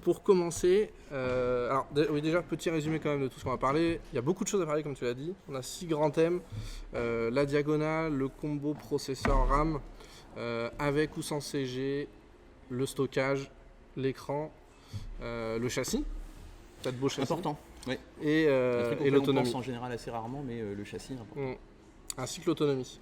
Pour commencer, oui, déjà petit résumé quand même de tout ce qu'on va parler. Il y a beaucoup de choses à parler comme tu l'as dit. On a 6 grands thèmes. La diagonale, le combo processeur RAM, avec ou sans CG, le stockage, l'écran, le châssis, peut-être beau châssis. Important, oui. Et l'autonomie. On pense en général assez rarement, mais le châssis est important. Ainsi que l'autonomie.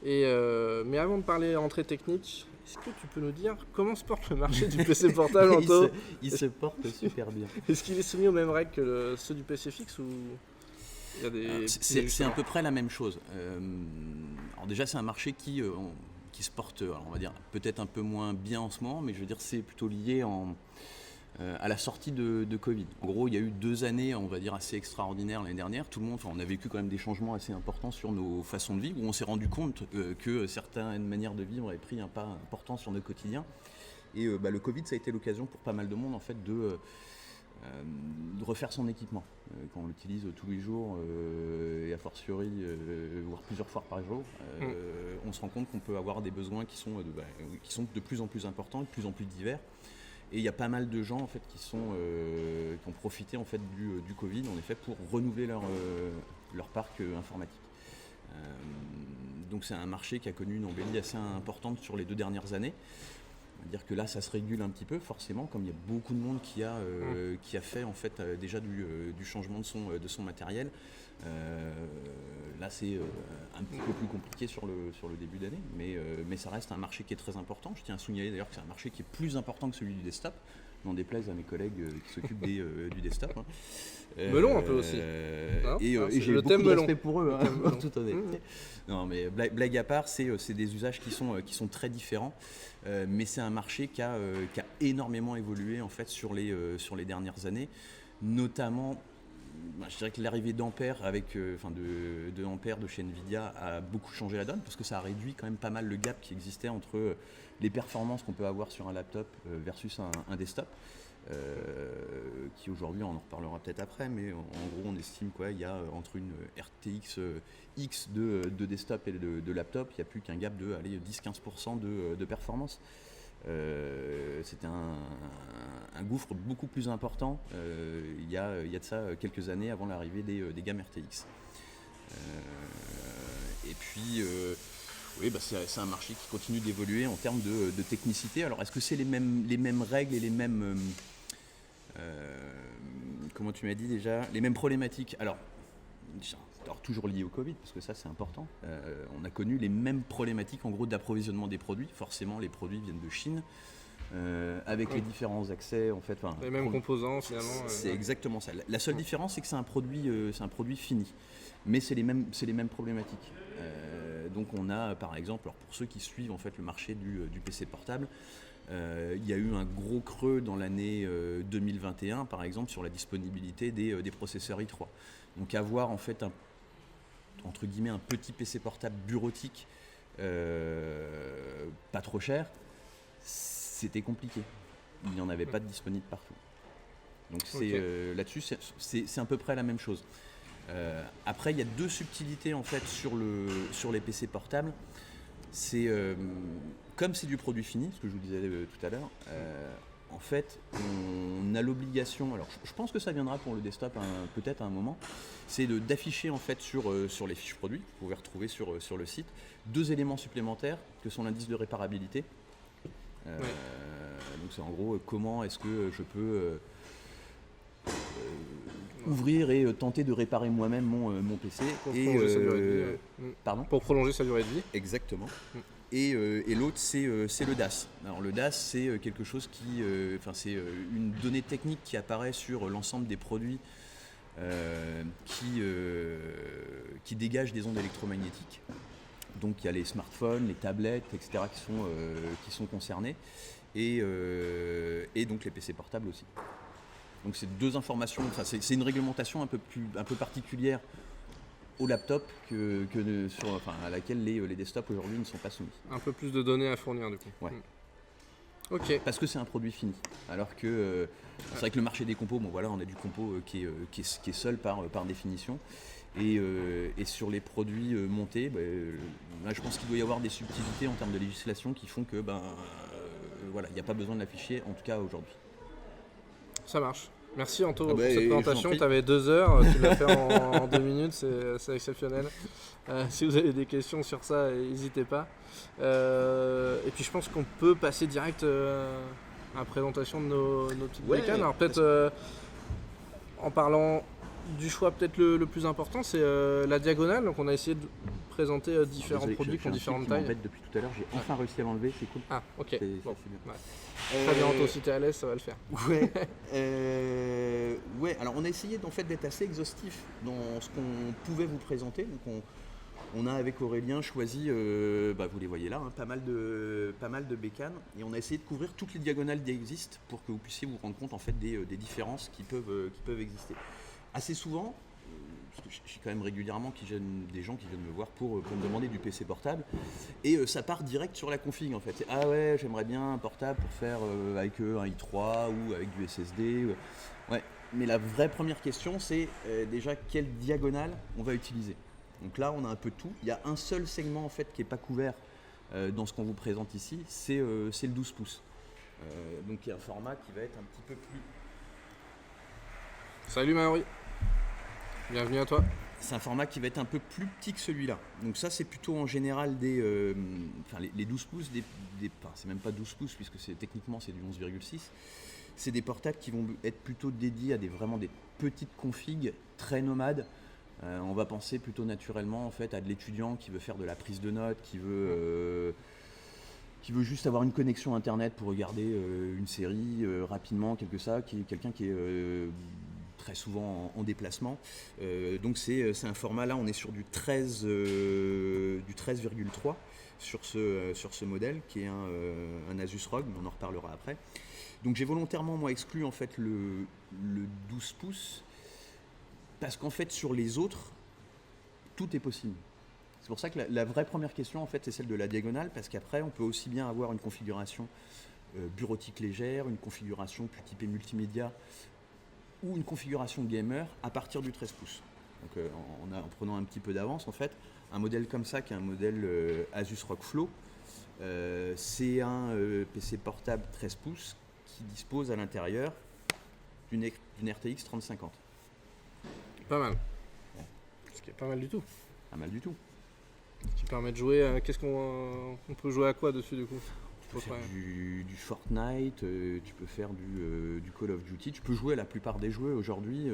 Mais avant de parler entrée technique, est-ce que tu peux nous dire comment se porte le marché du PC portable, Anto? Il se porte super bien. Est-ce qu'il est soumis aux mêmes règles que ceux du PC fixe ou il y a des... C'est à peu près la même chose. Alors déjà, c'est un marché qui se porte, on va dire, peut-être un peu moins bien en ce moment, mais je veux dire, c'est plutôt lié à la sortie de Covid. En gros, il y a eu 2 années, on va dire, assez extraordinaires l'année dernière. Tout le monde, on a vécu quand même des changements assez importants sur nos façons de vivre, où on s'est rendu compte que certaines manières de vivre avaient pris un pas important sur notre quotidien. Et le Covid, ça a été l'occasion pour pas mal de monde, en fait, de refaire son équipement. Quand on l'utilise tous les jours, et a fortiori, voire plusieurs fois par jour, on se rend compte qu'on peut avoir des besoins qui sont de plus en plus importants, de plus en plus divers. Et il y a pas mal de gens en fait, qui ont profité en fait, du Covid en effet, pour renouveler leur parc informatique. Donc c'est un marché qui a connu une embellie assez importante sur les 2 dernières années. On va dire que là ça se régule un petit peu forcément, comme il y a beaucoup de monde qui a fait en fait, déjà du changement de son matériel. Là c'est un petit peu plus compliqué sur le début d'année, mais ça reste un marché qui est très important. Je tiens à souligner d'ailleurs que c'est un marché qui est plus important que celui du desktop, n'en déplaise à mes collègues qui s'occupent du desktop. Melon un peu aussi. Et j'ai beaucoup de respect pour eux, en toute honnêteté. Non, mais blague à part, c'est des usages qui sont très différents, mais c'est un marché qui a énormément évolué en fait, sur les dernières années, notamment. Je dirais que l'arrivée d'Ampère de Ampère de chez Nvidia a beaucoup changé la donne, parce que ça a réduit quand même pas mal le gap qui existait entre les performances qu'on peut avoir sur un laptop versus un desktop, qui aujourd'hui, on en reparlera peut-être après, mais en gros on estime qu'il y a entre une RTX X de desktop et de laptop, il n'y a plus qu'un gap de 10-15% de performance. C'était un gouffre beaucoup plus important il y a de ça quelques années avant l'arrivée des gammes RTX. Et puis oui, c'est un marché qui continue d'évoluer en termes de technicité. Alors est-ce que c'est les mêmes règles et les mêmes comment tu m'as dit déjà, les mêmes problématiques? Alors toujours lié au Covid, parce que ça c'est important. On a connu les mêmes problématiques en gros d'approvisionnement des produits. Forcément les produits viennent de Chine, avec les différents accès en fait. Les mêmes composants finalement. C'est exactement ça. La seule différence c'est que c'est un produit fini, mais c'est les mêmes problématiques. Donc on a par exemple, alors pour ceux qui suivent en fait le marché du PC portable, il y a eu un gros creux dans l'année 2021 par exemple sur la disponibilité des processeurs i3. Donc avoir en fait entre guillemets un petit PC portable bureautique pas trop cher, c'était compliqué. Il n'y en avait pas de disponible partout. Donc là-dessus c'est à peu près la même chose. Après il y a 2 subtilités en fait sur les PC portables. C'est comme c'est du produit fini, ce que je vous disais tout à l'heure, en fait on a l'obligation, alors je pense que ça viendra pour le desktop peut-être à un moment, c'est d'afficher en fait sur les fiches produits, vous pouvez retrouver sur le site, 2 éléments supplémentaires que sont l'indice de réparabilité. Donc c'est en gros comment est-ce que je peux ouvrir et tenter de réparer moi-même mon PC. Pour prolonger sa durée de vie. Exactement. Et l'autre c'est le DAS. Alors le DAS c'est quelque chose c'est une donnée technique qui apparaît sur l'ensemble des produits qui dégagent des ondes électromagnétiques. Donc il y a les smartphones, les tablettes, etc. qui sont concernés, et donc les PC portables aussi. Donc c'est 2 informations, c'est une réglementation un peu particulière au laptop à laquelle les desktops aujourd'hui ne sont pas soumis. Un peu plus de données à fournir du coup. Ouais. Ok. Parce que c'est un produit fini. Alors que c'est vrai que le marché des compos, on a du compo qui est seul par définition. Et sur les produits montés, là je pense qu'il doit y avoir des subtilités en termes de législation qui font que il n'y a pas besoin de l'afficher, en tout cas aujourd'hui. Ça marche. Merci Anto Ah pour bah, cette je vous en présentation. prie. Tu avais 2 heures, tu l'as fait en 2 minutes, c'est exceptionnel. Si vous avez des questions sur ça, n'hésitez pas. Et puis je pense qu'on peut passer direct à la présentation de nos petites Ouais, bécanes. Alors peut-être en parlant du choix peut-être le plus important, c'est la diagonale. Donc on a essayé de présenter différents Désolé, produits qui ont j'ai un différentes truc qui tailles. m'embête depuis tout à l'heure, j'ai enfin réussi à l'enlever, c'est cool. Ah ok, C'est bon. c'est bien. Ouais. Très bien Anto, si t'es à l'aise, ça va le faire. Ouais, ouais, alors on a essayé en fait d'être assez exhaustif dans ce qu'on pouvait vous présenter. Donc on a avec Aurélien choisi, vous les voyez là, hein, pas mal de bécanes. Et on a essayé de couvrir toutes les diagonales qui existent pour que vous puissiez vous rendre compte en fait des différences qui peuvent exister. Assez souvent, parce que j'ai quand même régulièrement des gens qui viennent me voir pour me demander du PC portable, et ça part direct sur la config en fait. C'est, ah ouais, j'aimerais bien un portable pour faire avec un i3 ou avec du SSD. Ouais, mais la vraie première question c'est déjà quelle diagonale on va utiliser. Donc là on a un peu tout. Il y a un seul segment en fait qui n'est pas couvert dans ce qu'on vous présente ici, c'est le 12 pouces. Donc il y a un format qui va être un petit peu plus... Salut Maori. Bienvenue à toi. C'est un format qui va être un peu plus petit que celui-là. Donc ça, c'est plutôt en général les 12 pouces, c'est même pas 12 pouces puisque techniquement c'est du 11,6. C'est des portables qui vont être plutôt dédiés à vraiment des petites configs très nomades. On va penser plutôt naturellement en fait à de l'étudiant qui veut faire de la prise de notes, qui veut juste avoir une connexion internet pour regarder une série rapidement, quelqu'un qui est très souvent en déplacement. Donc c'est un format, là on est sur du 13,3 sur ce modèle qui est un Asus ROG, mais on en reparlera après. Donc j'ai volontairement moi exclu en fait le 12 pouces parce qu'en fait sur les autres tout est possible. C'est pour ça que la vraie première question en fait c'est celle de la diagonale, parce qu'après on peut aussi bien avoir une configuration bureautique légère, une configuration plus typée multimédia ou une configuration gamer à partir du 13 pouces. Donc en prenant un petit peu d'avance en fait, un modèle comme ça qui est un modèle Asus ROG Flow, c'est un PC portable 13 pouces qui dispose à l'intérieur d'une RTX 3050. Pas mal. Ce qui est pas mal du tout. Pas mal du tout. Qui permet de jouer. Qu'est-ce qu'on peut jouer à quoi dessus du coup? Tu peux faire du Fortnite, tu peux faire du Call of Duty, tu peux jouer à la plupart des jeux aujourd'hui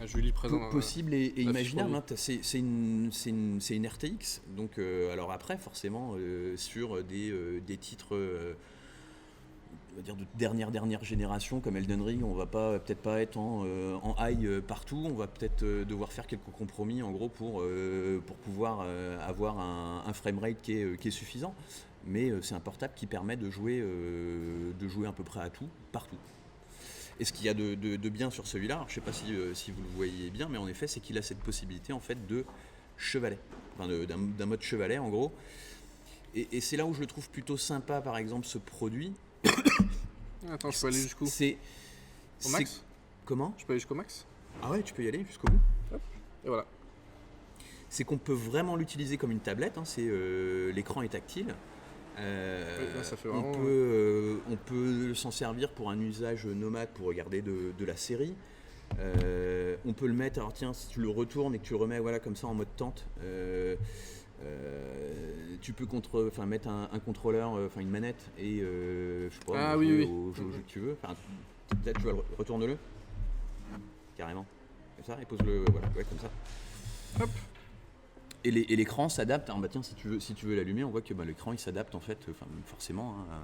Julie présent possible et imaginable. Hein. C'est une RTX, donc alors après forcément sur des titres on va dire de dernière génération comme Elden Ring, on va peut-être pas être en high partout, on va peut-être devoir faire quelques compromis en gros pour pouvoir avoir un framerate qui est suffisant, mais c'est un portable qui permet de jouer à peu près à tout, partout. Et ce qu'il y a de bien sur celui-là, alors je sais pas si vous le voyez bien, mais en effet c'est qu'il a cette possibilité en fait de chevalet, enfin d'un mode chevalet en gros, et c'est là où je le trouve plutôt sympa par exemple ce produit. Attends, je peux aller jusqu'où? Au max? Comment? Je peux aller jusqu'au max? Ah ouais, tu peux y aller jusqu'au bout. Hop. Et voilà. C'est qu'on peut vraiment l'utiliser comme une tablette, hein, l'écran est tactile. Oui, là, ça fait vraiment... on peut s'en servir pour un usage nomade pour regarder de la série. On peut le mettre, alors tiens, si tu le retournes et que tu le remets voilà, comme ça en mode tente, tu peux mettre un contrôleur, une manette et je sais pas, jouer au jeu que tu veux. Peut-être tu vas retourne-le carrément comme ça et pose-le voilà, ouais, comme ça. Hop. Et l'écran s'adapte. Alors, tiens, si tu veux l'allumer, on voit que l'écran il s'adapte en fait, forcément. Hein,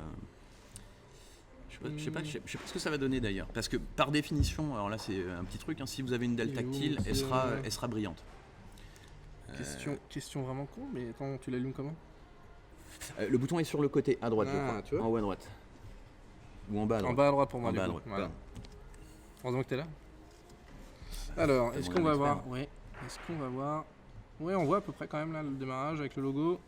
je sais pas ce que ça va donner d'ailleurs, parce que par définition, alors là c'est un petit truc, hein, si vous avez une dalle tactile, elle sera brillante. Question vraiment con, mais attends, tu l'allumes comment? Le bouton est sur le côté, à droite, je crois. Tu vois, en haut à droite. Ou en bas à droite. En bas à droite pour moi. En bas à coup. droite. Voilà. Heureusement que t'es là. Alors, est-ce qu'on va voir? Ouais. Est-ce qu'on va voir? Ouais, on voit à peu près quand même là le démarrage avec le logo.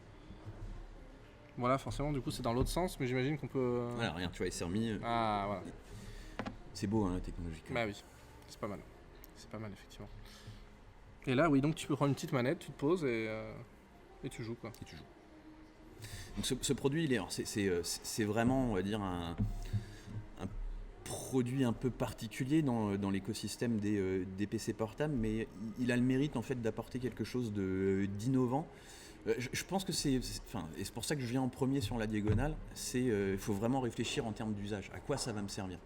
Voilà, forcément, du coup, c'est dans l'autre sens, mais j'imagine qu'on peut. Voilà, regarde, tu vois, il s'est remis. Ah, voilà. C'est beau, hein, la technologie. Bah oui, c'est pas mal. C'est pas mal, effectivement. Et là, oui, donc tu peux prendre une petite manette, tu te poses et tu joues, quoi. Et tu joues. Donc ce produit, c'est vraiment, on va dire, produit un peu particulier dans l'écosystème des PC portables, mais il a le mérite en fait d'apporter quelque chose d'innovant. Je pense que et c'est pour ça que je viens en premier sur la diagonale, il faut vraiment réfléchir en termes d'usage, à quoi ça va me servir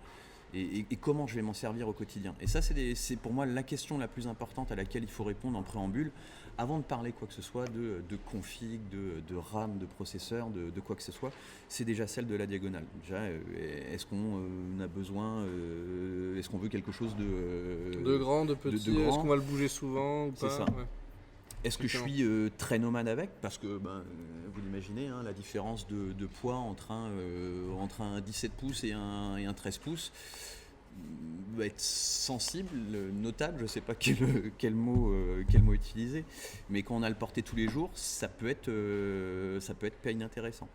et comment je vais m'en servir au quotidien. Et ça, c'est pour moi la question la plus importante à laquelle il faut répondre en préambule, avant de parler quoi que ce soit de config, de RAM, de processeur, de quoi que ce soit, c'est déjà celle de la diagonale. Déjà, est-ce qu'on a besoin, est-ce qu'on veut quelque chose de grand, de petit, grand. Est-ce qu'on va le bouger souvent ou pas? C'est ça. Ouais. Est-ce que je suis très nomade avec? Parce que vous l'imaginez, la différence de poids entre un 17 pouces et un 13 pouces va être sensible, notable, je ne sais pas quel mot utiliser, mais quand on a le porté tous les jours, ça peut être pas inintéressant.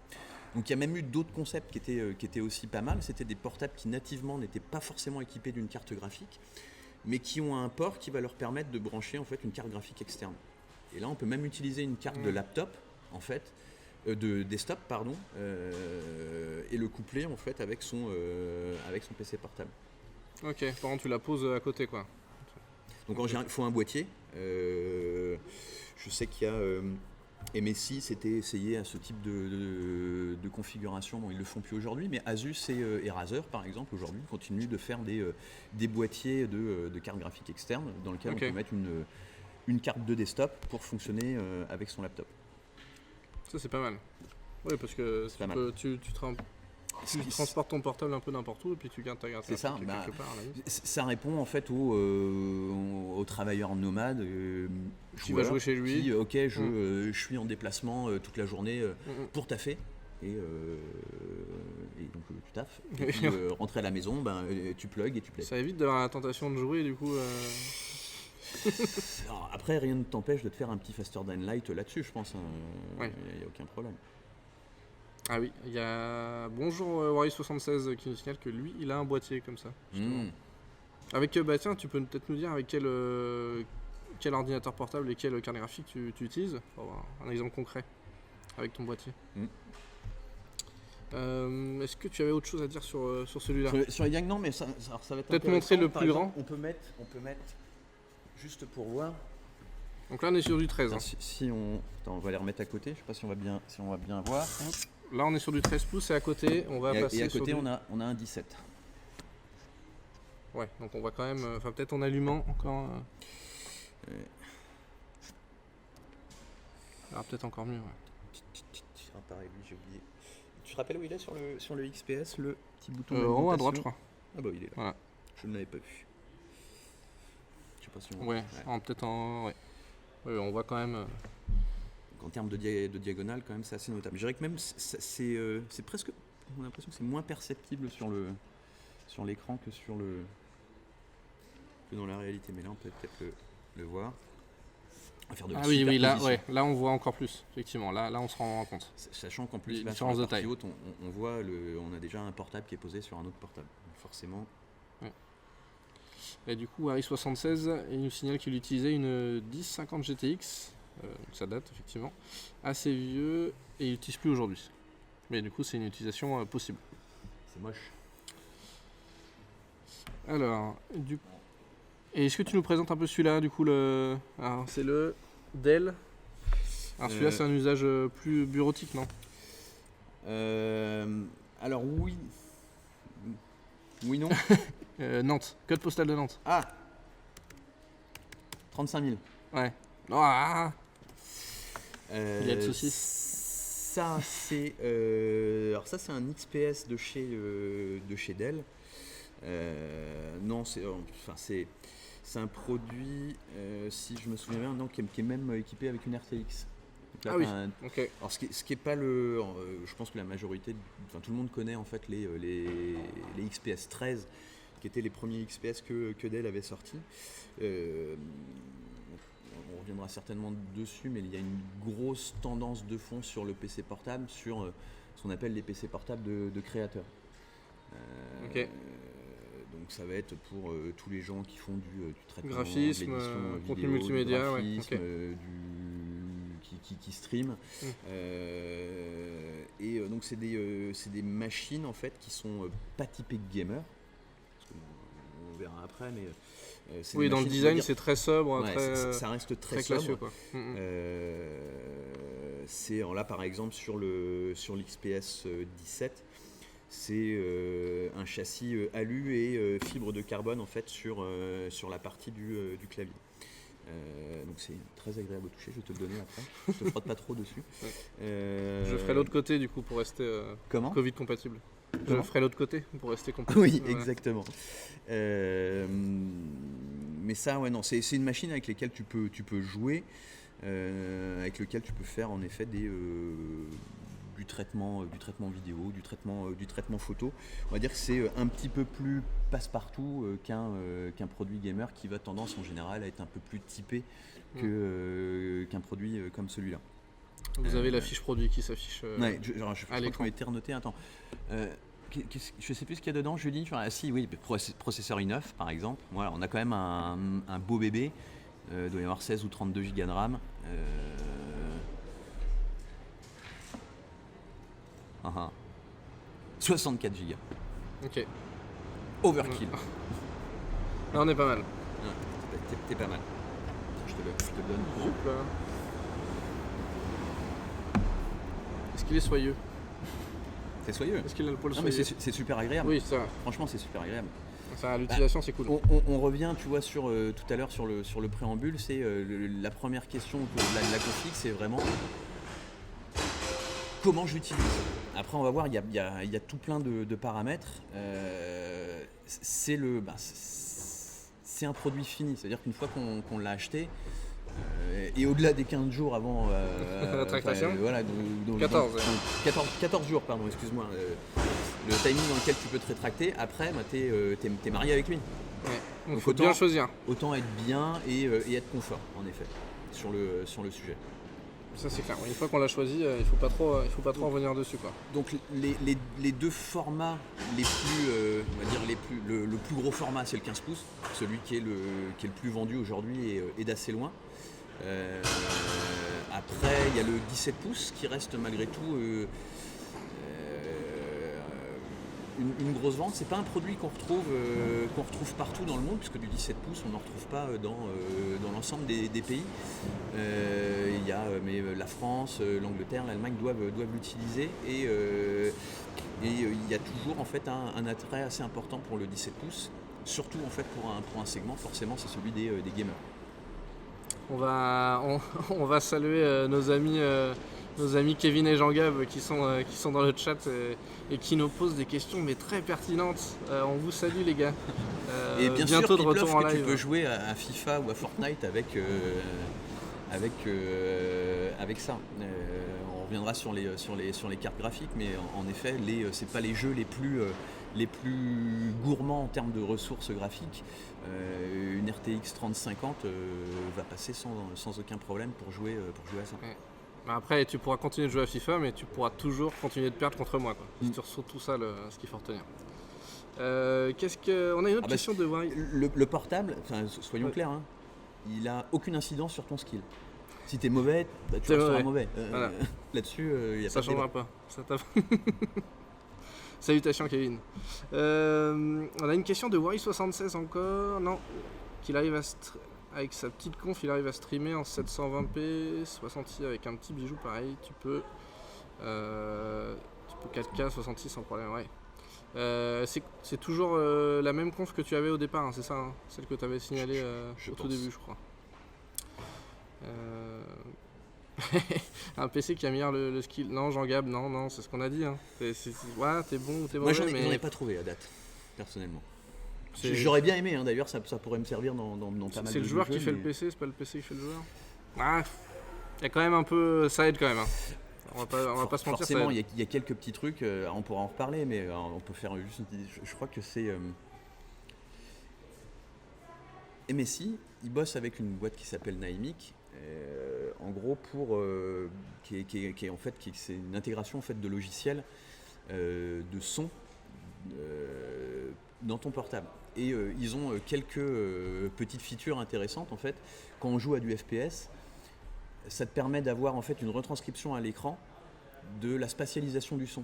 Donc il y a même eu d'autres concepts qui étaient aussi pas mal, c'était des portables qui nativement n'étaient pas forcément équipés d'une carte graphique, mais qui ont un port qui va leur permettre de brancher en fait une carte graphique externe. Et là on peut même utiliser une carte de laptop en fait, de desktop pardon, et le coupler en fait avec son PC portable. Ok, par contre tu la poses à côté quoi. Donc en général il faut un boîtier. Je sais qu'il y a MSI s'était essayé à ce type de configuration, bon ils le font plus aujourd'hui, mais Asus et Razer par exemple aujourd'hui continuent de faire des boîtiers de cartes graphiques externes dans lesquels on peut mettre une carte de desktop pour fonctionner avec son laptop. Ça c'est pas mal. Oui parce que tu transportes ton portable un peu n'importe où et puis tu gardes ta carte quelque part. Ça répond en fait aux travailleurs nomades qui va jouer chez lui. Je suis en déplacement toute la journée pour taffer. Et donc tu taffes. Et puis rentrer à la maison, tu plugs et tu plaies. Ça évite d'avoir la tentation de jouer du coup. Alors, après, rien ne t'empêche de te faire un petit faster than light là-dessus, je pense. Il n'y a aucun problème. Ah oui, il y a Bonjour Wari76 qui nous signale que lui, il a un boîtier comme ça. Avec, tiens, tu peux peut-être nous dire avec quel ordinateur portable et quelle carte graphique tu utilises pour avoir un exemple concret avec ton boîtier. Est-ce que tu avais autre chose à dire sur celui-là? Sur les diags, non, mais ça va être peut-être montrer le plus grand. On peut mettre, juste pour voir. Donc là, on est sur du 13. On va les remettre à côté. Je sais pas si on va bien voir. Là, on est sur du 13 pouces et à côté, on va passer et à côté, sur on a un 17. Ouais, donc on va quand même... peut-être en allumant encore... Alors peut-être encore mieux, pareil, lui, j'ai oublié. Tu te rappelles où il est sur le XPS, le petit bouton en haut à droite, je crois. Ah bah il est là. Voilà. Je ne l'avais pas vu. Je sais pas si on... peut-être en... Ouais, on voit quand même... En termes de diagonale, quand même, c'est assez notable. Je dirais que même, c'est presque... On a l'impression que c'est moins perceptible sur l'écran que dans la réalité. Mais là, on peut peut-être le voir. On va faire de la superposition. Là, on voit encore plus. Effectivement, là, on se rend compte. Sachant qu'en plus, là, sur la partie haute, on voit, on a déjà un portable qui est posé sur un autre portable. Donc forcément... Ouais. Et du coup, Harry76, il nous signale qu'il utilisait une 1050 GTX. Ça date effectivement, assez vieux et il n'utilise plus aujourd'hui. Mais du coup, c'est une utilisation possible. C'est moche. Alors, et est-ce que tu nous présentes un peu celui-là, du coup, Alors, c'est le Dell. Alors celui-là, c'est un usage plus bureautique, non? Alors oui. Oui, non. Nantes, code postal de Nantes. Ah 35 000. Ouais. Il y a de soucis. Ça c'est alors ça c'est un XPS de chez Dell. Non, c'est un produit si je me souviens bien, non, qui est même équipé avec une RTX. Là, oui. Okay. Alors ce qui est pas je pense que la majorité, tout le monde connaît en fait les XPS 13 qui étaient les premiers XPS que Dell avait sortis. On reviendra certainement dessus, mais il y a une grosse tendance de fond sur le PC portable, sur ce qu'on appelle les PC portables de créateurs. Okay. Donc ça va être pour tous les gens qui font du traitement, graphisme, contenu multimédia, graphisme, qui stream. Et donc c'est des machines en fait qui sont pas typées gamer. verra après, mais c'est Oui, une dans le machine, design, on va dire, c'est très sobre, ouais, ça reste très très classieux, sobre. quoi. C'est là par exemple sur l'XPS 17, c'est un châssis alu et fibre de carbone en fait sur la partie du clavier. Donc c'est très agréable au toucher, je vais te le donner après. Je te frotte pas trop dessus. Ouais. Je ferai l'autre côté du coup pour rester Comment Covid compatible. Comment Je ferai l'autre côté pour rester compatible. Oui, Ouais. exactement. Mais ça, ouais, non, c'est une machine avec laquelle tu peux jouer, avec lequel tu peux faire en effet du traitement vidéo, du traitement photo. On va dire que c'est un petit peu plus passe-partout qu'un produit gamer qui va tendance en général à être un peu plus typé qu'un produit comme celui-là. Vous avez la fiche produit qui s'affiche Ouais, je crois à l'écran. qu'on était renoté. Attends. Je sais plus ce qu'il y a dedans, Julie. Ah si, oui, processeur i9 par exemple. Voilà, on a quand même un beau bébé. Il doit y avoir 16 ou 32 Go de RAM. 64 Go. Ok. Overkill. Là on est pas mal. Ouais, t'es pas mal. Je te le donne. Hop là. Est-ce qu'il est soyeux? C'est soyeux. Est-ce qu'il a le poil Non mais soyeux? c'est super agréable. Oui, ça. Franchement, c'est super agréable. Ça, l'utilisation c'est cool. On revient, tu vois, sur tout à l'heure sur le préambule, c'est la première question de la config, c'est vraiment comment je l'utilise. Après, on va voir, il y a tout plein de paramètres. C'est un produit fini, c'est-à-dire qu'une fois qu'on l'a acheté, et au-delà des 15 jours avant la tractation, voilà, 14 jours, pardon, excuse-moi, le timing dans lequel tu peux te rétracter, après bah, t'es marié avec lui. Ouais. Donc Donc faut bien choisir. Autant être bien et être confort, en effet, sur le sujet. Ça c'est clair. Une fois qu'on l'a choisi, il faut pas trop en venir dessus, quoi. Donc les deux formats les plus, on va dire le plus gros format, c'est le 15 pouces, celui qui est le plus vendu aujourd'hui et d'assez loin. Après, il y a le 17 pouces qui reste malgré tout une grosse vente. C'est pas un produit qu'on retrouve partout dans le monde, puisque du 17 pouces, on n'en retrouve pas dans l'ensemble des pays. Mais la France, l'Angleterre, l'Allemagne doivent l'utiliser et il y a toujours en fait un attrait assez important pour le 17 pouces, surtout en fait pour un segment, forcément c'est celui des gamers. On va saluer nos amis Kevin et Jean-Gab qui sont dans le chat et qui nous posent des questions mais très pertinentes. On vous salue les gars. Et bien bientôt sûr, de retour en live. tu peux jouer à FIFA ou à Fortnite avec ça. On reviendra sur les cartes graphiques, mais en effet, c'est pas les jeux les plus gourmands en termes de ressources graphiques. Une RTX 3050 va passer sans aucun problème pour jouer à ça. Ouais. Après, tu pourras continuer de jouer à FIFA, mais tu pourras toujours continuer de perdre contre moi, quoi. C'est surtout ça ce qu'il faut retenir. On a une autre question de Wari. Le portable, soyons clairs, hein, il a aucune incidence sur ton skill. Si t'es mauvais, bah, tu resteras mauvais. Voilà. Là-dessus, il y a ça pas de changera débat. pas. Salutations Kevin. On a une question de Wari76 encore. Non, qu'il arrive avec sa petite conf, il arrive à streamer en 720p 60i avec un petit bijou pareil. Tu peux 4K 66 sans problème. Ouais. C'est toujours la même conf que tu avais au départ, hein, c'est ça, hein, celle que tu avais signalée au tout début, je crois. Un PC qui améliore le skill. Non, Jean-Gab, non, c'est ce qu'on a dit. Hein. Ouais, t'es bon ou t'es mauvais. Moi, j'en ai pas trouvé à date, personnellement. J'aurais bien aimé, hein, d'ailleurs, ça pourrait me servir dans pas mal de jeux. C'est le joueur qui fait le PC, c'est pas le PC qui fait le joueur. Ah, il y a quand même un peu. Ça aide quand même. Hein. On va pas se mentir. Forcément, il y a quelques petits trucs, on pourra en reparler, mais on peut faire juste. Je crois que c'est. MSI, il bosse avec une boîte qui s'appelle Naimic. En gros, c'est une intégration en fait de logiciels de son dans ton portable. Et ils ont quelques petites features intéressantes en fait. Quand on joue à du FPS, ça te permet d'avoir en fait une retranscription à l'écran de la spatialisation du son.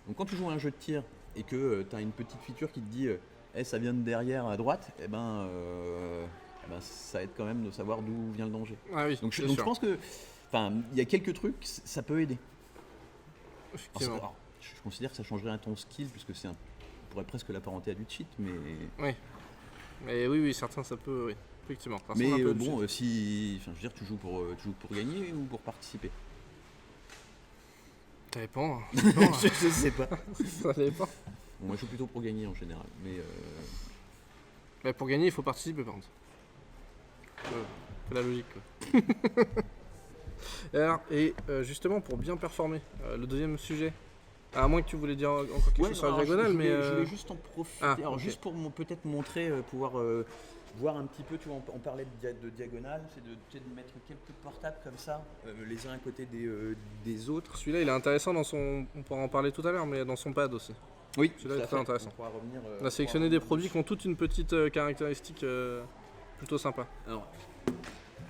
Donc quand tu joues à un jeu de tir et que tu as une petite feature qui te dit ça vient de derrière à droite, ça aide quand même de savoir d'où vient le danger. Ah oui, Donc je sûr. pense que, il y a quelques trucs, ça peut aider. Effectivement. Alors, je considère que ça changerait un ton skill, puisque on pourrait presque l'apparenter à du cheat, mais. Oui. Mais oui, certains ça peut, oui. Effectivement. Ça Mais ressemble un peu à du bon, cheat. je veux dire, tu joues pour gagner ou pour participer. Ça dépend. Hein. Je sais pas. Ça dépend. Bon, moi, je joue plutôt pour gagner en général, mais. Mais pour gagner, il faut participer par contre. C'est la logique. Quoi. Alors, justement, pour bien performer, le deuxième sujet, à moins que tu voulais dire encore quelque chose sur la diagonale, mais. Je voulais juste en profiter. Ah, alors, ok. juste pour peut-être montrer, pouvoir voir un petit peu, tu vois, on parlait de diagonale, c'est de mettre quelques portables comme ça, les uns à côté des autres. Celui-là, il est intéressant dans son. On pourra en parler tout à l'heure, mais dans son pad aussi. Oui, Celui-là est tout à très fait. intéressant. On pourra revenir, On a sélectionné des produits qui ont toutes une petite caractéristique plutôt sympa. Alors,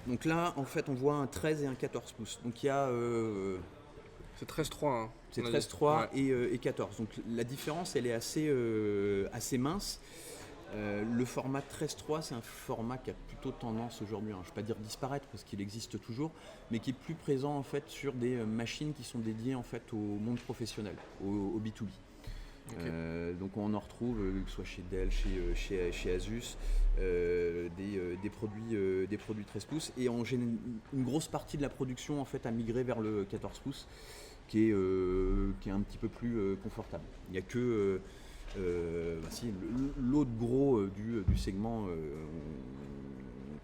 donc là, en fait, on voit un 13 et un 14 pouces. Donc il y a. C'est 13.3. Hein, C'est on a dit. 13.3 Ouais. et 14. Donc la différence, elle est assez mince. Le format 13.3, c'est un format qui a plutôt tendance aujourd'hui, je ne vais pas dire disparaître parce qu'il existe toujours, mais qui est plus présent en fait sur des machines qui sont dédiées en fait au monde professionnel, au B2B. Okay. Donc on en retrouve, que ce soit chez Dell, chez Asus, des produits 13 pouces. Et une grosse partie de la production en fait a migré vers le 14 pouces, qui est un petit peu plus confortable. Il n'y a que l'autre gros du segment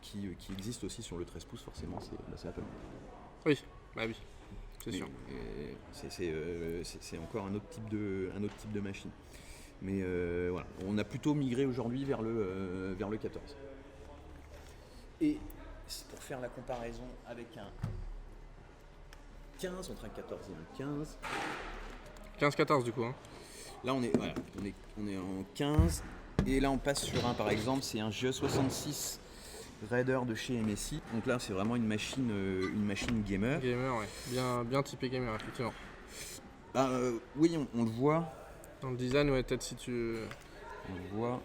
qui existe aussi sur le 13 pouces, forcément, c'est Apple. Oui, bah oui. C'est sûr. C'est encore un autre type de machine. Mais voilà, on a plutôt migré aujourd'hui vers le 14. Et pour faire la comparaison avec un 15, entre un 14 et un 15. 15-14 du coup. Hein. Là on est en 15. Et là on passe sur par exemple, c'est un GE66 Raider de chez MSI. Donc là c'est vraiment une machine gamer. Gamer, ouais. Bien typé gamer, effectivement. Oui, on le voit. Dans le design, ouais, peut-être si tu. On le voit.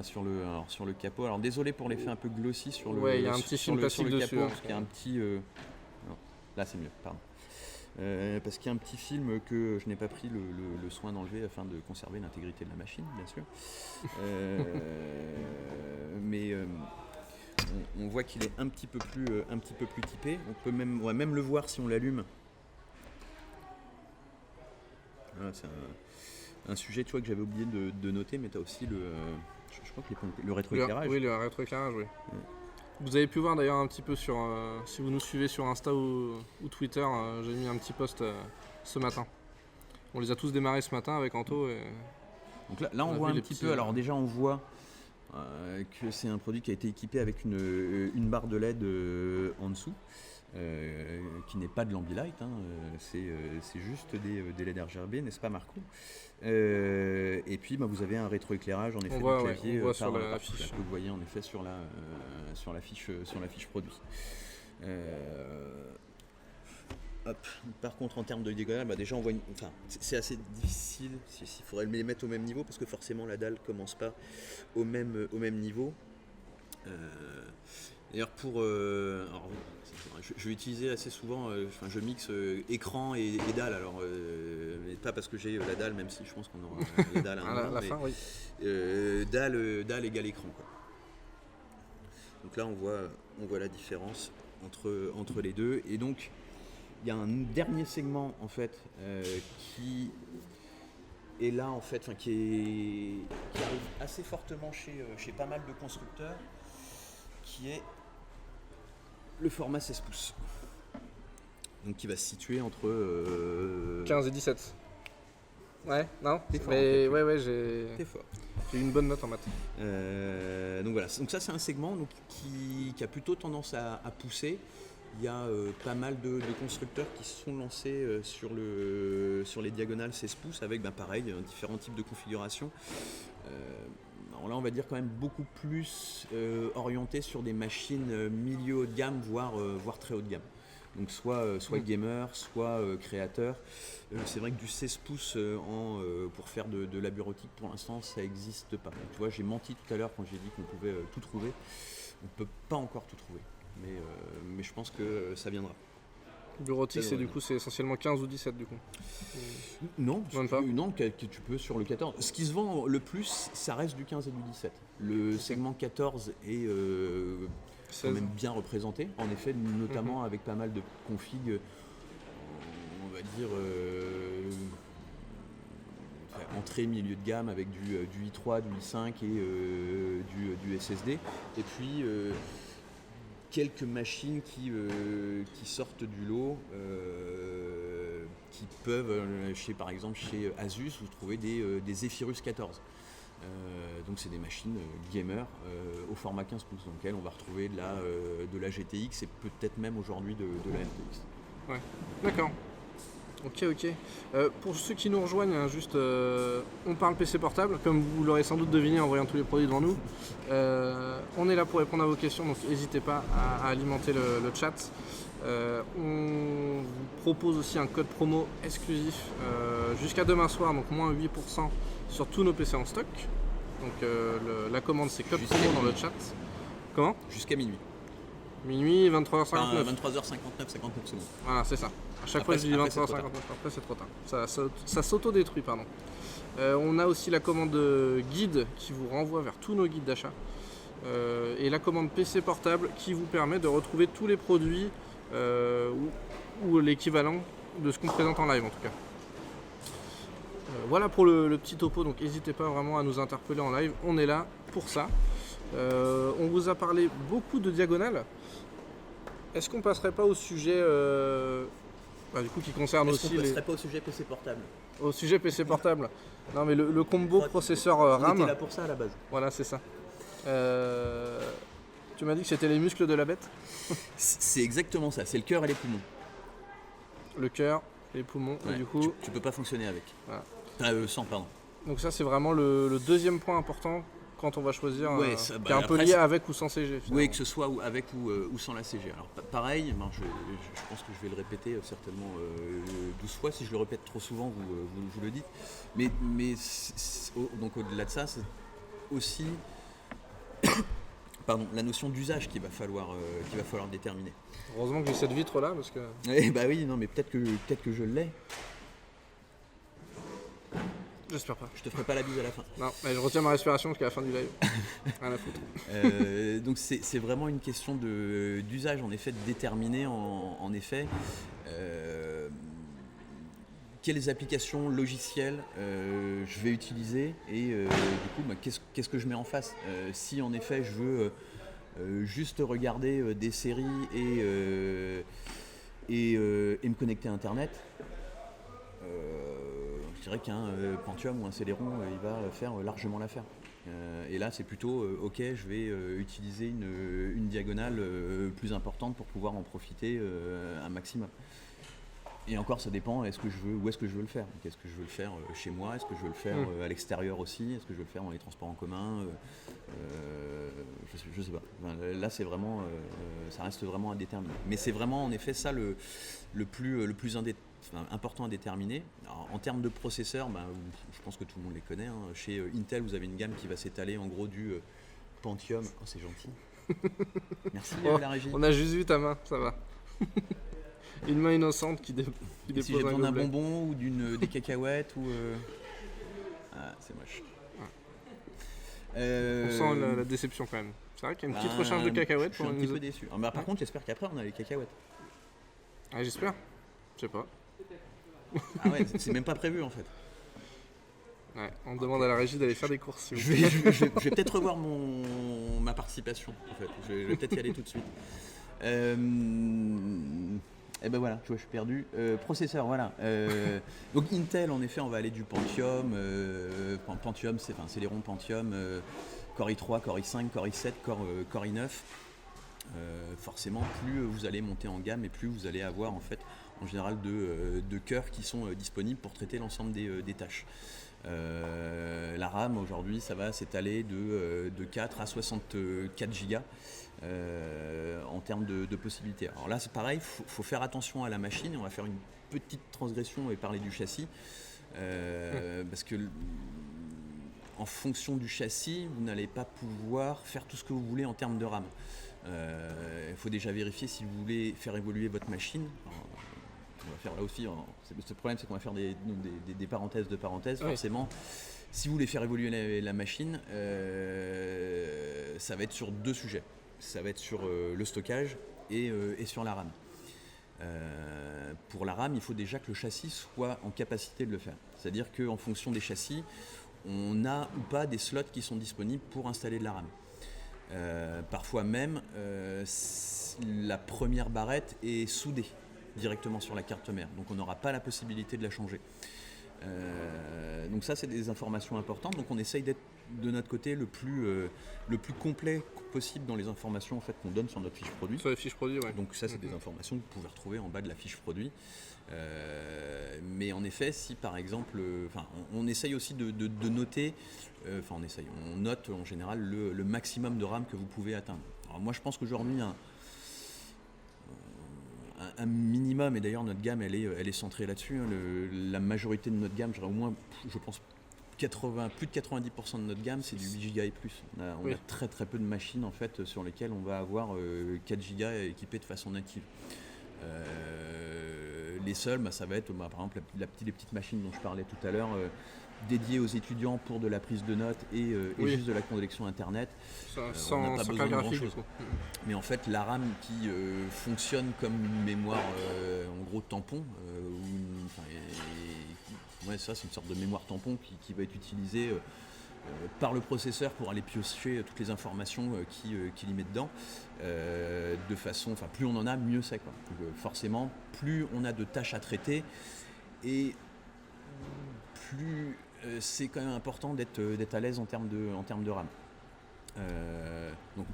Sur le capot. Alors désolé pour l'effet un peu glossy sur le. Ouais, il y a un petit film plastique sur le dessus. capot, Hein. parce qu'il y a un petit. Non, là c'est mieux, pardon. Parce qu'il y a un petit film que je n'ai pas pris le soin d'enlever afin de conserver l'intégrité de la machine, bien sûr. Mais on voit qu'il est un petit peu plus typé. On peut même le voir si on l'allume. Voilà, c'est un sujet, tu vois, que j'avais oublié de noter, mais tu as aussi je crois que le rétroéclairage. Oui, le rétroéclairage, oui. Ouais. Vous avez pu voir d'ailleurs un petit peu si vous nous suivez sur Insta ou Twitter, j'ai mis un petit post ce matin. On les a tous démarrés ce matin avec Anto. Et donc là on voit un petit peu, alors déjà on voit que c'est un produit qui a été équipé avec une barre de LED en dessous. Qui n'est pas de l'Ambilight, hein, c'est juste des LED RGB, n'est-ce pas Marco? Et puis vous avez un rétroéclairage en effet du clavier, on voit sur la fiche. que vous voyez en effet sur la fiche produit. Par contre en termes de diagonale, déjà on voit c'est assez difficile s'il faudrait les mettre au même niveau parce que forcément la dalle commence pas au même niveau. D'ailleurs je vais utiliser assez souvent, je mixe écran et dalle, alors mais pas parce que j'ai la dalle, même si je pense qu'on aura la dalle à un moment, la fin, oui. dalle égale écran, quoi. Donc là on voit la différence entre les deux, et donc il y a un dernier segment en fait qui est là en fait, qui arrive assez fortement chez pas mal de constructeurs, qui est le format 16 pouces. Donc qui va se situer entre 15 et 17. Ouais, non. T'es fort, mais en fait. ouais, j'ai fort. eu une bonne note en maths. Donc voilà, donc ça c'est un segment qui a plutôt tendance à pousser. Il y a pas mal de constructeurs qui se sont lancés sur les diagonales 16 pouces avec pareil, différents types de configurations. Alors là on va dire quand même beaucoup plus orienté sur des machines milieu haut de gamme, voire très haut de gamme. Donc soit gamer, soit créateur. C'est vrai que du 16 pouces pour faire de la bureautique, pour l'instant, ça n'existe pas. Tu vois, j'ai menti tout à l'heure quand j'ai dit qu'on pouvait tout trouver. On ne peut pas encore tout trouver, mais je pense que ça viendra. Bureautique, c'est essentiellement 15 ou 17 du coup. Non, que tu peux sur le 14. Ce qui se vend le plus, ça reste du 15 et du 17. Le segment 14 est quand même bien représenté, en effet, notamment avec pas mal de configs, on va dire, entrée milieu de gamme avec du i3, du i5 et du SSD. Et puis quelques machines qui sortent du lot, qui peuvent, par exemple chez Asus, vous trouvez des Zephyrus 14. Donc c'est des machines gamer au format 15 pouces, dans lequel on va retrouver de la GTX et peut-être même aujourd'hui de la RTX. Ouais, d'accord. Ok. Pour ceux qui nous rejoignent, hein, on parle PC portable, comme vous l'aurez sans doute deviné en voyant tous les produits devant nous. On est là pour répondre à vos questions, donc n'hésitez pas à alimenter le chat. On vous propose aussi un code promo exclusif jusqu'à demain soir, donc moins 8% sur tous nos PC en stock. Donc la commande c'est code promo dans le chat. Comment ? Jusqu'à minuit. Minuit, 23h59. 23h59, 59 secondes. Voilà, c'est ça. À chaque fois je dis 23h59, après c'est trop tard. Ça s'auto-détruit, pardon. On a aussi la commande guide qui vous renvoie vers tous nos guides d'achat. Et la commande PC portable qui vous permet de retrouver tous les produits ou l'équivalent de ce qu'on présente en live en tout cas. Voilà pour le petit topo, donc n'hésitez pas vraiment à nous interpeller en live, on est là pour ça. On vous a parlé beaucoup de diagonale. Est-ce qu'on passerait pas au sujet du coup qui concerne aussi on passerait pas au sujet PC portable. Au sujet PC portable. Non mais le combo processeur RAM. On était là pour ça à la base. Voilà, c'est ça. Tu m'as dit que c'était les muscles de la bête. C'est exactement ça, c'est le cœur et les poumons. Le cœur, les poumons, ouais, et du coup... Tu peux pas fonctionner avec. Voilà. Sans, pardon. Donc ça c'est vraiment le deuxième point important quand on va choisir, qui est un peu après, lié avec ou sans CG. Oui, que ce soit avec ou sans la CG. Alors pareil, je pense que je vais le répéter certainement 12 fois. Si je le répète trop souvent, vous le dites. Mais donc au-delà de ça, c'est aussi la notion d'usage qu'il va falloir déterminer. Heureusement que j'ai cette vitre là parce que... oui, non mais peut-être que je l'ai. J'espère pas. Je te ferai pas la bise à la fin. Non, mais je retiens ma respiration jusqu'à la fin du live. Rien à foutre. Donc c'est vraiment une question d'usage, en effet, de déterminer en effet quelles applications logicielles je vais utiliser et du coup qu'est-ce que je mets en face. Si en effet je veux juste regarder des séries et me connecter à Internet, je dirais qu'un Pentium ou un Celeron il va faire largement l'affaire. Et là c'est plutôt je vais utiliser une diagonale plus importante pour pouvoir en profiter un maximum. Et encore ça dépend, où est-ce que je veux le faire. Est-ce que je veux le faire chez moi, est-ce que je veux le faire à l'extérieur aussi, est-ce que je veux le faire dans les transports en commun, je sais pas. Là c'est vraiment ça reste vraiment à déterminer. Mais c'est vraiment en effet ça le plus important à déterminer. Alors, en termes de processeurs, je pense que tout le monde les connaît. Hein. Chez Intel, vous avez une gamme qui va s'étaler en gros du Pentium. Oh, c'est gentil. Merci la régie. On a juste vu ta main, ça va. Une main innocente qui dépose si j'ai besoin d'un bonbon ou des cacahuètes ou... Ah, c'est moche. Ouais. On sent la déception quand même. C'est vrai qu'il y a une petite recharge de cacahuètes. Je suis un petit peu déçu. Par contre, j'espère qu'après, on a les cacahuètes. Ah, j'espère. Je sais pas. Ah ouais, c'est même pas prévu en fait. Ouais, on demande à la régie d'aller faire des courses. Je vais peut-être revoir ma participation en fait. Je vais peut-être y aller tout de suite. Et ben voilà, tu vois, je suis perdu. Processeur, voilà. Donc Intel, en effet, on va aller du Pentium. Pentium, c'est Celeron Pentium, Core i3, Core i5, Core i7, Core i9. Forcément, plus vous allez monter en gamme et plus vous allez avoir en fait, en général, de cœurs qui sont disponibles pour traiter l'ensemble des tâches. La RAM aujourd'hui, ça va s'étaler de 4 à 64 Go. en termes de possibilités. Alors là, c'est pareil, faut faire attention à la machine. On va faire une petite transgression et parler du châssis. Parce que en fonction du châssis, vous n'allez pas pouvoir faire tout ce que vous voulez en termes de RAM. Il faut déjà vérifier si vous voulez faire évoluer votre machine. Alors, on va faire là aussi, le problème c'est qu'on va faire des parenthèses de parenthèses, forcément. Si vous voulez faire évoluer la machine, ça va être sur 2 sujets. Ça va être sur le stockage et sur la RAM. Pour la RAM, il faut déjà que le châssis soit en capacité de le faire. C'est-à-dire qu'en fonction des châssis, on a ou pas des slots qui sont disponibles pour installer de la RAM. Parfois même, la première barrette est soudée directement sur la carte mère, donc on n'aura pas la possibilité de la changer. Donc ça, c'est des informations importantes. Donc on essaye d'être de notre côté le plus complet possible dans les informations en fait, qu'on donne sur notre fiche produit. Sur les fiches produits, ouais. Donc ça, c'est des informations que vous pouvez retrouver en bas de la fiche produit. Mais en effet, si par exemple, on essaye aussi de noter, on note en général le maximum de RAM que vous pouvez atteindre. Alors moi, je pense qu'aujourd'hui, un minimum, et d'ailleurs notre gamme elle est centrée là-dessus, la majorité de notre gamme, au moins, je pense, plus de 90% de notre gamme, c'est du 8 Go et plus. On a très très peu de machines en fait, sur lesquelles on va avoir 4 Go équipées de façon native. Les seuls, ça va être par exemple les petites machines dont je parlais tout à l'heure, dédiées aux étudiants pour de la prise de notes et juste de la connexion internet. On n'a pas besoin de grand chose. Mais en fait, la RAM qui fonctionne comme une mémoire en gros tampon, ça c'est une sorte de mémoire tampon qui va être utilisée par le processeur pour aller piocher toutes les informations qu'il y met dedans, de façon, plus on en a, mieux c'est quoi. Donc, forcément, plus on a de tâches à traiter et plus c'est quand même important d'être à l'aise en termes de RAM. Donc,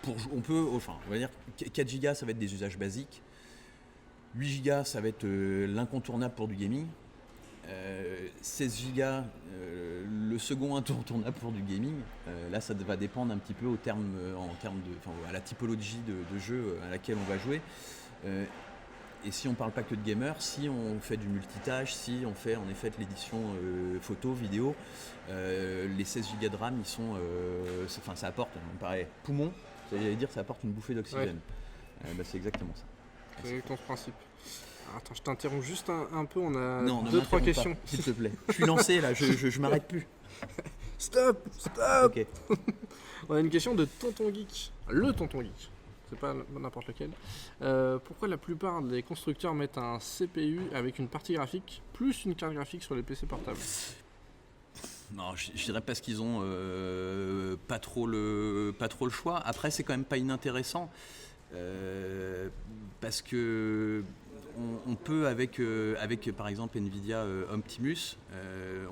on va dire 4 Go ça va être des usages basiques, 8 Go ça va être l'incontournable pour du gaming, 16 Go le second incontournable pour du gaming. Là ça va dépendre un petit peu à la typologie de jeu à laquelle on va jouer. Et si on ne parle pas que de gamers, si on fait du multitâche, si on fait en effet de l'édition photo, vidéo, les 16 Go de RAM, ils sont, ça apporte, pareil, poumon, j'allais dire ça apporte une bouffée d'oxygène. C'est exactement ça. C'est exactement ce principe. Attends, je t'interromps juste un peu, on a non, 2-3 questions. Pas, s'il te plaît. Je suis lancé là, je m'arrête plus. Stop. Ok. On a une question de Tonton Geek. Le Tonton Geek. C'est pas n'importe lequel. Pourquoi la plupart des constructeurs mettent un CPU avec une partie graphique plus une carte graphique sur les PC portables? Non, je dirais parce qu'ils ont pas trop le choix. Après, c'est quand même pas inintéressant parce que on peut avec par exemple Nvidia Optimus,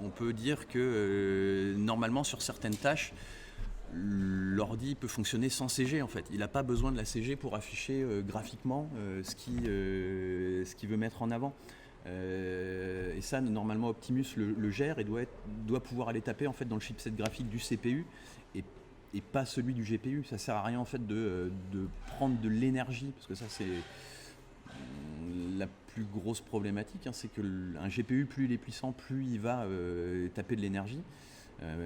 on peut dire que normalement sur certaines tâches, l'ordi peut fonctionner sans CG en fait. Il n'a pas besoin de la CG pour afficher graphiquement ce qu'il veut mettre en avant. Et ça, normalement, Optimus le gère et doit pouvoir aller taper en fait dans le chipset graphique du CPU et pas celui du GPU. Ça sert à rien en fait de prendre de l'énergie, parce que ça c'est la plus grosse problématique, c'est que un GPU, plus il est puissant, plus il va taper de l'énergie.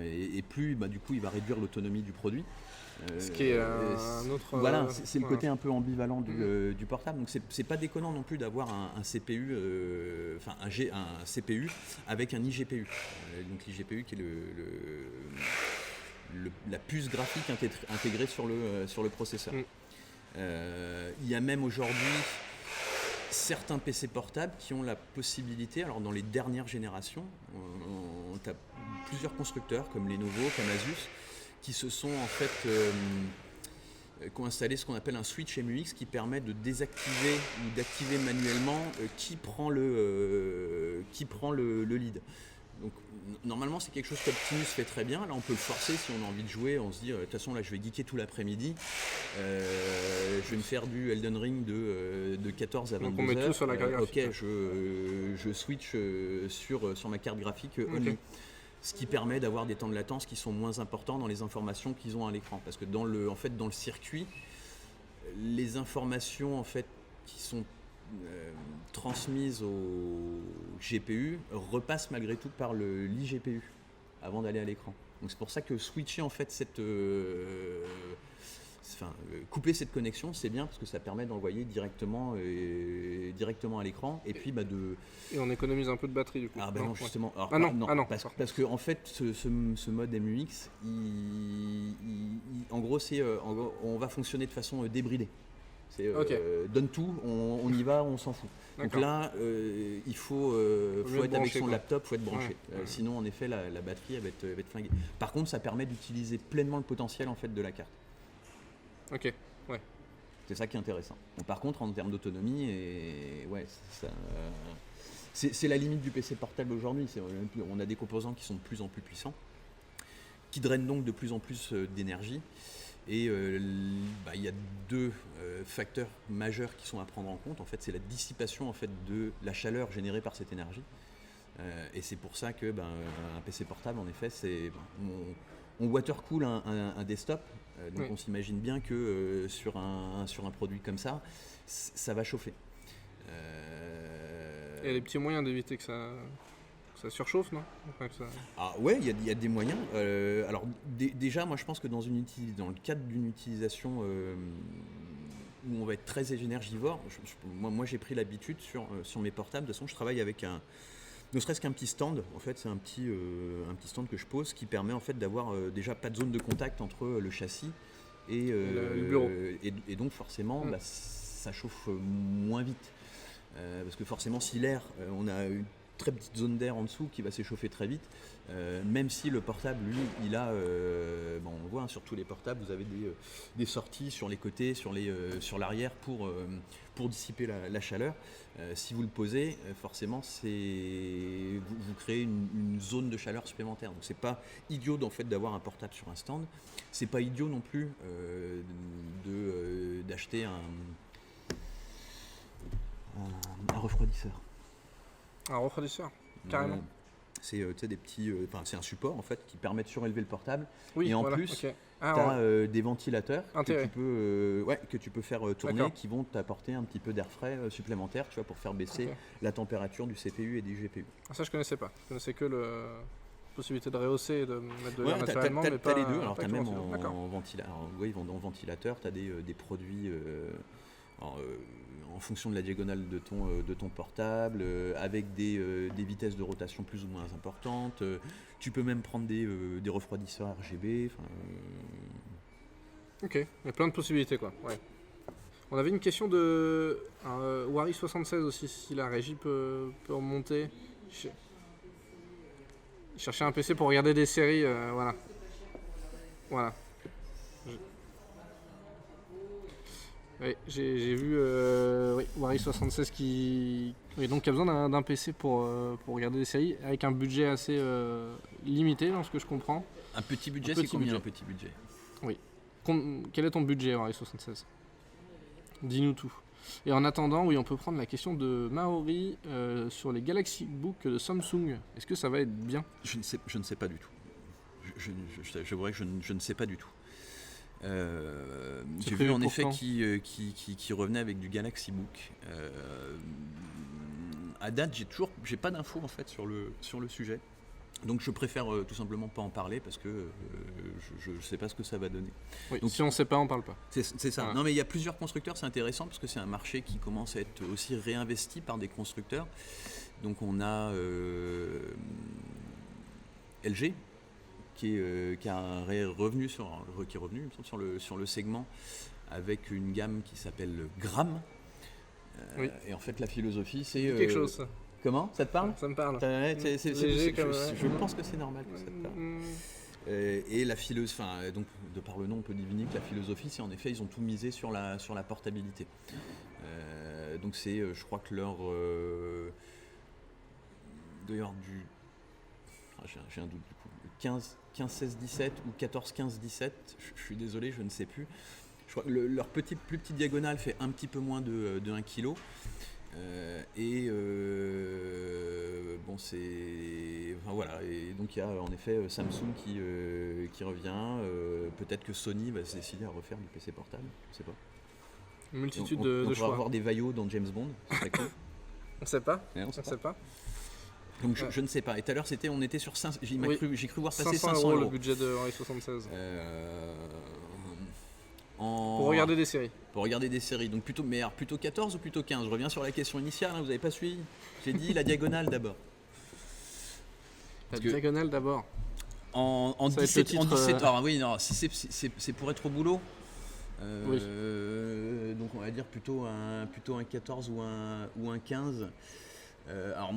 Et plus du coup il va réduire l'autonomie du produit. Ce qui est un autre. Voilà, c'est le côté un peu ambivalent du portable. Donc c'est pas déconnant non plus d'avoir un CPU, un CPU avec un iGPU. Donc l'iGPU qui est la puce graphique intégrée sur le processeur. Il y a même aujourd'hui certains PC portables qui ont la possibilité, alors dans les dernières générations, on a plusieurs constructeurs comme Lenovo, comme Asus, qui se sont en fait qui ont installé ce qu'on appelle un switch MUX qui permet de désactiver ou d'activer manuellement qui prend le lead. Donc normalement c'est quelque chose qu'Optimus fait très bien. Là on peut le forcer si on a envie de jouer, on se dit de toute façon là je vais geeker tout l'après-midi, je vais me faire du Elden Ring de 14 à 22h. Donc on met tout sur la carte graphique. Ok, je switch sur ma carte graphique only. ce qui permet d'avoir des temps de latence qui sont moins importants dans les informations qu'ils ont à l'écran. Parce que dans le circuit, les informations en fait, qui sont transmises au GPU repassent malgré tout par l'iGPU avant d'aller à l'écran. Donc c'est pour ça que switcher en fait couper cette connexion, c'est bien parce que ça permet d'envoyer directement à l'écran et puis Et on économise un peu de batterie du coup. Ah ben non, justement. Alors, non. Parce que en fait, ce mode MUX, en gros, on va fonctionner de façon débridée. C'est donne tout, on y va, on s'en fout. D'accord. Donc là, il faut être avec son laptop, il faut être branché. Ouais. Sinon, en effet, la batterie elle va être flinguée. Par contre, ça permet d'utiliser pleinement le potentiel en fait de la carte. Ok, ouais. C'est ça qui est intéressant. Bon, par contre, en termes d'autonomie, c'est la limite du PC portable aujourd'hui. On a des composants qui sont de plus en plus puissants, qui drainent donc de plus en plus d'énergie. Et il y a deux facteurs majeurs qui sont à prendre en compte. En fait, c'est la dissipation en fait, de la chaleur générée par cette énergie. Et c'est pour ça que un PC portable, en effet, on watercool un desktop. Donc oui. on s'imagine bien que sur un produit comme ça, ça va chauffer. Il y a des petits moyens d'éviter que ça surchauffe, non? Ah ouais, il y a des moyens. Alors déjà, moi je pense que dans le cadre d'une utilisation où on va être très énergivore, moi j'ai pris l'habitude sur mes portables. De toute façon, je travaille avec ne serait-ce qu'un petit stand. En fait, c'est un petit stand que je pose qui permet en fait d'avoir déjà pas de zone de contact entre le châssis et le bureau. Et donc forcément, ça chauffe moins vite. Parce que forcément, si l'air, on a une très petite zone d'air en dessous qui va s'échauffer très vite, même si le portable, lui, il a, on voit sur tous les portables, vous avez des sorties sur les côtés, sur l'arrière pour dissiper la chaleur. Si vous le posez, forcément, vous créez une zone de chaleur supplémentaire. Donc c'est pas idiot en fait d'avoir un portable sur un stand. C'est pas idiot non plus d'acheter un refroidisseur. Un refroidisseur, carrément. C'est des petits, c'est un support en fait qui permet de surélever le portable. Oui, et en voilà, plus, okay. tu as des ventilateurs que tu peux faire tourner, D'accord. qui vont t'apporter un petit peu d'air frais supplémentaire, tu vois, pour faire baisser la température du CPU et du GPU. Ah, ça je connaissais pas. Je connaissais que la possibilité de rehausser et de mettre de l'air Ouais, naturellement. t'as pas les deux. Alors pas t'as avec même le ventilateur. ils vendent en ventilateur, t'as des produits en fonction de la diagonale de ton portable, avec des vitesses de rotation plus ou moins importantes. Tu peux même prendre des refroidisseurs RGB. Ok, il y a plein de possibilités quoi. Ouais. On avait une question de Wary 76 aussi, si la régie peut remonter. Chercher un PC pour regarder des séries, voilà. Oui, j'ai vu Wary 76 qui a besoin d'un PC pour regarder des séries avec un budget assez limité, dans ce que je comprends. Un petit budget, c'est combien un petit budget? Oui. Quel est ton budget, Wary 76? Dis-nous tout. Et en attendant, oui, on peut prendre la question de Maori sur les Galaxy Book de Samsung. Est-ce que ça va être bien? Je ne sais pas du tout. J'avouerais que je ne sais pas du tout. J'ai vu en effet qui revenait avec du Galaxy Book. À date, j'ai pas d'infos en fait sur le sujet. Donc je préfère tout simplement pas en parler parce que je ne sais pas ce que ça va donner. Oui, donc, si on ne sait pas, on ne parle pas. C'est ça. Ouais. Non mais il y a plusieurs constructeurs, c'est intéressant parce que c'est un marché qui commence à être aussi réinvesti par des constructeurs. Donc on a LG qui est revenu sur le segment avec une gamme qui s'appelle Gram. Oui. Et en fait la philosophie c'est... quelque chose ça. Comment? Ça te parle? Ça me parle. Je pense que c'est normal que ça te parle. Et la philosophie, donc de par le nom, on peut deviner que la philosophie, c'est en effet, ils ont tout misé sur la portabilité. Donc c'est, je crois que d'ailleurs j'ai un doute du coup, 15, 16, 17 ou 14, 15, 17, je suis désolé, je ne sais plus. Je crois que leur plus petite diagonale fait un petit peu moins de 1 kg. Bon, c'est. Enfin voilà, et donc il y a en effet Samsung qui revient. Peut-être que Sony va se décider à refaire du PC portable, je sais pas. Une multitude On de va choix. avoir des Vaio dans James Bond, c'est très cool. On sait pas. Ouais, on On sait sait pas. Donc je ne sais pas. Et tout à l'heure on était sur 5, Oui. j'ai cru voir passer 500 500 € le euros. budget de Henri 76. Pour regarder des séries. Pour regarder des séries. Donc plutôt 14 ou plutôt 15. Je reviens sur la question initiale, hein, vous n'avez pas suivi. J'ai dit la diagonale d'abord. La Parce que- diagonale d'abord. En Ça va être le 17, titre, alors oui, non, si c'est pour être au boulot. Oui. Donc on va dire plutôt un 14 ou un 15. Alors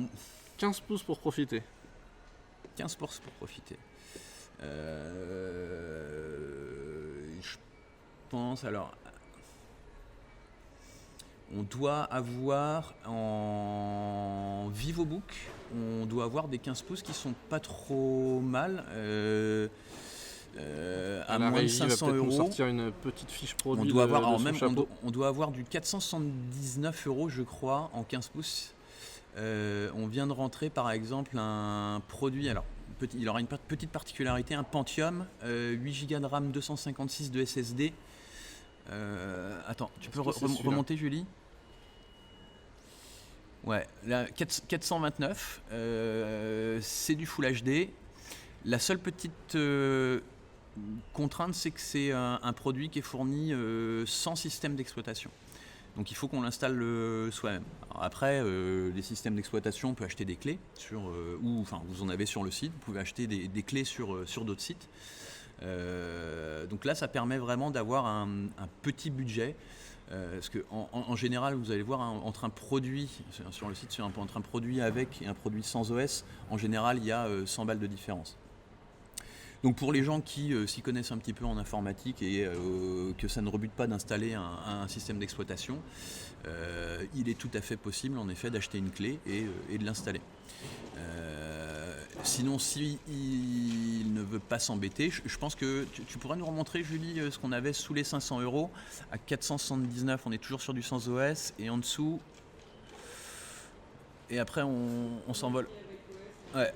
15 pouces pour profiter. 15 pour profiter. Je pense alors. On doit avoir en VivoBook, on doit avoir des 15 pouces qui sont pas trop mal. À La moins de régie va 500 peut-être nous euros. sortir une petite fiche produit. On doit avoir, de alors son même, chapeau. on doit avoir du 479 euros, je crois, en 15 pouces. On vient de rentrer, par exemple, un produit. Alors, il aura une petite particularité, un Pentium, 8 Go de RAM, 256 de SSD. Attends, tu peux Est-ce que c'est celui-là remonter, Julie? Ouais, là, 429, c'est du Full HD. La seule petite contrainte, c'est que c'est un produit qui est fourni sans système d'exploitation. Donc il faut qu'on l'installe soi-même. Alors après, les systèmes d'exploitation, on peut acheter des clés, enfin vous en avez sur le site, vous pouvez acheter des clés sur d'autres sites. Donc là, ça permet vraiment d'avoir un petit budget. Parce qu'en général, vous allez voir, entre un produit, sur le site, entre un produit avec et un produit sans OS, en général, il y a 100 balles de différence. Donc pour les gens qui s'y connaissent un petit peu en informatique et que ça ne rebute pas d'installer un système d'exploitation, il est tout à fait possible en effet d'acheter une clé et de l'installer. Sinon, si il ne veut pas s'embêter, je pense que tu pourrais nous remontrer, Julie, ce qu'on avait sous les 500 euros. À 479, on est toujours sur du sans OS, et en dessous, et après on s'envole. Ouais.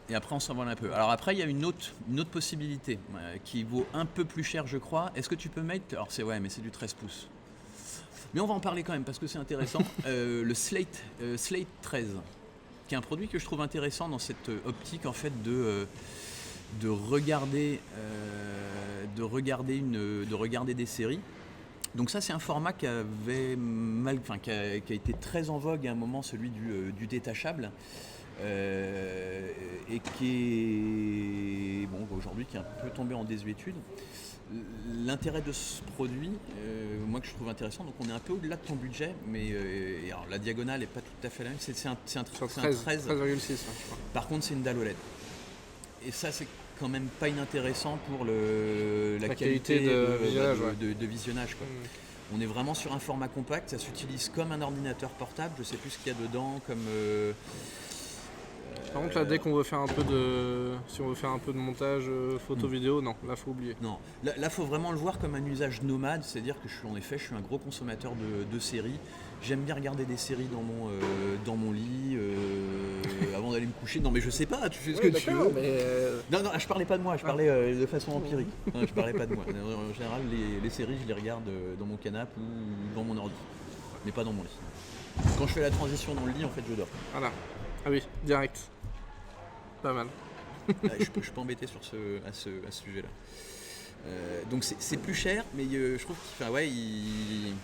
Et après on s'envole un peu. Alors après il y a une autre possibilité qui vaut un peu plus cher, je crois. Est-ce que tu peux mettre, alors mais c'est du 13 pouces. Mais on va en parler quand même parce que c'est intéressant. Le Slate 13, qui est un produit que je trouve intéressant dans cette optique en fait de regarder des séries. Donc ça c'est un format qui a été très en vogue à un moment, celui du détachable. Et qui est aujourd'hui qui est un peu tombé en désuétude. L'intérêt de ce produit, moi que je trouve intéressant, donc on est un peu au-delà de ton budget, mais alors la diagonale n'est pas tout à fait la même, c'est un 13. 13,6. Par contre c'est une dalle OLED. Et ça c'est quand même pas inintéressant pour la qualité de visionnage. Quoi. On est vraiment sur un format compact, ça s'utilise comme un ordinateur portable, je sais plus ce qu'il y a dedans, comme... Par contre là, dès qu'on veut faire un peu si on veut faire un peu de montage photo vidéo, non, là faut oublier. Non, là faut vraiment le voir comme un usage nomade, c'est-à-dire que je suis un gros consommateur de séries. J'aime bien regarder des séries dans mon lit avant d'aller me coucher. Non mais je sais pas, tu fais ce que tu veux. Mais Non, je parlais pas de moi, je parlais de façon empirique. Non, je parlais pas de moi. En général, les séries, je les regarde dans mon canapé ou dans mon ordi, mais pas dans mon lit. Quand je fais la transition dans le lit, en fait, je dors. Voilà. Ah oui, direct. Pas mal. Je peux embêter à ce sujet-là. Donc c'est plus cher, mais je trouve qu'il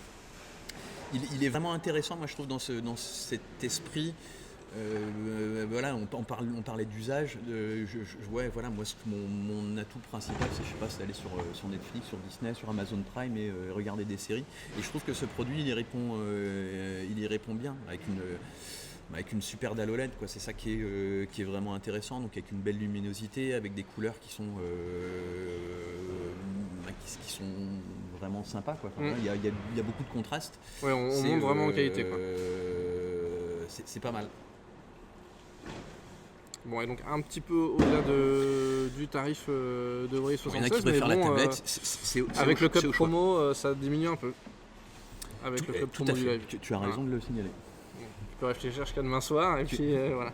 il est vraiment intéressant, moi je trouve, dans cet esprit. Voilà, on parlait d'usage. Moi, mon atout principal, c'est d'aller sur Netflix, sur Disney, sur Amazon Prime et regarder des séries. Et je trouve que ce produit, il y répond bien avec une super dalle OLED, quoi. C'est ça qui est vraiment intéressant, donc avec une belle luminosité, avec des couleurs qui sont vraiment sympas, quoi. Enfin, il y a beaucoup de contrastes. Ouais, on monte vraiment en qualité, quoi. C'est pas mal. Bon, et donc un petit peu au-delà du tarif de Henri 76, Il y en a qui préfèrent la tablette. avec le code promo, ça diminue un peu. avec le code Tout promo à du fait. live. Tu as raison de le signaler. Tu peux réfléchir jusqu'à demain soir et puis voilà.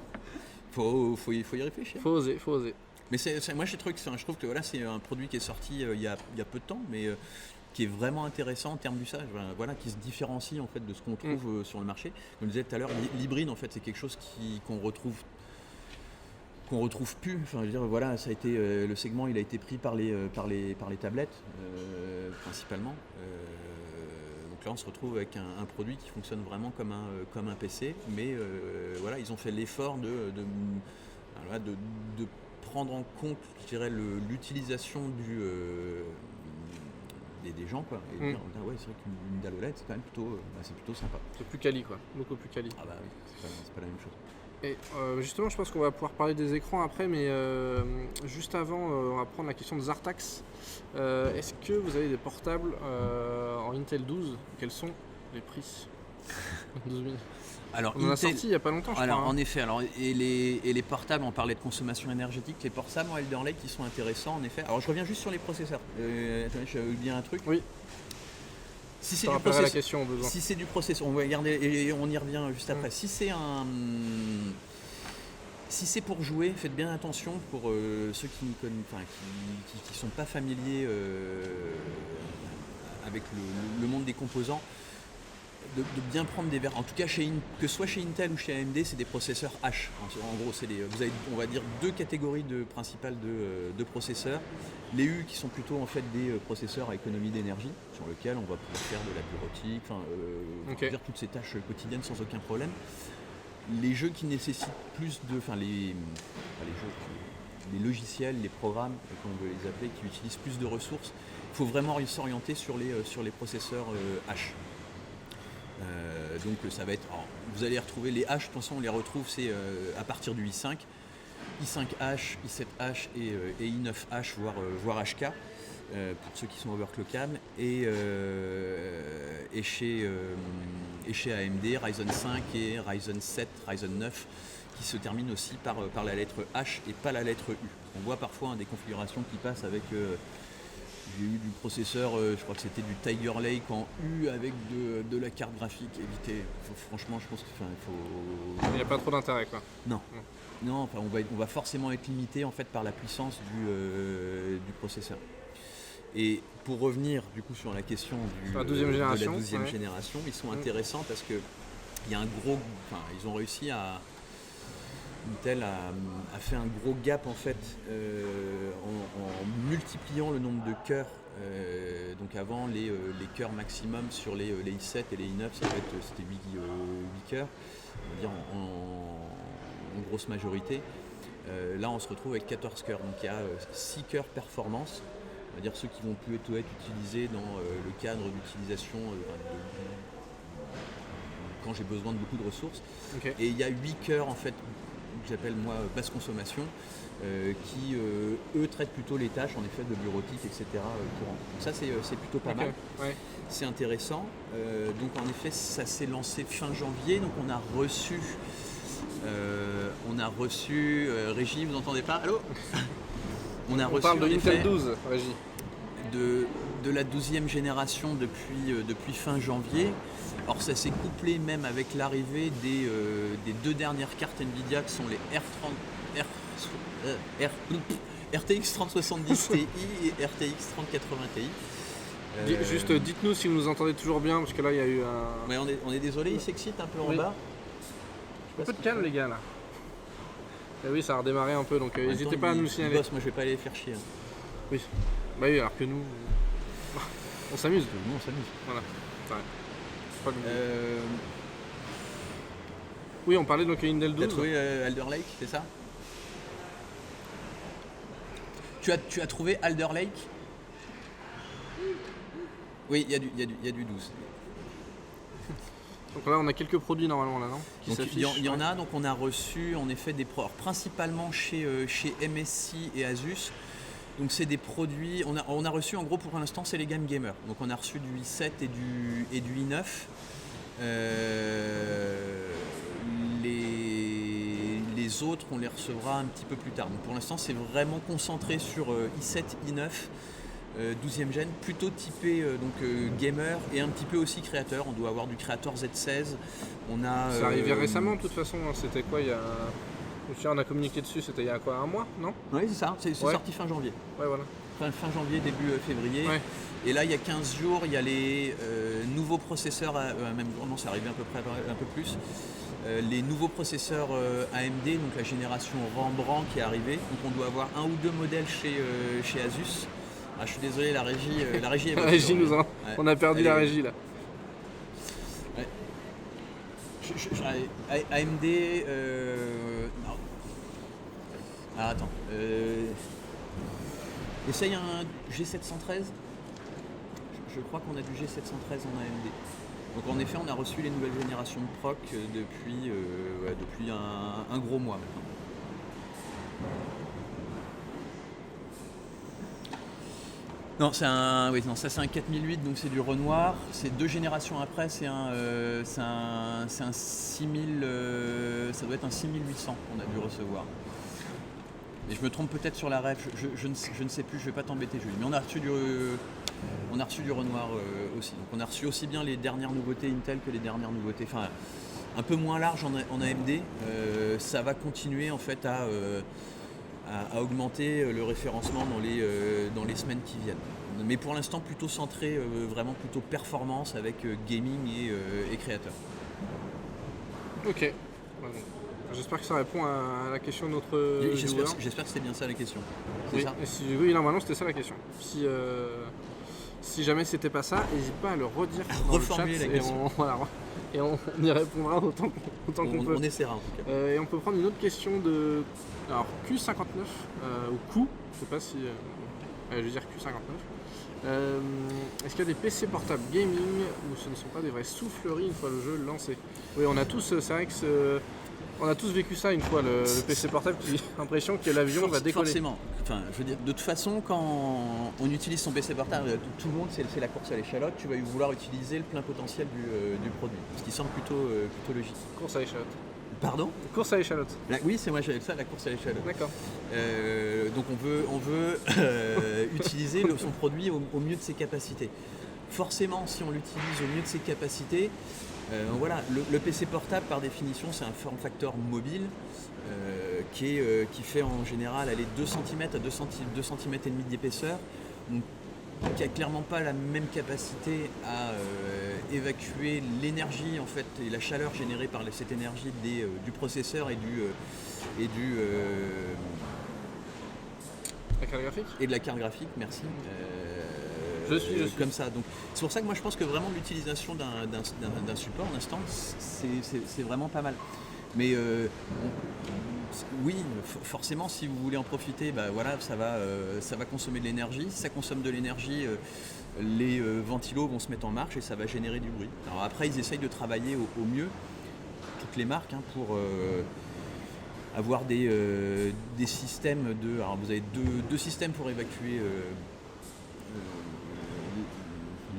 Faut y réfléchir. Faut oser. Mais moi je trouve que voilà, c'est un produit qui est sorti il y a peu de temps, mais qui est vraiment intéressant en termes d'usage, voilà, qui se différencie en fait de ce qu'on trouve sur le marché. Comme je disais tout à l'heure, l'hybride en fait c'est quelque chose qu'on retrouve plus. Enfin, je veux dire, voilà, ça a été le segment, il a été pris par les tablettes principalement. Donc là, on se retrouve avec un produit qui fonctionne vraiment comme un PC, mais voilà, ils ont fait l'effort de prendre en compte, je dirais, l'utilisation des gens, quoi. Et dire, ouais, c'est vrai qu'une dalle OLED, c'est quand même plutôt sympa. C'est plus quali, quoi. Beaucoup plus quali. Ah bah oui, c'est pas la même chose. Et justement, je pense qu'on va pouvoir parler des écrans après, mais juste avant, on va prendre la question de Zartax. Est-ce que vous avez des portables en Intel 12 ? Quels sont les prix ? 12 000. Alors, on en a sorti il n'y a pas longtemps, je crois. En effet, et les portables, on parlait de consommation énergétique, les portables en Alder Lake qui sont intéressants en effet. Alors je reviens juste sur les processeurs. Attendez, j'ai oublié un truc. Oui. Si c'est la question au besoin. Si c'est du processeur, on va regarder et on y revient juste après. Si c'est pour jouer, faites bien attention pour ceux qui ne sont pas familiers avec le monde des composants, de bien prendre des verres. En tout cas, que ce soit chez Intel ou chez AMD, c'est des processeurs H. En gros, vous avez, on va dire, deux catégories principales de processeurs. Les U qui sont plutôt en fait des processeurs à économie d'énergie, sur lesquels on va pouvoir faire de la bureautique, faire toutes ces tâches quotidiennes sans aucun problème. Les jeux qui nécessitent plus de, les logiciels, les programmes, comme on veut les appeler, qui utilisent plus de ressources, il faut vraiment s'orienter sur les processeurs H. Donc ça va être, vous allez retrouver les H, de toute façon on les retrouve, c'est à partir du i5, i5H, i7H et i9H, voire HK, pour ceux qui sont overclockables, et chez AMD, Ryzen 5 et Ryzen 7, Ryzen 9, qui se terminent aussi par la lettre H et pas la lettre U. On voit parfois des configurations qui passent avec... j'ai eu du processeur, je crois que c'était du Tiger Lake en U avec de la carte graphique. Évitez, franchement, je pense qu'il faut... Il n'y a pas trop d'intérêt, quoi. Non, on va forcément être limité en fait par la puissance du processeur. Et pour revenir du coup sur la question de la 12e génération, ils sont intéressants parce que il y a ils ont réussi Intel a fait un gros gap en fait en multipliant le nombre de cœurs. Donc avant les cœurs maximum sur les i7 et les i9, c'était 8 cœurs, on va dire en grosse majorité. Là on se retrouve avec 14 cœurs, donc il y a 6 cœurs performance, on va dire ceux qui vont plus être utilisés dans le cadre d'utilisation quand j'ai besoin de beaucoup de ressources. Et il y a 8 cœurs en fait que j'appelle moi basse consommation, qui eux traitent plutôt les tâches en effet de bureautique, etc. courantes. Donc ça c'est plutôt pas mal. Ouais. C'est intéressant. Donc en effet ça s'est lancé fin janvier, donc on a reçu Régie, vous n'entendez pas? Allô? On parle de Intel 12, Régie. De la 12e génération depuis fin janvier. Alors ça s'est couplé même avec l'arrivée des deux dernières cartes Nvidia qui sont les RTX 3070 Ti et RTX 3080 Ti. Juste dites-nous si vous nous entendez toujours bien, parce que là il y a eu un... Ouais, on est désolé, il s'excite un peu en bas. Un peu de calme les gars là. Et oui, ça a redémarré un peu, donc n'hésitez pas à nous signaler. Moi je vais pas les faire chier. Oui. Bah oui, alors que nous... on s'amuse. Nous on s'amuse. Voilà. Oui, on parlait donc Intel 12. Tu as trouvé Alder Lake, c'est ça? Tu as trouvé Alder Lake? Oui, il y a du 12. Donc là, on a quelques produits normalement là, non? Il y en a, donc on a reçu en effet des produits, principalement chez MSI et Asus. Donc c'est des produits, on a reçu en gros pour l'instant c'est les gammes gamer. Donc on a reçu du i7 et du i9. Les autres on les recevra un petit peu plus tard. Donc pour l'instant c'est vraiment concentré sur i7, i9. 12e gen, plutôt typé gamer et un petit peu aussi créateur. On doit avoir du créateur Z16. On a, C'est arrivé récemment de toute façon, hein. C'était quoi il y a... Je me souviens, on a communiqué dessus, c'était il y a quoi, un mois, non? Oui, c'est ça, c'est Ouais. sorti fin janvier. Ouais, voilà. Fin janvier, début février. Ouais. Et là, il y a 15 jours, il y a les nouveaux processeurs, même non, c'est arrivé à peu près un peu plus. Les nouveaux processeurs AMD, donc la génération Rembrandt qui est arrivée. Donc on doit avoir un ou deux modèles chez Asus. Ah, je suis désolé, la régie est La régie nous a... Ouais. On a perdu Elle la est- régie là. Ouais. AMD. Non. Ah, attends. Essaye un G713. Je crois qu'on a du G713 en AMD. Donc en effet, on a reçu les nouvelles générations de proc depuis un gros mois maintenant. Non, ça c'est un 4008, donc c'est du Renoir. C'est 2 générations après, c'est un 6000, ça doit être un 6800 qu'on a dû recevoir. Mais je me trompe peut-être sur la ref, je ne sais plus, je vais pas t'embêter Julie. Mais on a reçu du Renoir aussi. Donc on a reçu aussi bien les dernières nouveautés Intel que les dernières nouveautés, enfin un peu moins large en AMD. Ça va continuer en fait à augmenter le référencement dans les semaines qui viennent. Mais pour l'instant plutôt centré, vraiment plutôt performance avec gaming et créateur. Ok. Ouais, bon. J'espère que ça répond à la question de notre joueur. J'espère que c'est bien ça la question. C'est Oui, ça oui, normalement c'était ça la question. Si jamais c'était pas ça, n'hésite pas à le redire dans le chat reformuler la question. et on y répondra autant qu'on peut. On essaiera en tout cas. Et on peut prendre une autre question de Q59 ou Q, je sais pas si je veux dire Q59. Est-ce qu'il y a des PC portables gaming où ce ne sont pas des vraies souffleries une fois le jeu lancé? Oui, on a tous, c'est vrai que on a tous vécu ça une fois, le PC portable qui a l'impression que l'avion va décoller. Forcément. Enfin, je veux dire, de toute façon, quand on utilise son PC portable, tout le monde, c'est la course à l'échalote. Tu vas vouloir utiliser le plein potentiel du produit, ce qui semble plutôt logique. Course à l'échalote. Pardon? Course à l'échalote. Oui, c'est moi j'avais ça, la course à l'échalote. D'accord. Donc on veut utiliser son produit au mieux de ses capacités. Forcément, si on l'utilise au mieux de ses capacités, voilà, le PC portable par définition c'est un form factor mobile qui fait en général 2 cm à 2 cm et demi d'épaisseur, donc qui n'a clairement pas la même capacité à évacuer l'énergie en fait et la chaleur générée par cette énergie du processeur et La carte graphique et de la carte graphique, merci. Je suis. Comme ça. Donc c'est pour ça que moi je pense que vraiment l'utilisation d'un support d'instant c'est vraiment pas mal. Mais oui, forcément si vous voulez en profiter, bah, voilà, ça va consommer de l'énergie. Si ça consomme de l'énergie, les ventilos vont se mettre en marche et ça va générer du bruit. Alors après ils essayent de travailler au mieux, toutes les marques, hein, pour avoir des systèmes de. Alors vous avez deux systèmes pour évacuer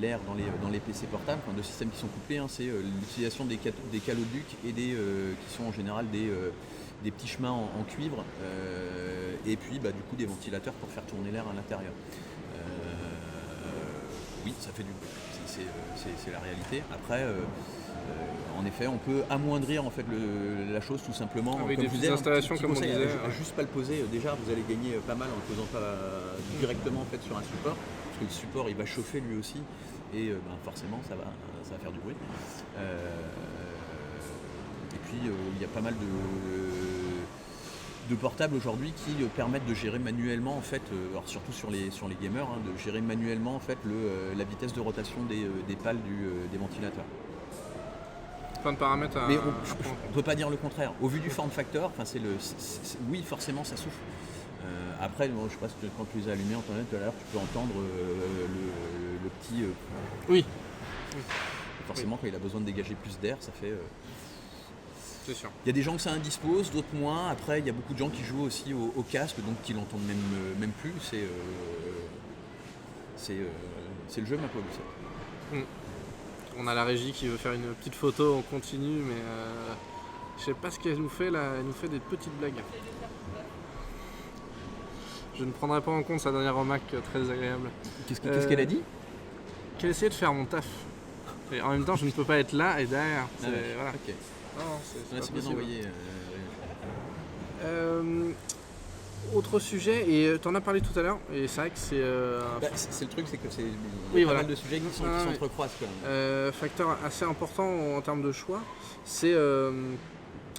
l'air dans les PC portables, enfin, 2 systèmes qui sont couplés, hein, c'est l'utilisation des caloducs et qui sont en général des petits chemins en cuivre, et puis bah, du coup des ventilateurs pour faire tourner l'air à l'intérieur. Oui, ça fait du bruit, c'est la réalité. Après, en effet, on peut amoindrir en fait la chose tout simplement. Avec comme des je petites disais, installations, petit comme on conseil, disait. à juste pas le poser. Déjà, vous allez gagner pas mal en le posant pas directement en fait sur un support, parce que le support il va chauffer lui aussi, et forcément ça va faire du bruit. Et puis il y a pas mal de portables aujourd'hui qui permettent de gérer manuellement en fait, alors surtout sur les gamers, hein, de gérer manuellement en fait la vitesse de rotation des pales des ventilateurs. Plein de paramètres à. Mais on ne peut pas dire le contraire. Au vu du form factor, oui, forcément, ça souffle. Après, bon, je sais pas si quand tu les as allumés en temps tout à l'heure, tu peux entendre le petit. Oui. Forcément, quand il a besoin de dégager plus d'air, ça fait. C'est sûr. Il y a des gens que ça indispose, d'autres moins. Après, il y a beaucoup de gens qui jouent aussi au casque, donc qui l'entendent même plus. C'est le jeu, ma pauvre. On a la régie qui veut faire une petite photo, on continue, mais je sais pas ce qu'elle nous fait là, elle nous fait des petites blagues. Je ne prendrai pas en compte sa dernière remarque très agréable. Qu'est-ce qu'elle a dit? Qu'elle essayait de faire mon taf. Et en même temps, je ne peux pas être là et derrière. Ah ouais, Voilà. ok. Non, c'est pas C'est bien possible. envoyé. Autre sujet, et tu en as parlé tout à l'heure, et c'est vrai que c'est C'est le truc, c'est que c'est Oui, pas voilà. mal de sujets qui Ouais. s'entrecroisent quand même. facteur assez important en termes de choix, c'est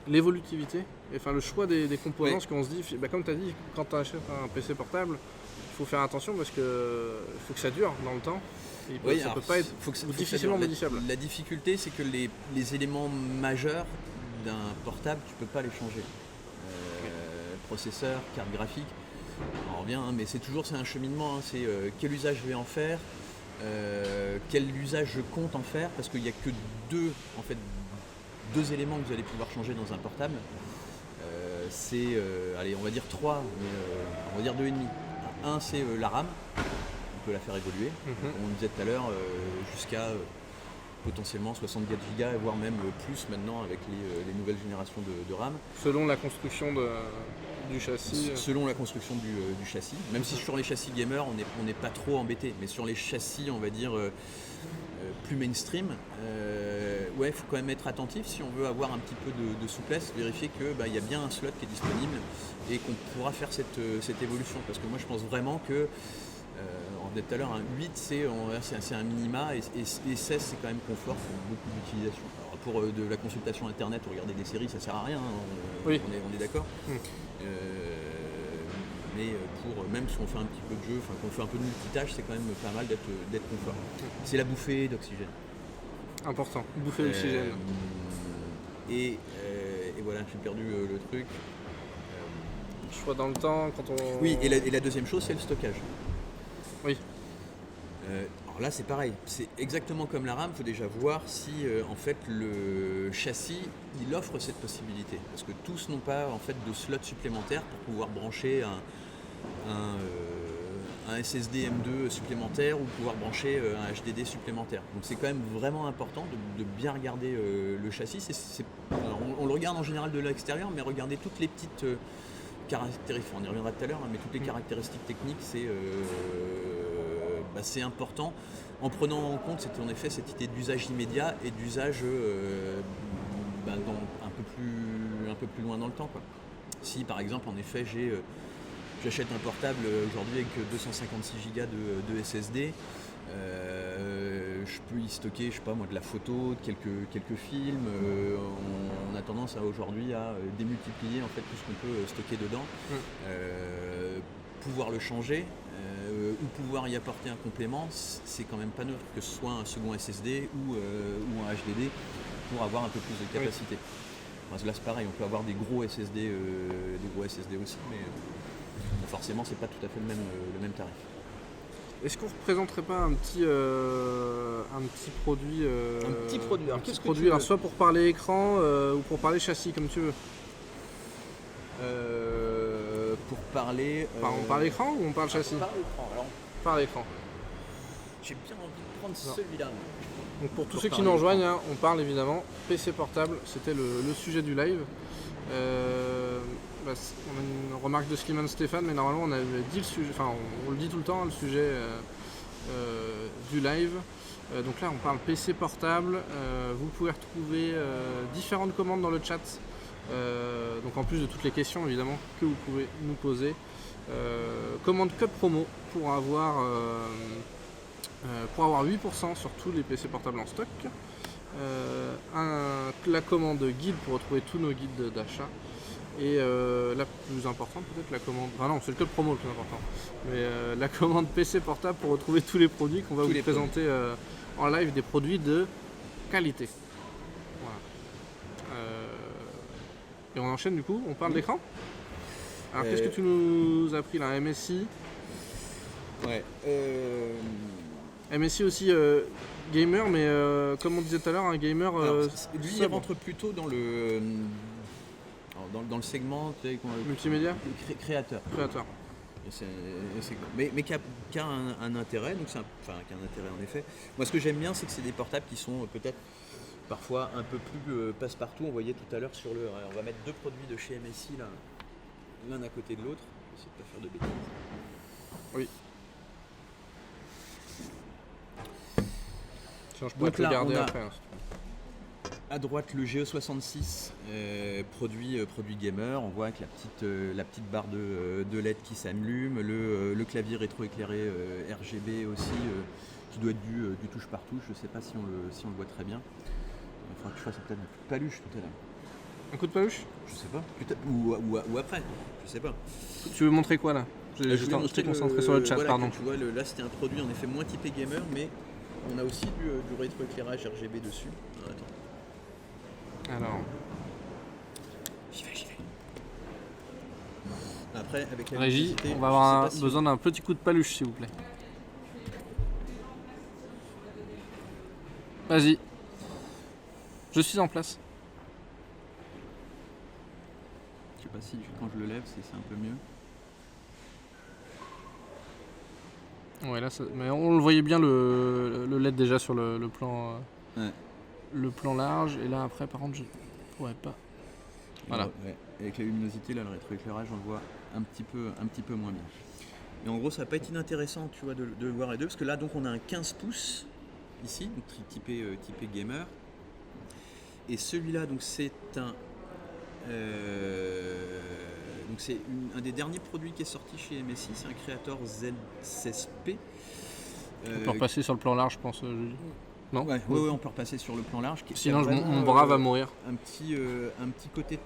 l'évolutivité, enfin le choix des composants, Ouais. parce qu'on se dit, comme tu as dit, quand tu achètes un PC portable, il faut faire attention parce que faut que ça dure dans le temps. Et Oui, ça alors, peut pas être faut que ça difficilement dure. modifiable. La difficulté, c'est que les éléments majeurs d'un portable, tu peux pas les changer. Processeur, carte graphique, on revient, hein, mais c'est un cheminement. Hein, c'est quel usage je vais en faire, quel usage je compte en faire, parce qu'il n'y a que deux éléments que vous allez pouvoir changer dans un portable. Allez, on va dire 3, mais on va dire 2,5. Un, c'est la RAM, on peut la faire évoluer, comme on disait tout à l'heure, jusqu'à potentiellement 64 Go, voire même plus maintenant avec les nouvelles générations de RAM. Selon la construction du châssis. Selon la construction du châssis, même si sur les châssis gamer on n'est pas trop embêté, mais sur les châssis on va dire plus mainstream, il faut quand même être attentif si on veut avoir un petit peu de souplesse, vérifier qu'il y a bien un slot qui est disponible et qu'on pourra faire cette évolution, parce que moi je pense vraiment que on disait tout à l'heure, un 8 c'est un minima, et 16 c'est quand même confort pour beaucoup d'utilisation. Alors, pour de la consultation internet ou regarder des séries, ça sert à rien, hein, Oui. on est d'accord. Mais même si on fait un petit peu de jeu, qu'on fait un peu de multitâche, c'est quand même pas mal d'être confort. C'est la bouffée d'oxygène. Important, bouffer l'oxygène. Et voilà, j'ai perdu le truc. Choix dans le temps, quand on... Oui, et la deuxième chose, c'est le stockage. Oui. Alors là, c'est pareil. C'est exactement comme la RAM. Il faut déjà voir si en fait le châssis il offre cette possibilité. Parce que tous n'ont pas en fait de slot supplémentaire pour pouvoir brancher un SSD M2 supplémentaire ou pouvoir brancher un HDD supplémentaire. Donc c'est quand même vraiment important de bien regarder le châssis. Alors, on le regarde en général de l'extérieur, mais regardez toutes les petites caractéristiques. On y reviendra tout à l'heure, hein, mais toutes les caractéristiques techniques, c'est important, en prenant en compte en effet cette idée d'usage immédiat et d'usage un peu plus loin dans le temps, quoi. Si par exemple en effet j'achète un portable aujourd'hui avec 256 Go de SSD, je peux y stocker, je sais pas moi, de la photo, quelques films. On a tendance aujourd'hui à démultiplier en fait tout ce qu'on peut stocker dedans. Pouvoir le changer ou pouvoir y apporter un complément, c'est quand même pas neutre, que ce soit un second SSD ou un HDD pour avoir un peu plus de capacité. Là c'est pareil, on peut avoir des gros SSD aussi, mais forcément c'est pas tout à fait le même tarif. Est-ce qu'on ne représenterait pas un petit produit Un petit produit. Alors, qu'est-ce que tu veux ? Alors, soit pour parler écran ou pour parler châssis, comme tu veux. Pour parler. On parle écran ou on parle châssis ? On parle écran. Alors, Par l'écran. j'ai bien envie de prendre celui-là. Donc pour tous ceux qui nous rejoignent, hein, on parle évidemment PC portable, c'était le sujet du live. On a une remarque de Slimane Stéphane, mais normalement on avait dit le sujet, enfin on le dit tout le temps, hein, le sujet du live. Donc là on parle PC portable, vous pouvez retrouver différentes commandes dans le chat. Donc en plus de toutes les questions évidemment que vous pouvez nous poser. Commande code promo pour avoir 8% sur tous les PC portables en stock. La commande guide pour retrouver tous nos guides d'achat. Et la plus importante peut-être la commande... Enfin non, c'est le code promo le plus important. Mais la commande PC portable pour retrouver tous les produits qu'on va vous présenter en live, des produits de qualité. Voilà. Et on enchaîne du coup, on parle d'écran. Alors qu'est-ce que tu nous as pris là? Un MSI. Ouais. MSI aussi gamer, mais comme on disait tout à l'heure, un gamer. Lui, il rentre plutôt dans le segment multimédia, créateur. Mais qui a un intérêt, donc qui a un intérêt en effet. Moi, ce que j'aime bien, c'est que c'est des portables qui sont peut-être parfois un peu plus passe-partout. On voyait tout à l'heure sur on va mettre deux produits de chez MSI là, l'un à côté de l'autre. essayer de pas faire de bêtises. Oui. Sinon, je pourrais Donc te le là, garder on a- après. Hein. À droite, le GE66, produit gamer. On voit avec la petite barre de LED qui s'allume, le clavier rétroéclairé RGB aussi, qui doit être du touche par touche. Je ne sais pas si on le voit très bien. Il faudra que je fasse peut-être un coup de paluche tout à l'heure. Un coup de paluche? Je sais pas. Ou après. Je sais pas. Tu veux montrer quoi là? Je J'étais voulais montrer concentré sur le chat, voilà, pardon. tu vois, là c'était un produit en effet moins typé gamer, mais on a aussi du rétroéclairage RGB dessus. Ah, attends. Alors, J'y vais. Après, avec la Régie, luminosité, on va je avoir sais pas si besoin d'un petit coup de paluche, s'il vous plaît. Vas-y. Je suis en place. Je sais pas si quand je le lève, c'est un peu mieux. Ouais, là, mais on le voyait bien le LED déjà sur le plan, Ouais. le plan large. Et là, après, par contre, je pourrais pas. Voilà. Ouais. Avec la luminosité, là, le rétroéclairage, on le voit un petit peu moins bien. Et en gros, ça va pas être inintéressant, tu vois, de voir les deux, parce que là, donc, on a un 15 pouces ici, donc typé gamer. Et celui-là, donc, c'est un un des derniers produits qui est sorti chez MSI, c'est un Creator Z16P. On peut repasser sur le plan large, je pense. Non? Ouais, on peut repasser sur le plan large. Sinon, qui a vraiment, mon bras va mourir. un petit côté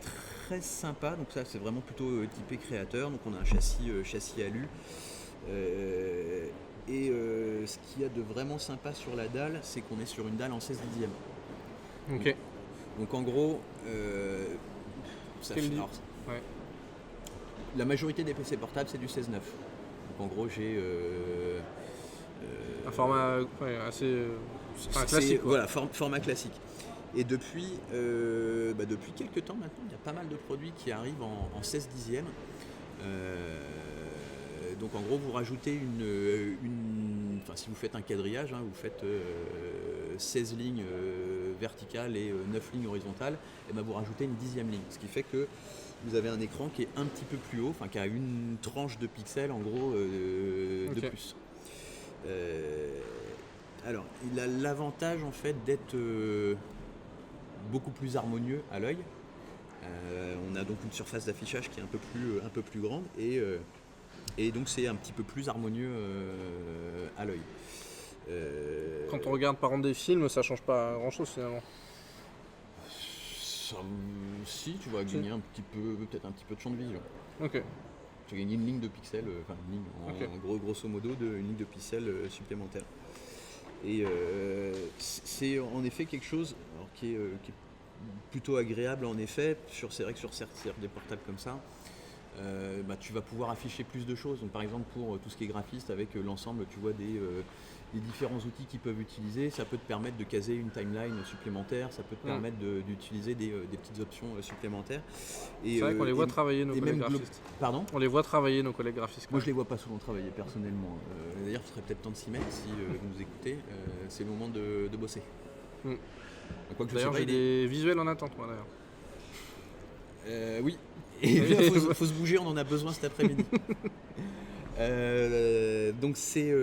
très sympa. Donc ça, c'est vraiment plutôt typé créateur. Donc on a un châssis alu. Ce qu'il y a de vraiment sympa sur la dalle, c'est qu'on est sur une dalle en 16 dixièmes. Ok. Donc en gros, ça fait, alors, Ouais. la majorité des PC portables, c'est du 16-9. Donc en gros, j'ai Un format assez. Enfin, c'est- classique. Quoi. Voilà, format classique. Et depuis quelques temps maintenant, il y a pas mal de produits qui arrivent en 16 dixièmes. Donc en gros, vous rajoutez enfin, si vous faites un quadrillage, hein, vous faites 16 lignes verticales et 9 lignes horizontales, et ben vous rajoutez une 10e ligne. Ce qui fait que vous avez un écran qui est un petit peu plus haut, enfin qui a une tranche de pixels en gros de plus. Alors, il a l'avantage en fait d'être beaucoup plus harmonieux à l'œil. On a donc une surface d'affichage qui est un peu plus grande et donc c'est un petit peu plus harmonieux à l'œil. Quand on regarde par exemple des films, ça change pas grand chose finalement. Si, tu vas gagner peut-être un petit peu de champ de vision. Ok. Tu gagnes une ligne de pixels, en grosso modo, une ligne de pixels supplémentaire. Et c'est en effet quelque chose qui est plutôt agréable en effet. C'est vrai que sur des portables comme ça, tu vas pouvoir afficher plus de choses. Donc, par exemple pour tout ce qui est graphiste, avec l'ensemble tu vois des différents outils qu'ils peuvent utiliser, ça peut te permettre de caser une timeline supplémentaire, ça peut te permettre d'utiliser des petites options supplémentaires. C'est vrai qu'on les voit travailler nos collègues graphistes. Pardon ? On les voit travailler nos collègues graphistes. Moi je les vois pas souvent travailler personnellement. D'ailleurs ce serait peut-être temps de s'y mettre si vous nous écoutez. C'est le moment de bosser. D'ailleurs j'ai des visuels en attente moi d'ailleurs. Oui. Et il faut se bouger, on en a besoin cet après-midi. Donc c'est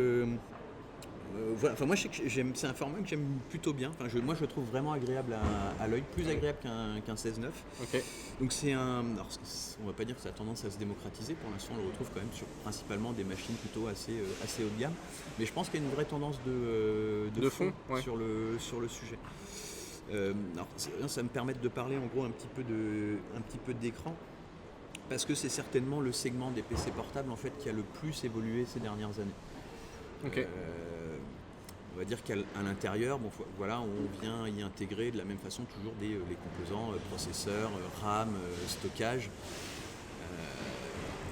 voilà. Enfin moi je sais que c'est un format que j'aime plutôt bien. Enfin moi je le trouve vraiment agréable à l'œil, plus agréable qu'un 16-9. Ok. Donc c'est alors, on va pas dire que ça a tendance à se démocratiser. Pour l'instant on le retrouve quand même sur principalement des machines plutôt assez haut de gamme. Mais je pense qu'il y a une vraie tendance de fond sur le sujet. Alors, ça me permet de parler en gros un petit peu d'écran, parce que c'est certainement le segment des PC portables en fait qui a le plus évolué ces dernières années. Okay. On va dire qu'à l'intérieur, voilà, on vient y intégrer de la même façon toujours les composants processeurs, RAM, stockage.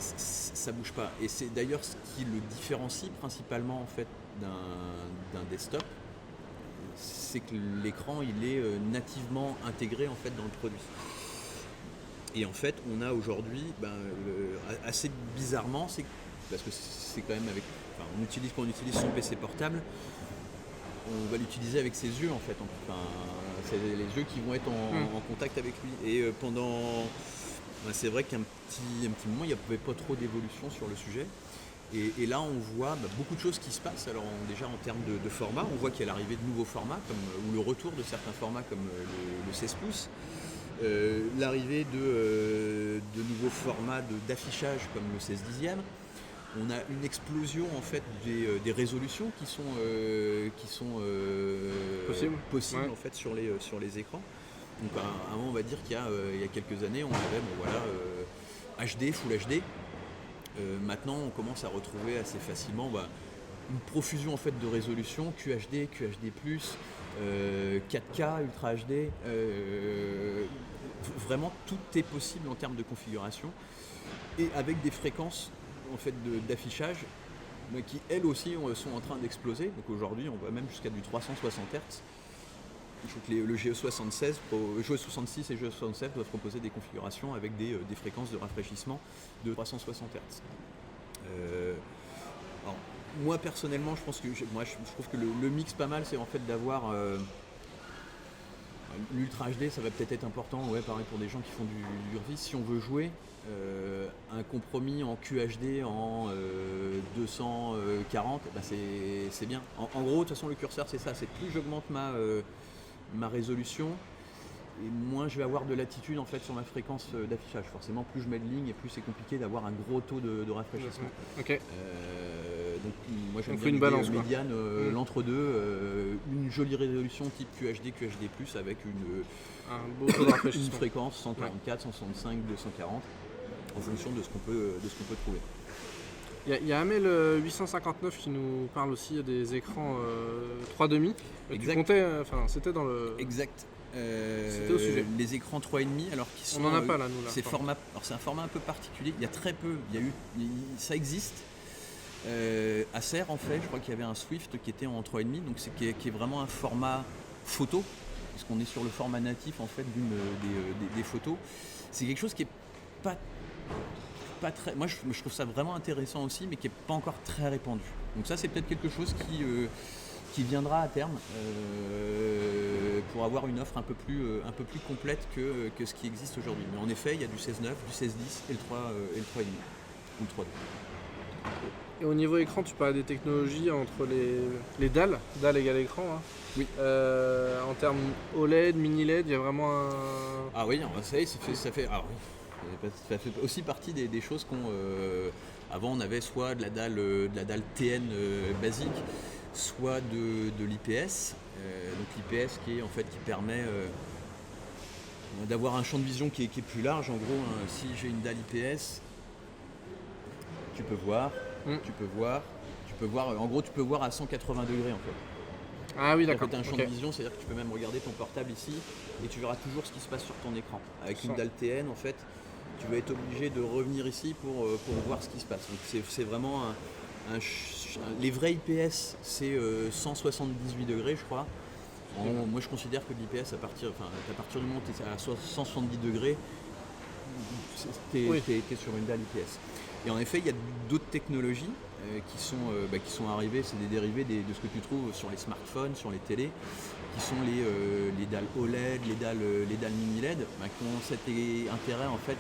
Ça bouge pas. Et c'est d'ailleurs ce qui le différencie principalement en fait d'un desktop. C'est que l'écran il est nativement intégré en fait dans le produit. Et en fait on a aujourd'hui assez bizarrement, parce que c'est quand même quand on utilise son PC portable, on va l'utiliser avec ses yeux en fait. C'est les yeux qui vont être en contact avec lui. Et C'est vrai qu'un petit moment, il n'y avait pas trop d'évolution sur le sujet. Et là, on voit beaucoup de choses qui se passent. Alors déjà en termes de format, on voit qu'il y a l'arrivée de nouveaux formats, ou le retour de certains formats comme le 16 pouces. L'arrivée de nouveaux formats d'affichage comme le 16 dixième. On a une explosion en fait des résolutions qui sont possibles Ouais. en fait sur les écrans. Donc on va dire qu'il y a quelques années, on avait HD, Full HD. Maintenant, on commence à retrouver assez facilement une profusion en fait de résolution, QHD, QHD+, 4K, Ultra HD. Vraiment, tout est possible en termes de configuration et avec des fréquences en fait d'affichage qui elles aussi sont en train d'exploser. Donc aujourd'hui, on va même jusqu'à du 360 Hz. Je trouve que le GE66 et GE67 doivent proposer des configurations avec des fréquences de rafraîchissement de 360 Hz. Alors, moi personnellement, je trouve que le mix pas mal, c'est en fait d'avoir l'Ultra HD, ça va peut-être être important, pareil pour des gens qui font du revis. Si on veut jouer, un compromis en QHD en 240, c'est bien. En gros, de toute façon, le curseur, c'est ça, c'est plus j'augmente ma résolution, et moins je vais avoir de latitude en fait sur ma fréquence d'affichage. Forcément, plus je mets de lignes et plus c'est compliqué d'avoir un gros taux de rafraîchissement. Ok. Donc moi j'aime On bien fait une balance, quoi. médiane, l'entre-deux, une jolie résolution type QHD, QHD+, avec Un beau taux de une rafraîchissement. fréquence 144, 165, 240, en fonction de ce qu'on peut trouver. Il y a Amel 859 qui nous parle aussi des écrans 3,5. Tu Exact. comptais, c'était dans le. Exact. C'était au sujet. Les écrans 3,5, alors qui sont. On n'en a pas là, nous. Là, c'est un format un peu particulier. Il y a très peu. Ça existe. Acer en fait, je crois qu'il y avait un Swift qui était en 3,5, donc qui est vraiment un format photo, puisqu'on est sur le format natif en fait des photos. C'est quelque chose qui est pas très. Moi je trouve ça vraiment intéressant aussi, mais qui est pas encore très répandu. Donc ça c'est peut-être quelque chose qui viendra à terme pour avoir une offre un peu plus complète que ce qui existe aujourd'hui. Mais en effet, il y a du 16.9, du 16.10 et le 3,5 ou le 3.2. Et au niveau écran, tu parles des technologies entre les dalles égale écran. Hein. Oui. En termes OLED, mini LED, il y a vraiment un. Ah oui, ça fait aussi partie des choses qu'on. Avant, on avait soit de la dalle TN basique, soit de l'IPS. Donc l'IPS qui permet d'avoir un champ de vision qui est plus large. En gros, hein, si j'ai une dalle IPS, tu peux voir. En gros, tu peux voir à 180 degrés en fait. Ah oui, d'accord. Tu as un champ de vision, c'est-à-dire que tu peux même regarder ton portable ici et tu verras toujours ce qui se passe sur ton écran. Avec une dalle TN, en fait, tu vas être obligé de revenir ici pour voir ce qui se passe. Donc c'est vraiment les vrais IPS, c'est 178 degrés, je crois. Moi, je considère que l'IPS, à partir du moment où tu es à 170 degrés, tu es sur une dalle IPS. Et en effet, il y a d'autres technologies qui sont arrivées, c'est des dérivés de ce que tu trouves sur les smartphones, sur les télés, qui sont les dalles OLED, les dalles mini LED, qui ont cet intérêt en fait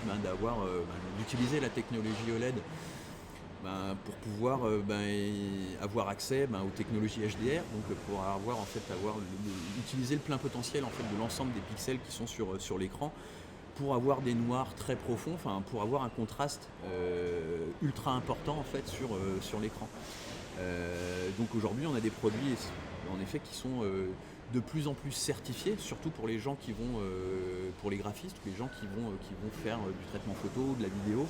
d'utiliser la technologie OLED pour pouvoir avoir accès aux technologies HDR, donc pour utiliser le plein potentiel en fait de l'ensemble des pixels qui sont sur l'écran, pour avoir des noirs très profonds, pour avoir un contraste ultra important en fait sur l'écran. Donc aujourd'hui on a des produits en effet qui sont de plus en plus certifiés, surtout pour les gens qui vont, pour les graphistes, les gens qui vont faire du traitement photo, de la vidéo,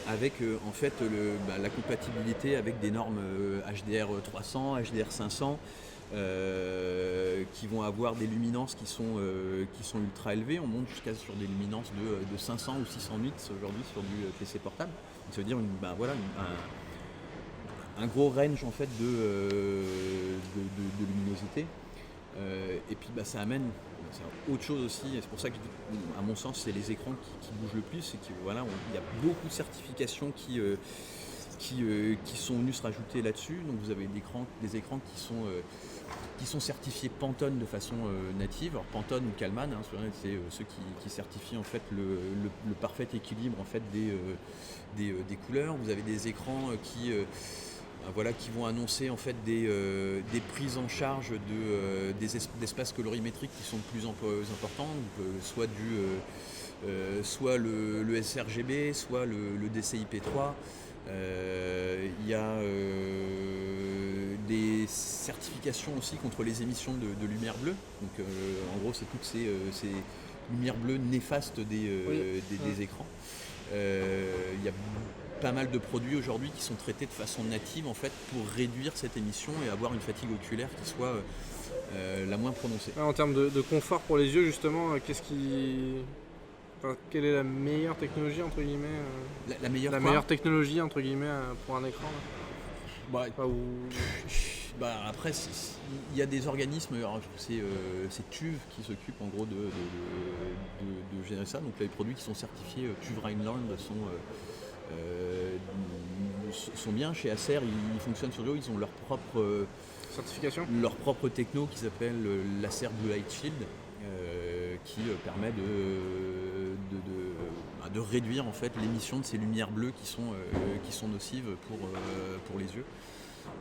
avec en fait la compatibilité avec des normes HDR 300, HDR 500. Qui vont avoir des luminances qui sont ultra élevées. On monte jusqu'à sur des luminances de 500 ou 600 nits aujourd'hui sur du PC portable. Ça veut dire un gros range en fait de luminosité. Et puis ça amène autre chose aussi, et c'est pour ça que à mon sens c'est les écrans qui bougent le plus, et il y a beaucoup de certifications qui sont venus se rajouter là-dessus. Donc vous avez des écrans qui sont certifiés Pantone de façon native. Alors Pantone ou Kalman, c'est ceux qui certifient en fait le parfait équilibre en fait des couleurs. Vous avez des écrans qui vont annoncer en fait des prises en charge d'espaces colorimétriques qui sont de plus en plus importants, donc, soit le sRGB, soit le DCI-P3. Il y a des certifications aussi contre les émissions de lumière bleue. Donc en gros c'est toutes ces lumières bleues néfastes des écrans. Il y a pas mal de produits aujourd'hui qui sont traités de façon native en fait pour réduire cette émission et avoir une fatigue oculaire qui soit la moins prononcée. En termes de confort pour les yeux justement, quelle est la meilleure technologie entre guillemets La meilleure meilleure technologie entre guillemets pour un écran là Après, il y a des organismes, c'est TÜV qui s'occupe en gros de gérer ça. Donc les produits qui sont certifiés TÜV Rheinland sont bien. Chez Acer, ils fonctionnent sur l'eau, ils ont leur propre certification, leur propre techno qui s'appelle l'Acer Blue Light Shield, qui permet de réduire en fait l'émission de ces lumières bleues qui sont nocives pour les yeux.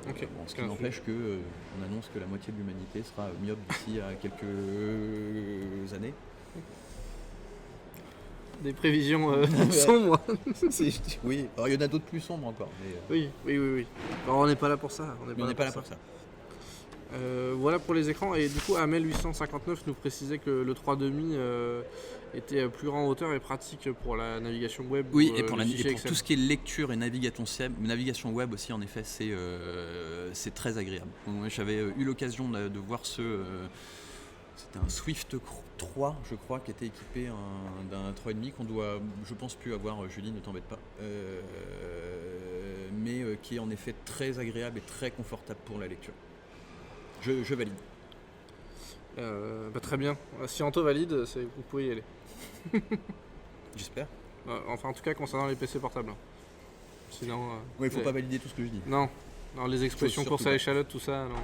Okay. Ce qui n'empêche qu'on annonce que la moitié de l'humanité sera myope d'ici à quelques années. Des prévisions sombres. Oui, alors il y en a d'autres plus sombres encore. Mais... Oui. Alors, on n'est pas là pour ça. On n'est pas là pour ça. Voilà pour les écrans. Et du coup, Amel 859 nous précisait que le 3.5 était plus grand en hauteur et pratique pour la navigation web. Oui, et pour tout ce qui est lecture et navigation web aussi, en effet, c'est très agréable. Donc, j'avais eu l'occasion de voir c'était un Swift 3, je crois, qui était équipé d'un 3.5 qu'on doit, je pense, plus avoir. Julie, ne t'embête pas. Mais qui est en effet très agréable et très confortable pour la lecture. Je valide. Très bien. Si Anto valide, vous pouvez y aller. J'espère. Enfin, en tout cas, concernant les PC portables. Sinon. Il faut pas valider tout ce que je dis. Non, les expressions course à l'échalote, tout ça, non.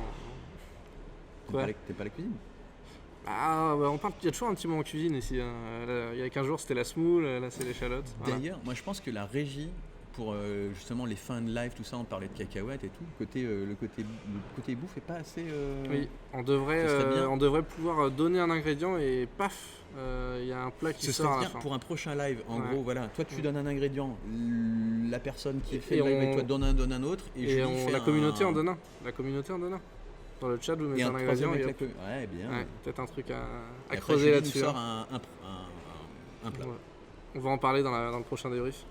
T'es pas à la cuisine ? On parle. Il y a toujours un petit moment en cuisine ici. Hein. Là, il y a 15 jours, c'était la semoule, là, c'est l'échalote. D'ailleurs, moi, je pense que la régie, pour justement les fins de live, tout ça, on parlait de cacahuètes et tout. Le côté bouffe est pas assez. Oui, on devrait pouvoir donner un ingrédient et paf, il y a un plat qui sort à la fin. Pour un prochain live. En gros, voilà, toi tu donnes un ingrédient, la personne qui fait le live avec toi donne un autre, et la communauté en donne un. Dans le chat, vous mettez un ingrédient et bien. peut-être un truc à creuser là-dessus. Sort un plat. Ouais. On va en parler dans le prochain débrief.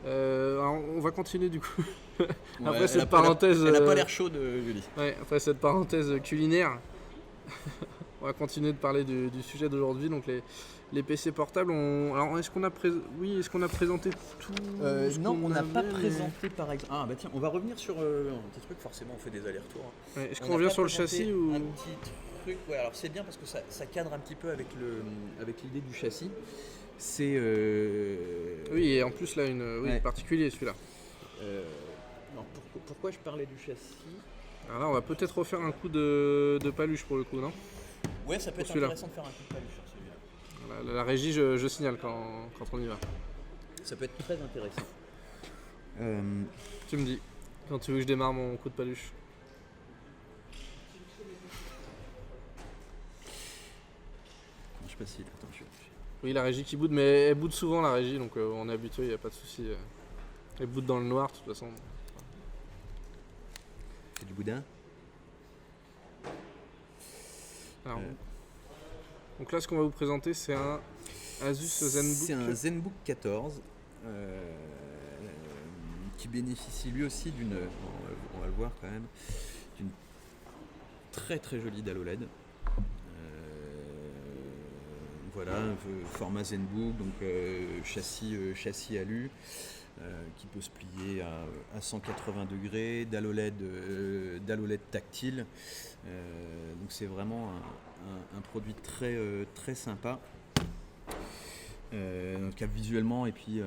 Alors on va continuer du coup. Après cette parenthèse. Elle n'a pas l'air chaude, Julie. Ouais, après cette parenthèse culinaire, on va continuer de parler du sujet d'aujourd'hui, donc les PC portables. Alors est-ce qu'on a présenté tout Non, on n'a pas présenté par exemple. Ah bah tiens, on va revenir sur un petit truc. Forcément, on fait des allers-retours. Hein. Ouais, est-ce qu'on revient sur le châssis ou un petit truc. Ouais, alors c'est bien parce que ça cadre un petit peu avec l'idée du châssis. C'est oui, et en plus là particulier celui-là. Pourquoi je parlais du châssis ? Alors là, on va peut-être refaire un coup de paluche pour le coup, non ? Ouais, ça peut être intéressant de faire un coup de paluche sur celui-là. Voilà, la régie, je signale quand on y va. Ça peut être très intéressant. Tu me dis, quand tu veux que je démarre mon coup de paluche. Je sais pas si... Attends, Oui, la régie qui boude, mais elle boude souvent la régie, donc on est habitué, il n'y a pas de souci. Elle boude dans le noir, de toute façon. C'est du boudin. Alors, donc là, ce qu'on va vous présenter, c'est un Asus ZenBook. C'est un ZenBook 14 qui bénéficie lui aussi d'une, on va le voir quand même, d'une très très jolie dalle OLED. Voilà, format ZenBook, donc châssis alu, qui peut se plier à 180 degrés, dalle OLED tactile. Donc c'est vraiment un produit très, très sympa. Donc visuellement et puis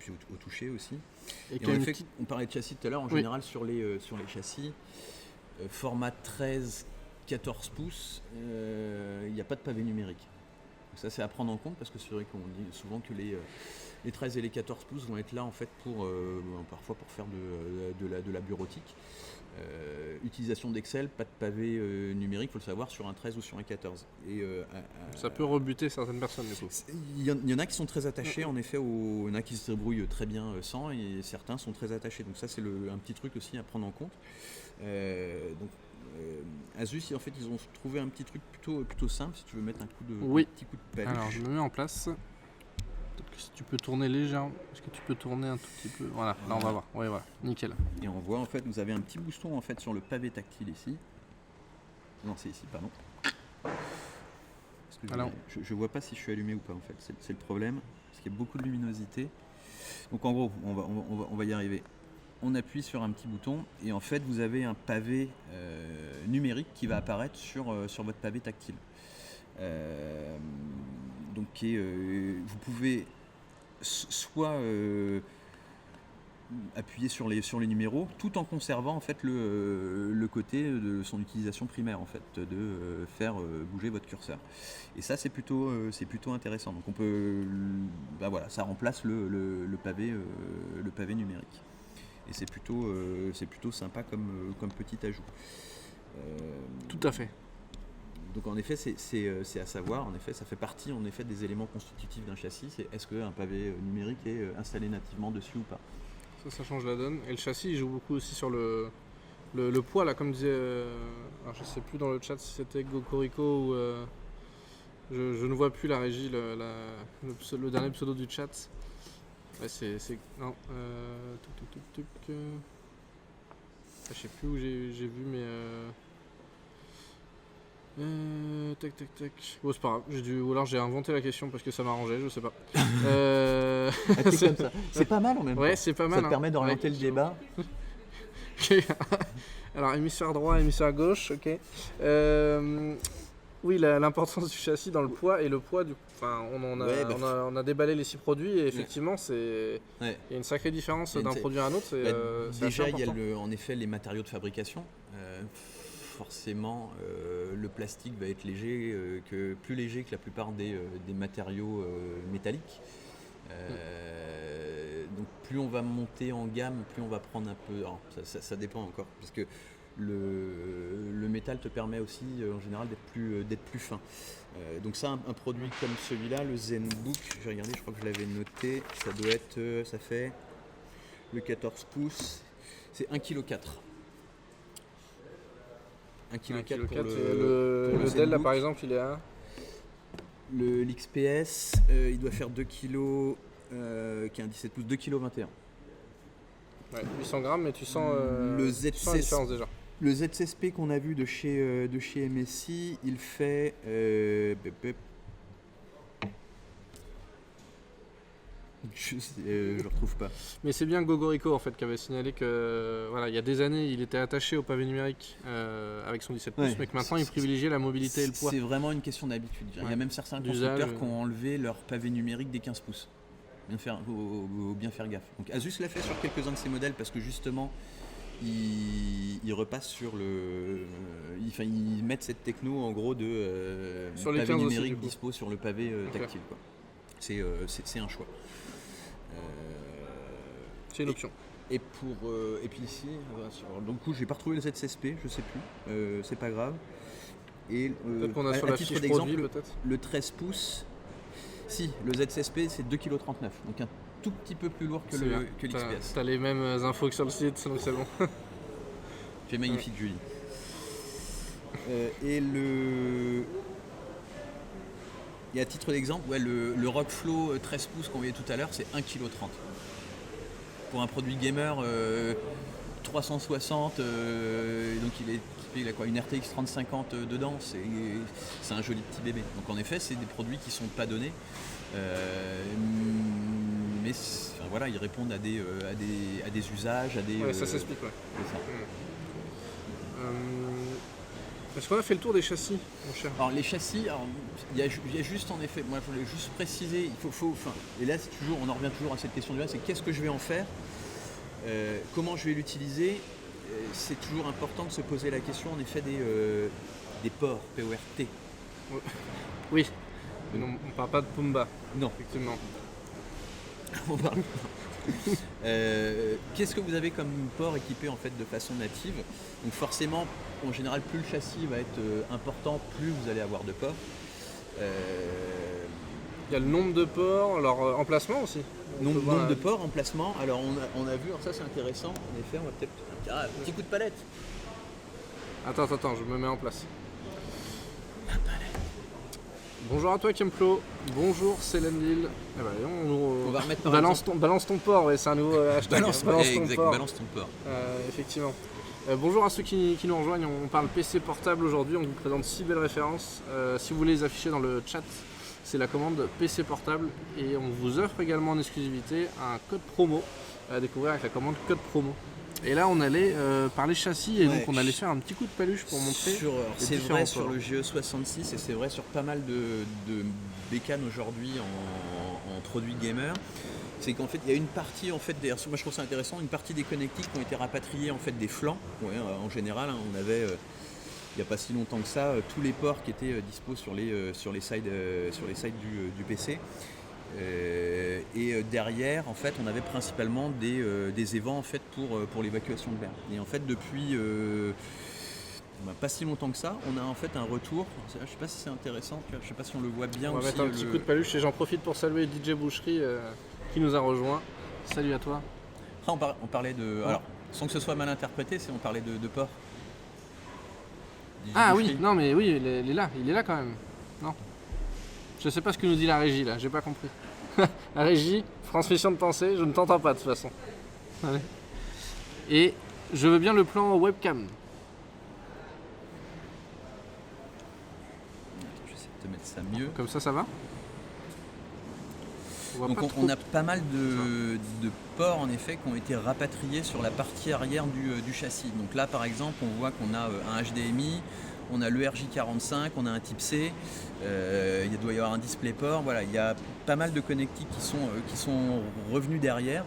puis au toucher aussi. Et En effet, on parlait de châssis tout à l'heure, en général sur les châssis, format 13-14 pouces, il n'y a pas de pavé numérique. Donc ça c'est à prendre en compte parce que c'est vrai qu'on dit souvent que les 13 et les 14 pouces vont être là en fait parfois pour faire de la bureautique. Utilisation d'Excel, pas de pavé numérique, il faut le savoir, sur un 13 ou sur un 14. Ça peut rebuter certaines personnes du coup. Il y en a qui sont très attachés, en effet, il y en a qui se débrouillent très bien sans, et certains sont très attachés. Donc ça c'est un petit truc aussi à prendre en compte. Asus, en fait, ils ont trouvé un petit truc plutôt simple, si tu veux mettre un petit coup de paluche. Alors je me mets en place. Peut-être que si tu peux tourner légèrement, est-ce que tu peux tourner un tout petit peu? Voilà, là on va voir. Oui, voilà, nickel. Et on voit en fait, vous avez un petit bouston en fait sur le pavé tactile ici. Non, c'est ici, pardon. Je vois pas si je suis allumé ou pas en fait. C'est le problème, parce qu'il y a beaucoup de luminosité. Donc en gros, on va y arriver. On appuie sur un petit bouton et en fait vous avez un pavé numérique qui va apparaître sur votre pavé tactile. Donc vous pouvez soit appuyer sur les numéros tout en conservant en fait le côté de son utilisation primaire en fait, de faire bouger votre curseur. Et ça c'est plutôt intéressant. Donc on peut ça remplace le pavé numérique. Et c'est plutôt sympa comme petit ajout. Tout à fait. Donc en effet, c'est à savoir. En effet, ça fait partie des éléments constitutifs d'un châssis. C'est est-ce qu'un pavé numérique est installé nativement dessus ou pas. Ça change la donne. Et le châssis, il joue beaucoup aussi sur le poids là, comme disait. Alors je sais plus dans le chat si c'était Gokorico ou. Je ne vois plus la régie, le dernier pseudo du chat. Ouais, non. Je sais plus où j'ai vu, mais. Tac. Bon, c'est pas grave. Ou alors j'ai inventé la question parce que ça m'arrangeait, je sais pas. C'est comme ça. C'est pas mal en même temps. Ouais, c'est pas mal. Ça te permet d'orienter le débat. Alors, hémisphère droit, hémisphère gauche, ok. Oui, l'importance du châssis dans le poids et le poids du. Enfin, on a déballé les 6 produits et effectivement, il y a une sacrée différence d'un produit à un autre. Déjà, il y a en effet les matériaux de fabrication. Forcément, le plastique va être plus léger que la plupart des matériaux métalliques. Donc plus on va monter en gamme, plus on va prendre un peu. Alors, ça dépend encore, parce que le métal te permet aussi en général d'être plus fin. Donc ça, un produit comme celui-là, le ZenBook, j'ai regardé, je crois que je l'avais noté, ça fait le 14 pouces, c'est 1,4 kg. 1,4 kg pour le Dell là par exemple, il est à l'XPS, il doit faire 2 kg, qui est un 17 pouces, 2,21 kg. Ouais, 800 grammes, mais tu sens la différence déjà. Le ZSP qu'on a vu de chez MSI, il fait je le retrouve pas. Mais c'est bien Gogorico en fait qui avait signalé que il y a des années il était attaché au pavé numérique avec son 17 pouces, mais que maintenant il privilégiait la mobilité et le poids. C'est vraiment une question d'habitude. Il y a même certains constructeurs qui ont enlevé leur pavé numérique des 15 pouces. Bien faire gaffe. Donc Asus l'a fait sur quelques-uns de ses modèles parce que justement ils repassent sur ils mettent cette techno en gros de sur pavé numérique aussi, dispo sur le pavé tactile. Quoi. C'est un choix. C'est une option. Et puis ici, donc coup j'ai pas retrouvé le ZSP, je sais plus, c'est pas grave. Et peut-être qu'on a sur la fiche produit, peut-être. Le 13 pouces, si le ZSP c'est 2,39 kg, donc un tout petit peu plus lourd que l'XPS. T'as les mêmes infos que sur le site, donc c'est bon. C'est magnifique, Julie. Et à titre d'exemple, le Rockflow 13 pouces qu'on voyait tout à l'heure, c'est 1,30 kg. Pour un produit gamer 360, donc il a quoi, une RTX 3050 dedans, c'est un joli petit bébé. Donc en effet, c'est des produits qui sont pas donnés, mais ils répondent à des usages, à des. Ouais, ça s'explique, ouais. C'est ça. Est-ce qu'on a fait le tour des châssis, mon cher? Alors les châssis, il y a juste en effet, moi je voulais juste préciser, et là c'est toujours, on en revient toujours à cette question du là, c'est qu'est-ce que je vais en faire, comment je vais l'utiliser. C'est toujours important de se poser la question en effet des ports, P-O-R-T. Oui, mais non, on parle pas de Pumba, Non, effectivement. on parle. Qu'est-ce que vous avez comme port équipé en fait de façon native? Donc forcément, en général, plus le châssis va être important, plus vous allez avoir de ports. Il y a le nombre de ports, leur emplacement aussi. Nombre de ports, emplacement. Alors on a vu, alors ça c'est intéressant. En effet, on va peut-être un petit coup de palette. Attends, je me mets en place. Bonjour à toi Kemplo, bonjour Célène Lille. Eh ben, On va remettre par balance ton port, ouais, c'est un nouveau hashtag. balance ton port. Effectivement. Bonjour à ceux qui nous rejoignent, on parle PC portable aujourd'hui, on vous présente 6 belles références. Si vous voulez les afficher dans le chat, c'est la commande PC portable et on vous offre également en exclusivité un code promo à découvrir avec la commande code promo. Et là on allait parler châssis et donc on allait faire un petit coup de paluche pour montrer. C'est vrai sur le GE66 et c'est vrai sur pas mal de bécanes aujourd'hui en produits gamer. C'est qu'en fait il y a une partie en fait moi je trouve ça intéressant, une partie des connectiques qui ont été rapatriés en fait des flancs. Ouais, en général on avait il n'y a pas si longtemps que ça tous les ports qui étaient dispo sur les sides du PC. Et derrière, en fait, on avait principalement des évents en fait pour l'évacuation de l'air. Et en fait, depuis pas si longtemps que ça, on a en fait un retour. Je ne sais pas si c'est intéressant, je ne sais pas si on le voit bien. On va mettre un petit coup de paluche et j'en profite pour saluer DJ Boucherie qui nous a rejoint. Salut à toi. On parlait de. Ouais. Alors, sans que ce soit mal interprété, on parlait de port. DJ Boucherie. Oui, non mais oui, il est là quand même. Non. Je sais pas ce que nous dit la régie là, j'ai pas compris. La régie, transmission de pensée, je ne t'entends pas de toute façon. Allez. Et je veux bien le plan webcam. Je vais essayer de te mettre ça mieux. Comme ça va? Donc on a pas mal de ports en effet qui ont été rapatriés sur la partie arrière du châssis. Donc là par exemple on voit qu'on a un HDMI, on a le RJ45, on a un type C, il doit y avoir un DisplayPort, voilà, il y a pas mal de connectiques qui sont revenus derrière.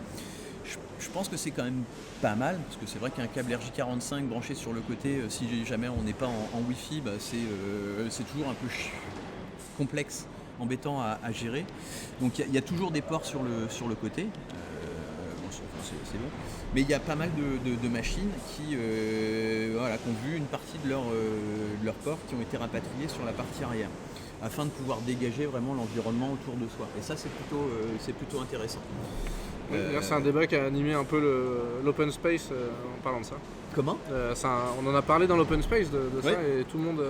Je pense que c'est quand même pas mal, parce que c'est vrai qu'un câble RJ45 branché sur le côté, si jamais on n'est pas en Wi-Fi, c'est toujours un peu complexe, embêtant à gérer. Donc il y a toujours des ports sur le côté, c'est bon. Mais il y a pas mal de machines qui ont vu une partie de leur ports qui ont été rapatriés sur la partie arrière, afin de pouvoir dégager vraiment l'environnement autour de soi. Et ça c'est plutôt intéressant. C'est un débat qui a animé un peu l'open space en parlant de ça. Comment on en a parlé dans l'open space de ouais. Ça et tout le monde...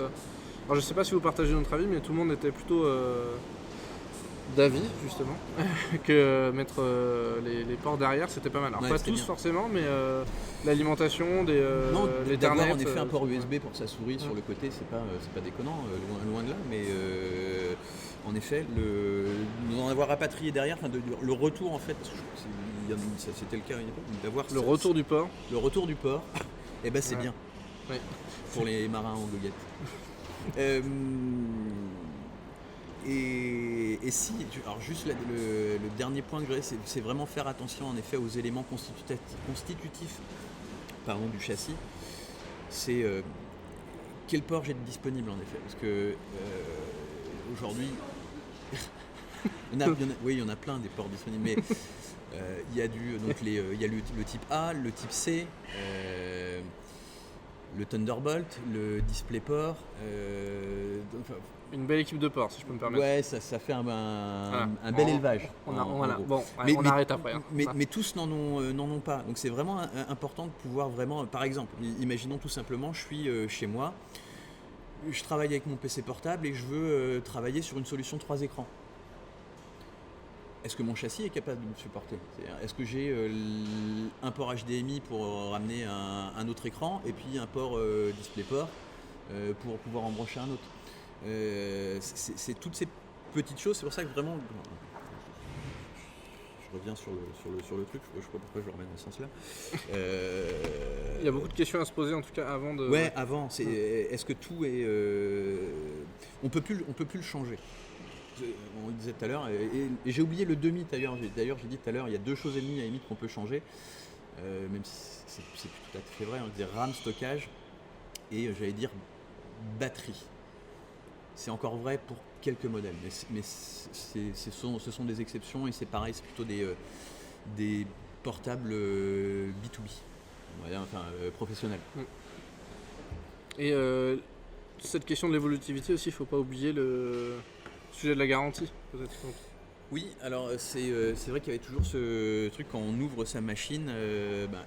alors je sais pas si vous partagez notre avis, mais tout le monde était plutôt d'avis justement que mettre les ports derrière c'était pas mal. Alors pas tous bien. Forcément, mais l'alimentation, l'Ethernet... D'avoir en effet un port USB pour sa souris sur le côté, c'est pas déconnant, loin de là, mais... En effet, nous en avoir rapatrié derrière, le retour en fait, c'était le cas d'avoir le retour du port. Le retour du port, et ben c'est bien pour les marins en goguette. Et si, alors juste le dernier point que j'ai, c'est vraiment faire attention en effet aux éléments constitutifs du châssis. C'est quel port j'ai disponible en effet, parce que aujourd'hui, il y en a plein des ports disponibles, mais il y a le type A, le type C, le Thunderbolt, le DisplayPort. Une belle équipe de ports, si je peux me permettre. Ouais, ça fait un bel élevage. On arrête après. Hein. Mais tous n'en ont pas. Donc c'est vraiment important de pouvoir vraiment, par exemple, imaginons tout simplement, je suis chez moi. Je travaille avec mon PC portable et je veux travailler sur une solution 3 écrans. Est-ce que mon châssis est capable de me supporter ? Est-ce que j'ai un port HDMI pour ramener un autre écran et puis un port DisplayPort pour pouvoir en brancher un autre ? C'est toutes ces petites choses, c'est pour ça que vraiment... je reviens sur le truc, je sais pas pourquoi je le remets dans ce sens-là. Il y a beaucoup de questions à se poser en tout cas avant de... Ouais, avant, est-ce que tout est... on peut plus le changer. On le disait tout à l'heure, et j'ai oublié le demi d'ailleurs, j'ai dit tout à l'heure, il y a 2 choses et demie à la limite qu'on peut changer, même si c'est plus tout à fait vrai, on disait RAM, stockage, et j'allais dire batterie. C'est encore vrai pour quelques modèles, mais ce sont des exceptions, et c'est pareil, c'est plutôt des portables B2B, on va dire, enfin professionnels. Et cette question de l'évolutivité aussi, il ne faut pas oublier le sujet de la garantie, peut-être. Oui, alors c'est vrai qu'il y avait toujours ce truc quand on ouvre sa machine,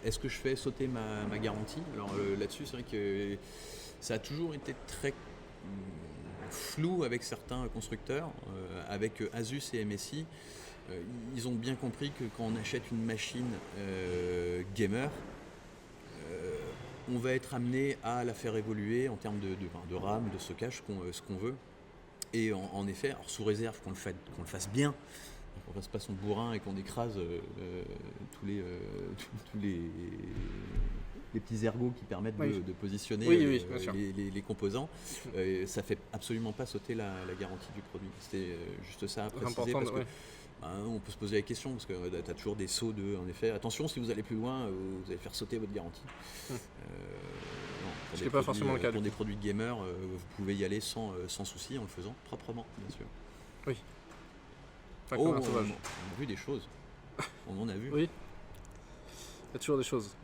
est-ce que je fais sauter ma garantie? Alors là-dessus, c'est vrai que ça a toujours été très flou avec certains constructeurs, avec Asus et MSI. Ils ont bien compris que quand on achète une machine gamer, on va être amené à la faire évoluer en termes de RAM, de stockage, ce qu'on veut. Et en effet, alors sous réserve qu'on le fasse bien, qu'on ne fasse pas son bourrin et qu'on écrase tous les petits ergots qui permettent de positionner les composants, ça ne fait absolument pas sauter la garantie du produit. C'était juste ça à préciser, parce que on peut se poser la question, parce que tu as toujours des sauts en effet, attention, si vous allez plus loin, vous allez faire sauter votre garantie. Ce qui n'est pas forcément le cas. Pour des produits gamer, vous pouvez y aller sans souci, en le faisant proprement, bien sûr. Oui. On a vu des choses. On en a vu. Oui. Il y a toujours des choses.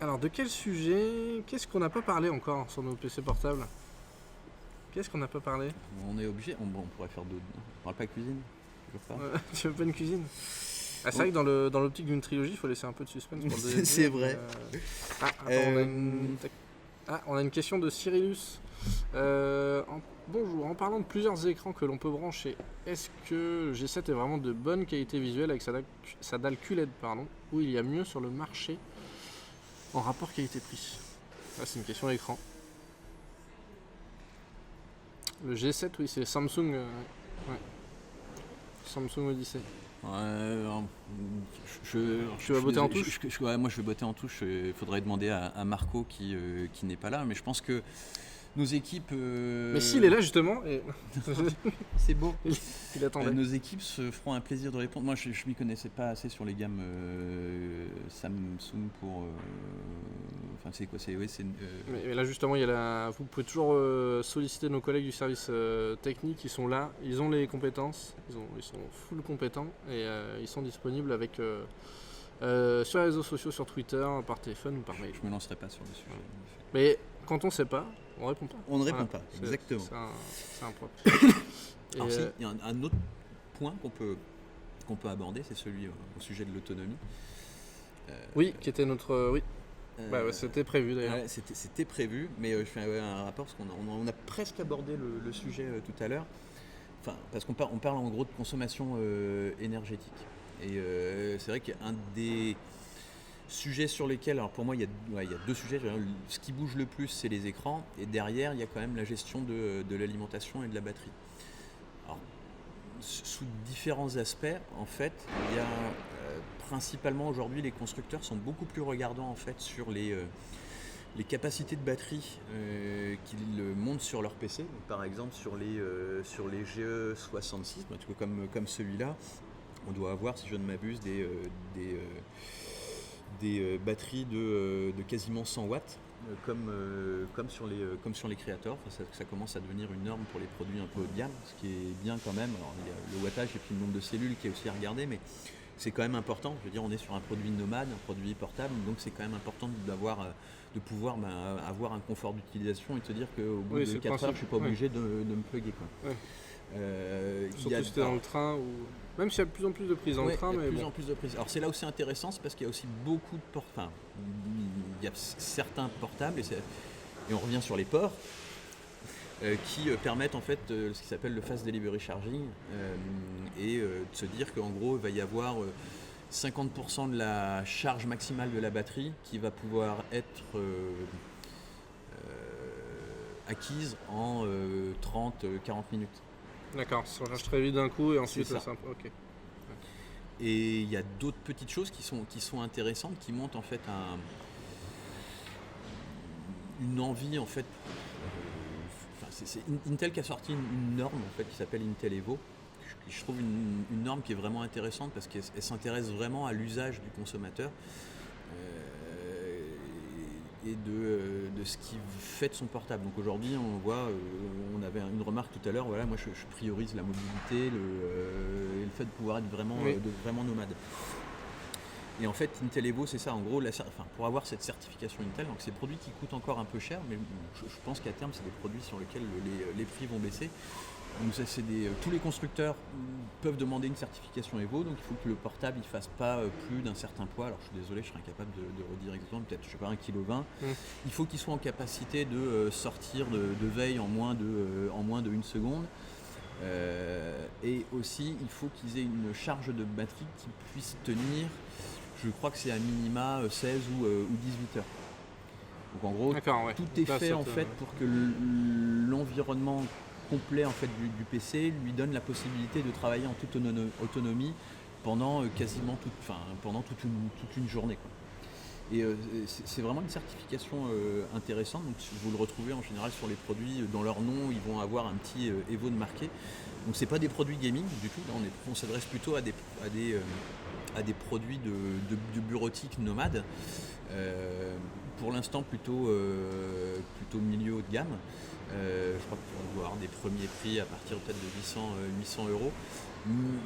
Alors, de quel sujet? Qu'est-ce qu'on n'a pas parlé encore sur nos PC portables? Qu'est-ce qu'on n'a pas parlé? On est obligé. On pourrait faire d'autres. On parle pas cuisine. Tu veux pas une cuisine? C'est vrai que dans l'optique d'une trilogie, il faut laisser un peu de suspense pour le deuxième. C'est vrai. On a une question de Cyrillus. Bonjour, en parlant de plusieurs écrans que l'on peut brancher, est-ce que le G7 est vraiment de bonne qualité visuelle avec sa dalle QLED, ou il y a mieux sur le marché en rapport qualité-prix? C'est une question d'écran. Le G7, oui, c'est Samsung. Samsung Odyssey. Tu vas botter en touche? Moi je vais botter en touche. Il faudrait demander à Marco qui n'est pas là, mais je pense que nos équipes... Mais s'il est là justement, c'est beau. Il attendait. Nos équipes se feront un plaisir de répondre. Moi je m'y connaissais pas assez sur les gammes Samsung pour... Enfin c'est quoi? Mais là justement, vous pouvez toujours solliciter nos collègues du service technique, ils sont là, ils ont les compétences, ils sont full compétents et ils sont disponibles avec sur les réseaux sociaux, sur Twitter, par téléphone ou par mail. Je me lancerai pas sur le sujet. Mais quand on ne sait pas, on répond pas. On ne répond pas, exactement. C'est un propre. Alors il y a un autre point qu'on peut aborder, c'est celui au sujet de l'autonomie. Oui, qui était notre... oui. C'était prévu d'ailleurs. Ouais, c'était prévu, mais je fais un rapport parce qu'on a presque abordé le sujet tout à l'heure. Enfin, parce qu'on parle en gros de consommation énergétique. Et c'est vrai qu'un des sujets sur lesquels, alors pour moi il y a 2 sujets. Ce qui bouge le plus, c'est les écrans, et derrière il y a quand même la gestion de l'alimentation et de la batterie. Alors, sous différents aspects, en fait, il y a principalement aujourd'hui les constructeurs sont beaucoup plus regardants en fait sur les capacités de batterie qu'ils montent sur leur PC. Donc, par exemple sur les GE66, comme celui-là, on doit avoir, si je ne m'abuse, des batteries de quasiment 100 watts. Comme sur les créateurs, ça commence à devenir une norme pour les produits un peu haut de gamme, ce qui est bien quand même. Alors, il y a le wattage et puis le nombre de cellules qui est aussi à regarder, mais c'est quand même important. Je veux dire, on est sur un produit nomade, un produit portable, donc c'est quand même important de pouvoir avoir un confort d'utilisation et de se dire qu'au bout de 4 heures, je ne suis pas obligé de me plugger. Surtout si tu es dans le train, ou même s'il y a de plus en plus de prises dans le train. Il y a de plus en plus de prises. Alors c'est là où c'est intéressant, c'est parce qu'il y a aussi beaucoup de il y a certains portables, et on revient sur les ports, qui permettent en fait ce qui s'appelle le Fast Delivery Charging, et de se dire qu'en gros il va y avoir 50% de la charge maximale de la batterie qui va pouvoir être acquise en 30-40 minutes. D'accord, ça charge très vite d'un coup et ensuite c'est ça. Ok. Et il y a d'autres petites choses qui sont intéressantes, qui montent en fait une envie en fait. C'est Intel qui a sorti une norme en fait qui s'appelle Intel Evo. Je trouve une norme qui est vraiment intéressante parce qu'elle s'intéresse vraiment à l'usage du consommateur et de ce qu'il fait de son portable. Donc aujourd'hui, on voit, on avait une remarque tout à l'heure, voilà, moi je priorise la mobilité et le fait de pouvoir être vraiment nomade. Et en fait, Intel Evo, c'est ça, en gros, pour avoir cette certification Intel, donc c'est des produits qui coûtent encore un peu cher, mais je pense qu'à terme, c'est des produits sur lesquels les prix vont baisser. Donc tous les constructeurs peuvent demander une certification Evo, donc il faut que le portable ne fasse pas plus d'un certain poids. Alors je suis désolé, je serais incapable de redire exactement, peut-être je sais pas 1,20 kg. Il faut qu'il soit en capacité de sortir de veille en moins de 1 seconde. Et aussi, il faut qu'ils aient une charge de batterie qui puisse tenir, je crois que c'est à minima 16 ou 18 heures. Donc en gros, tout est fait en fait pour que l'environnement complet en fait du PC lui donne la possibilité de travailler en toute autonomie pendant toute une journée, quoi. Et c'est vraiment une certification intéressante. Donc vous le retrouvez en général sur les produits, dans leur nom ils vont avoir un petit Evo de marqué. Donc c'est pas des produits gaming du tout. Là, on s'adresse plutôt à des produits de bureautique nomade. Pour l'instant plutôt milieu haut de gamme. Je crois qu'on doit avoir des premiers prix à partir peut-être de 800 euros,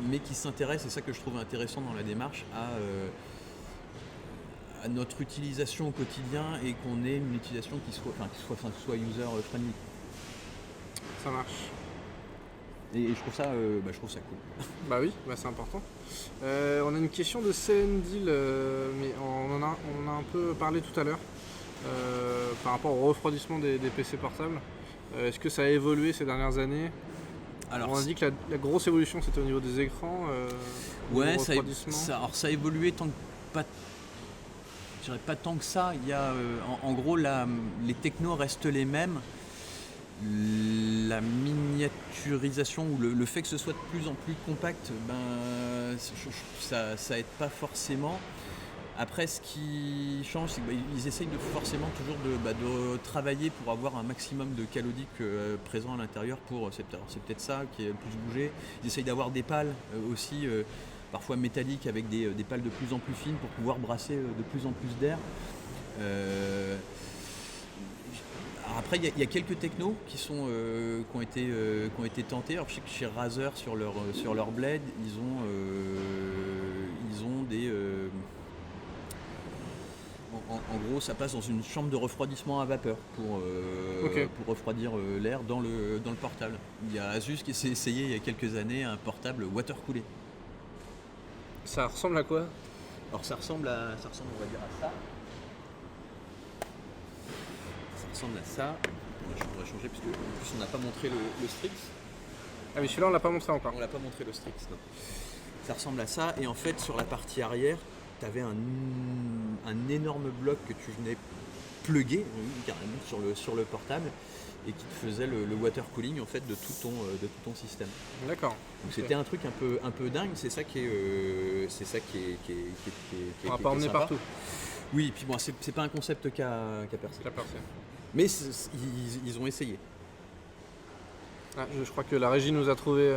mais qui s'intéressent, c'est ça que je trouve intéressant dans la démarche, à notre utilisation au quotidien et qu'on ait une utilisation qui soit user friendly. Ça marche. Et je trouve ça cool. Bah oui, c'est important. On a une question de Selendil, mais on en a un peu parlé tout à l'heure, par rapport au refroidissement des PC portables. Est-ce que ça a évolué ces dernières années? Alors, on a dit que la grosse évolution c'était au niveau des écrans. Ça a évolué tant que pas. Je dirais pas tant que ça. Il y a, en gros, les technos restent les mêmes. La miniaturisation ou le fait que ce soit de plus en plus compact, ça aide pas forcément. Après, ce qui change, c'est qu'ils essayent forcément toujours de travailler pour avoir un maximum de calodique présent à l'intérieur. C'est peut-être ça qui est le plus bougé. Ils essayent d'avoir des pales aussi, parfois métalliques, avec des pales de plus en plus fines pour pouvoir brasser de plus en plus d'air. Après, il y a quelques technos qui ont été tentés. Alors, je sais que chez Razer, sur leur blade, ils ont des... En gros, ça passe dans une chambre de refroidissement à vapeur pour refroidir l'air dans le portable. Il y a Asus qui s'est essayé il y a quelques années un portable water coolé. Ça ressemble à quoi? Alors ça ressemble, on va dire, à ça. Ça ressemble à ça. Je voudrais changer parce qu'en plus on n'a pas montré le Strix. Ah mais celui-là on l'a pas montré encore. On l'a pas montré le Strix, non. Ça ressemble à ça et en fait sur la partie arrière, tu avais un énorme bloc que tu venais plugger carrément sur le portable et qui te faisait le water cooling en fait de tout ton système. D'accord. Donc c'était un truc un peu dingue, c'est ça qui est on va pas emmener partout. Oui, et puis bon, c'est pas un concept qui a percé. Mais ils ont essayé. Ah, je crois que la régie nous a trouvé.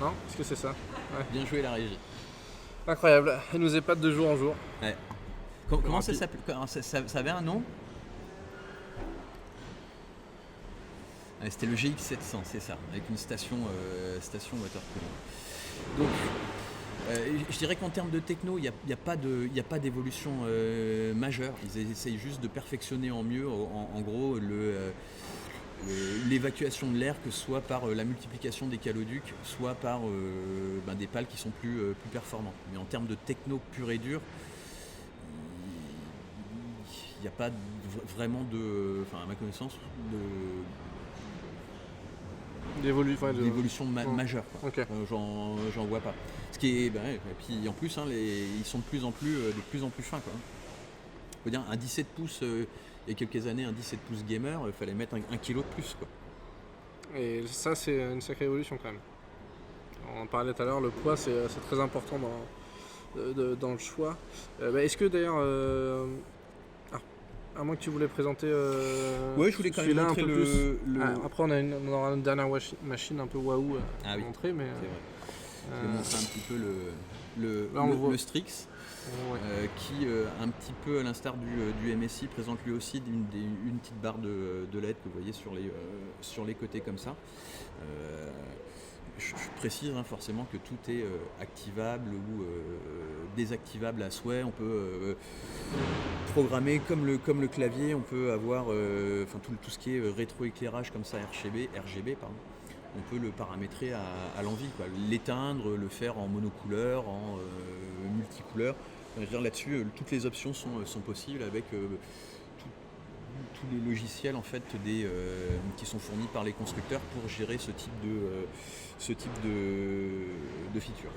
Non? Est-ce que c'est ça? Ouais. Bien joué la régie. Incroyable, elle nous épate de jour en jour. Ouais. Comment ça s'appelle? Ça avait un nom? C'était le GX700, c'est ça, avec une station water cooling. Donc, je dirais qu'en termes de techno, il n'y a pas d'évolution majeure. Ils essayent juste de perfectionner en mieux, en gros, l'évacuation de l'air, que ce soit par la multiplication des caloducs, soit par des pales qui sont plus performantes. Mais en termes de techno pur et dur, il n'y a pas vraiment à ma connaissance, d'évolution majeure. Okay. J'en vois pas. Ce qui est, et puis en plus, ils sont de plus en plus fins, quoi. Faut dire, un 17 pouces, il y a quelques années, un 17 pouces gamer, il fallait mettre un kilo de plus, quoi. Et ça, c'est une sacrée évolution quand même. On en parlait tout à l'heure, le poids c'est très important dans le choix. Est-ce que d'ailleurs, à moins que tu voulais présenter Ouais, je voulais quand même celui-là montrer un peu le, plus. le- Après on aura une dernière machine un peu waouh Ah à oui, montrer, mais c'est vrai. Je vais montrer un petit peu là, on le voit. le Strix, ouais. qui, un petit peu à l'instar du MSI, présente lui aussi une petite barre de LED que vous voyez sur les côtés comme ça. Je précise forcément que tout est activable ou désactivable à souhait. On peut programmer comme le clavier, on peut avoir tout ce qui est rétroéclairage comme ça, RGB pardon. On peut le paramétrer à l'envie, quoi. L'éteindre, le faire en monocouleur, en multicouleur. Je veux dire, là-dessus, toutes les options sont possibles avec tous les logiciels en fait, qui sont fournis par les constructeurs pour gérer ce type de feature.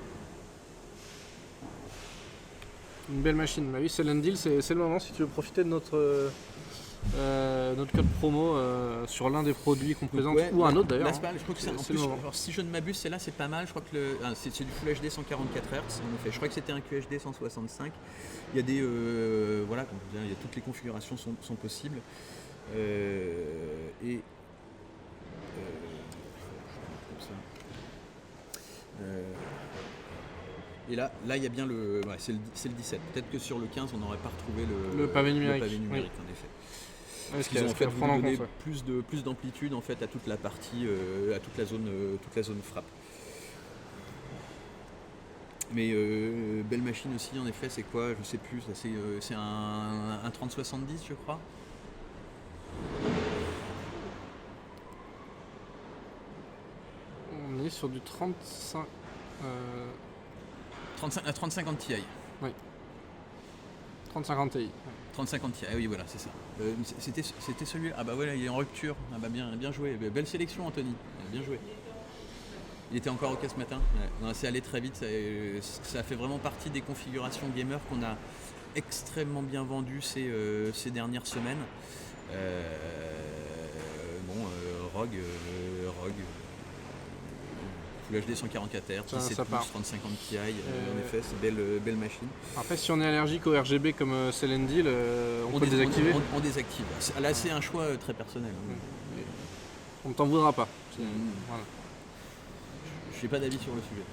Une belle machine. Bah oui, c'est Lendil, c'est le moment si tu veux profiter de notre code promo sur l'un des produits qu'on présente, Ouais, ou un autre d'ailleurs. là, c'est pas mal. Je crois que C'est en le plus, moment. alors, si je ne m'abuse, celle-là c'est pas mal. Je crois que c'est du Full HD 144 Hz en effet. Je crois que c'était un QHD 165. Il y a des voilà, comme je disais, il y a toutes les configurations sont possibles. Comme ça. Et là, il y a bien c'est le 17. Peut-être que sur le 15, on n'aurait pas retrouvé Le pavé numérique, en effet. Ouais, Ils ont en fait à prendre en donné compte, ouais. plus d'amplitude en fait à toute la partie, à toute la zone frappe. Mais belle machine aussi en effet, c'est quoi? Je sais plus. C'est un 3070 je crois. On est sur du 35. Un 3050 Ti. 3050 Ti. Ouais. 3050 Ti, ah oui voilà, c'est ça. C'était celui. Ah bah voilà, il est en rupture. Ah bah bien joué. Belle sélection Anthony. Bien joué. Il était encore OK ce matin. Ouais. Non, c'est allé très vite. Ça fait vraiment partie des configurations gamer qu'on a extrêmement bien vendues ces dernières semaines. Rogue, Full HD 144 Hz, 17 pouces, 3050 Ti, en effet, c'est belle machine. Après, si on est allergique au RGB comme Selendil, on peut le désactiver. On désactive. Là, c'est un choix très personnel. On ne t'en voudra pas. Voilà. Je n'ai pas d'avis sur le sujet.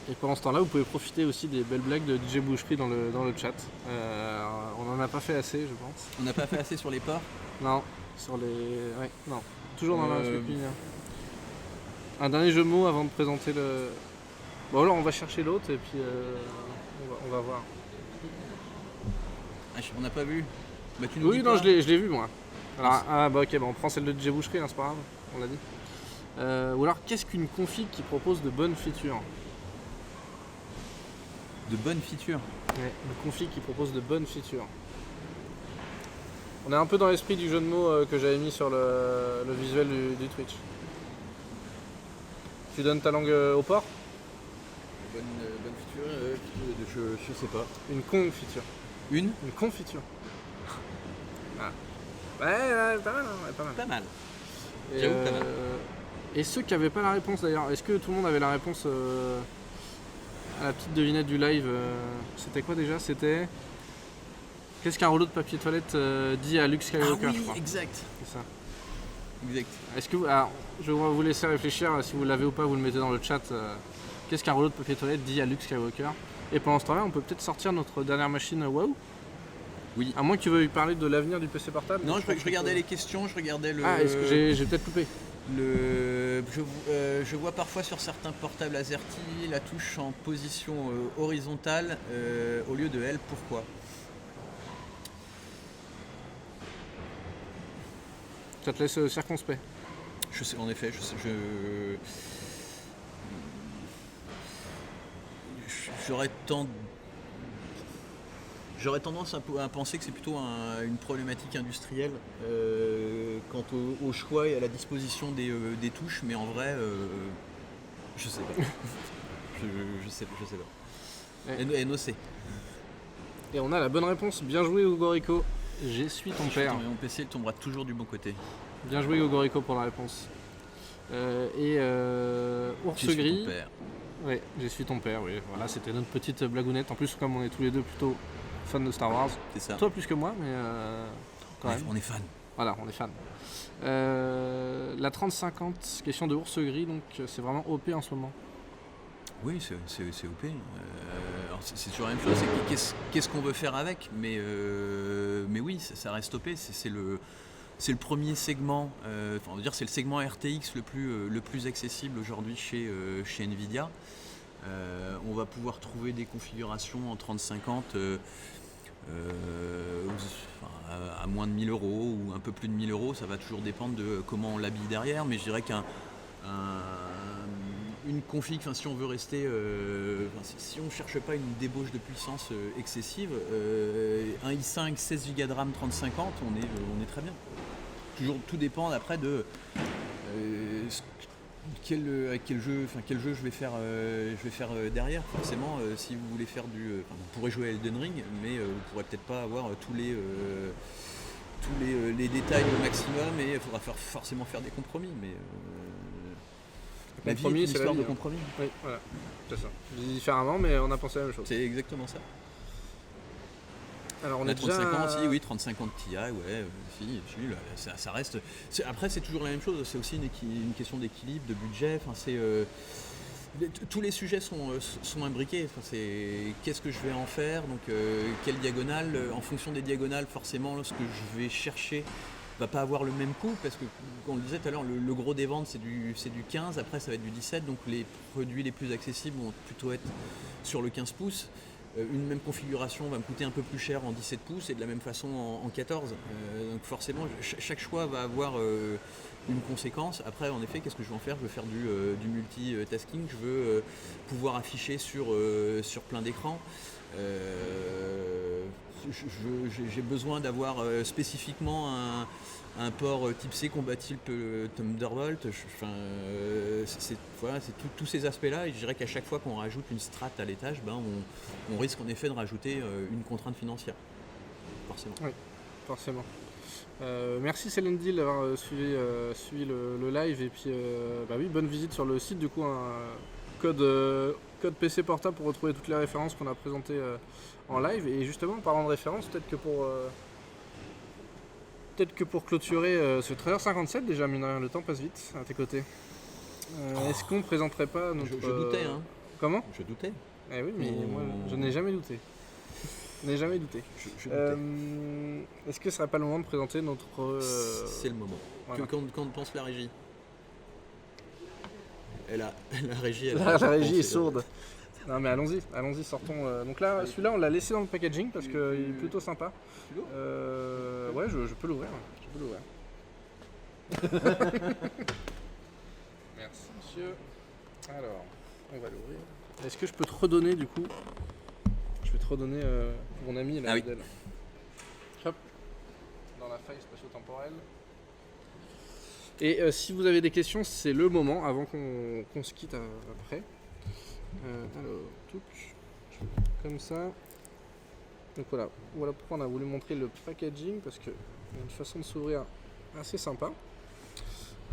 Et pendant ce temps-là, vous pouvez profiter aussi des belles blagues de DJ Boucherie dans le chat. On n'en a pas fait assez, je pense. On n'a pas fait assez sur les ports? Non, sur les... Ouais, non. Toujours dans la suite linéaire. Un dernier jeu de mots avant de présenter le... Bon, alors on va chercher l'autre et puis on va voir. Ah, on n'a pas vu. Bah, tu nous Oui, dis non, pas. je l'ai vu moi. Alors, ok, on prend celle de DJ Boucherie, hein, c'est pas grave, on l'a dit. Ou alors, qu'est-ce qu'une config qui propose de bonnes features? De bonnes features? Ouais, une config qui propose de bonnes features. On est un peu dans l'esprit du jeu de mots que j'avais mis sur le visuel du Twitch. Tu donnes ta langue au port? Bonne feature, je sais pas. Une confiture. Une Confiture. Ah. Ouais, pas mal, hein, pas mal. Pas mal. Et, J'avoue, pas mal. et ceux qui n'avaient pas la réponse d'ailleurs, est-ce que tout le monde avait la réponse à la petite devinette du live? C'était quoi déjà? C'était... Qu'est-ce qu'un rouleau de papier toilette dit à Luke Skywalker, Ah je oui, crois. exact. C'est ça. Exact. Est-ce que alors, je vais vous laisser réfléchir, si vous l'avez ou pas, vous le mettez dans le chat. Qu'est-ce qu'un rouleau de papier toilette dit à Luke Skywalker? Et pendant ce temps-là, on peut peut-être sortir notre dernière machine WoW. Oui. À moins que tu veuilles parler de l'avenir du PC portable. Non, je regardais les questions, je regardais le. Ah, est-ce que j'ai peut-être loupé? Je vois parfois sur certains portables AZERTY la touche en position horizontale au lieu de L. Pourquoi? Ça te laisse circonspect. Je sais, en effet, j'aurais tendance à penser que c'est plutôt une problématique industrielle quant au choix et à la disposition des touches, mais en vrai, je sais pas. je sais pas. Ouais. NOC. Et on a la bonne réponse. Bien joué, Ogorico. J'ai suis ton père. Mon PC il tombera toujours du bon côté. Bien joué, Ogorico, pour la réponse. Ours Je suis gris. ton père. Ouais, j'ai su ton père, oui. Voilà, c'était notre petite blagounette. En plus, comme on est tous les deux plutôt fans de Star Wars. C'est ça. Toi plus que moi, mais quand même. On est fan. Voilà, on est fans. La 30-50, question de Ours gris, donc c'est vraiment OP en ce moment. Oui, c'est OP. Alors c'est toujours la même chose, c'est qu'est-ce qu'on veut faire avec, mais oui, ça reste OP. C'est le premier segment, on va dire c'est le segment RTX le plus accessible aujourd'hui chez Nvidia. On va pouvoir trouver des configurations en 3050 à moins de 1000 € ou un peu plus de 1000 €. Ça va toujours dépendre de comment on l'habille derrière, mais je dirais une config, si on veut rester, si on ne cherche pas une débauche de puissance excessive, un i5 16 Go de RAM 3050, on est très bien. Toujours, tout dépend après de quel jeu je vais faire derrière. Forcément, si vous voulez faire vous pourrez jouer à Elden Ring, mais vous ne pourrez peut-être pas avoir tous les détails au maximum, et il faudra forcément faire des compromis. Mais la vie est une histoire de compromis. Oui, voilà, c'est ça. Je dis différemment, mais on a pensé à la même chose. C'est exactement ça. Alors on a est 3050 déjà... aussi, oui, 3050 Ti, ouais, ça reste. Après, c'est toujours la même chose, c'est aussi une question d'équilibre, de budget. Tous les sujets sont imbriqués. C'est qu'est-ce que je vais en faire, donc quelle diagonale. En fonction des diagonales, forcément, ce que je vais chercher va pas avoir le même coût, parce que, comme on le disait tout à l'heure, le gros des ventes c'est du 15, après ça va être du 17, donc les produits les plus accessibles vont plutôt être sur le 15 pouces. Une même configuration va me coûter un peu plus cher en 17 pouces et de la même façon en 14. Donc forcément, chaque choix va avoir une conséquence. Après, en effet, qu'est-ce que je veux en faire ? Je veux faire du multitasking, je veux pouvoir afficher sur plein d'écrans. J'ai besoin d'avoir spécifiquement un port type C compatible Thunderbolt. C'est tous ces aspects-là, et je dirais qu'à chaque fois qu'on rajoute une strat à l'étage, on risque en effet de rajouter une contrainte financière. Forcément. Oui, forcément. Merci Céline Dill d'avoir suivi le live, et puis oui, bonne visite sur le site, du coup, code PC portable pour retrouver toutes les références qu'on a présentées en live. Et justement, en parlant de références, peut-être que pour clôturer ce 13h57, déjà, mine de rien, le temps passe vite à tes côtés. Est-ce qu'on présenterait pas notre... Je doutais, hein. Comment ? Je doutais. Eh oui, mais moi, je n'ai jamais douté. Je n'ai jamais douté. Je doutais. Est-ce que ce serait pas le moment de présenter notre... C'est le moment. Voilà. Quand on pense la régie. La régie, la régie est sourde. Non mais allons-y, sortons. Donc là, celui-là, on l'a laissé dans le packaging parce qu'il est plutôt sympa. Ouais, je peux l'ouvrir. Merci monsieur. Alors, on va l'ouvrir. Est-ce que je peux te redonner, du coup ? Je vais te redonner mon ami la modèle. Hop, dans la faille spatio-temporelle. Et si vous avez des questions, c'est le moment, avant qu'on se quitte après. Alors, comme ça. Donc voilà pourquoi on a voulu montrer le packaging, parce qu'il y a une façon de s'ouvrir assez sympa.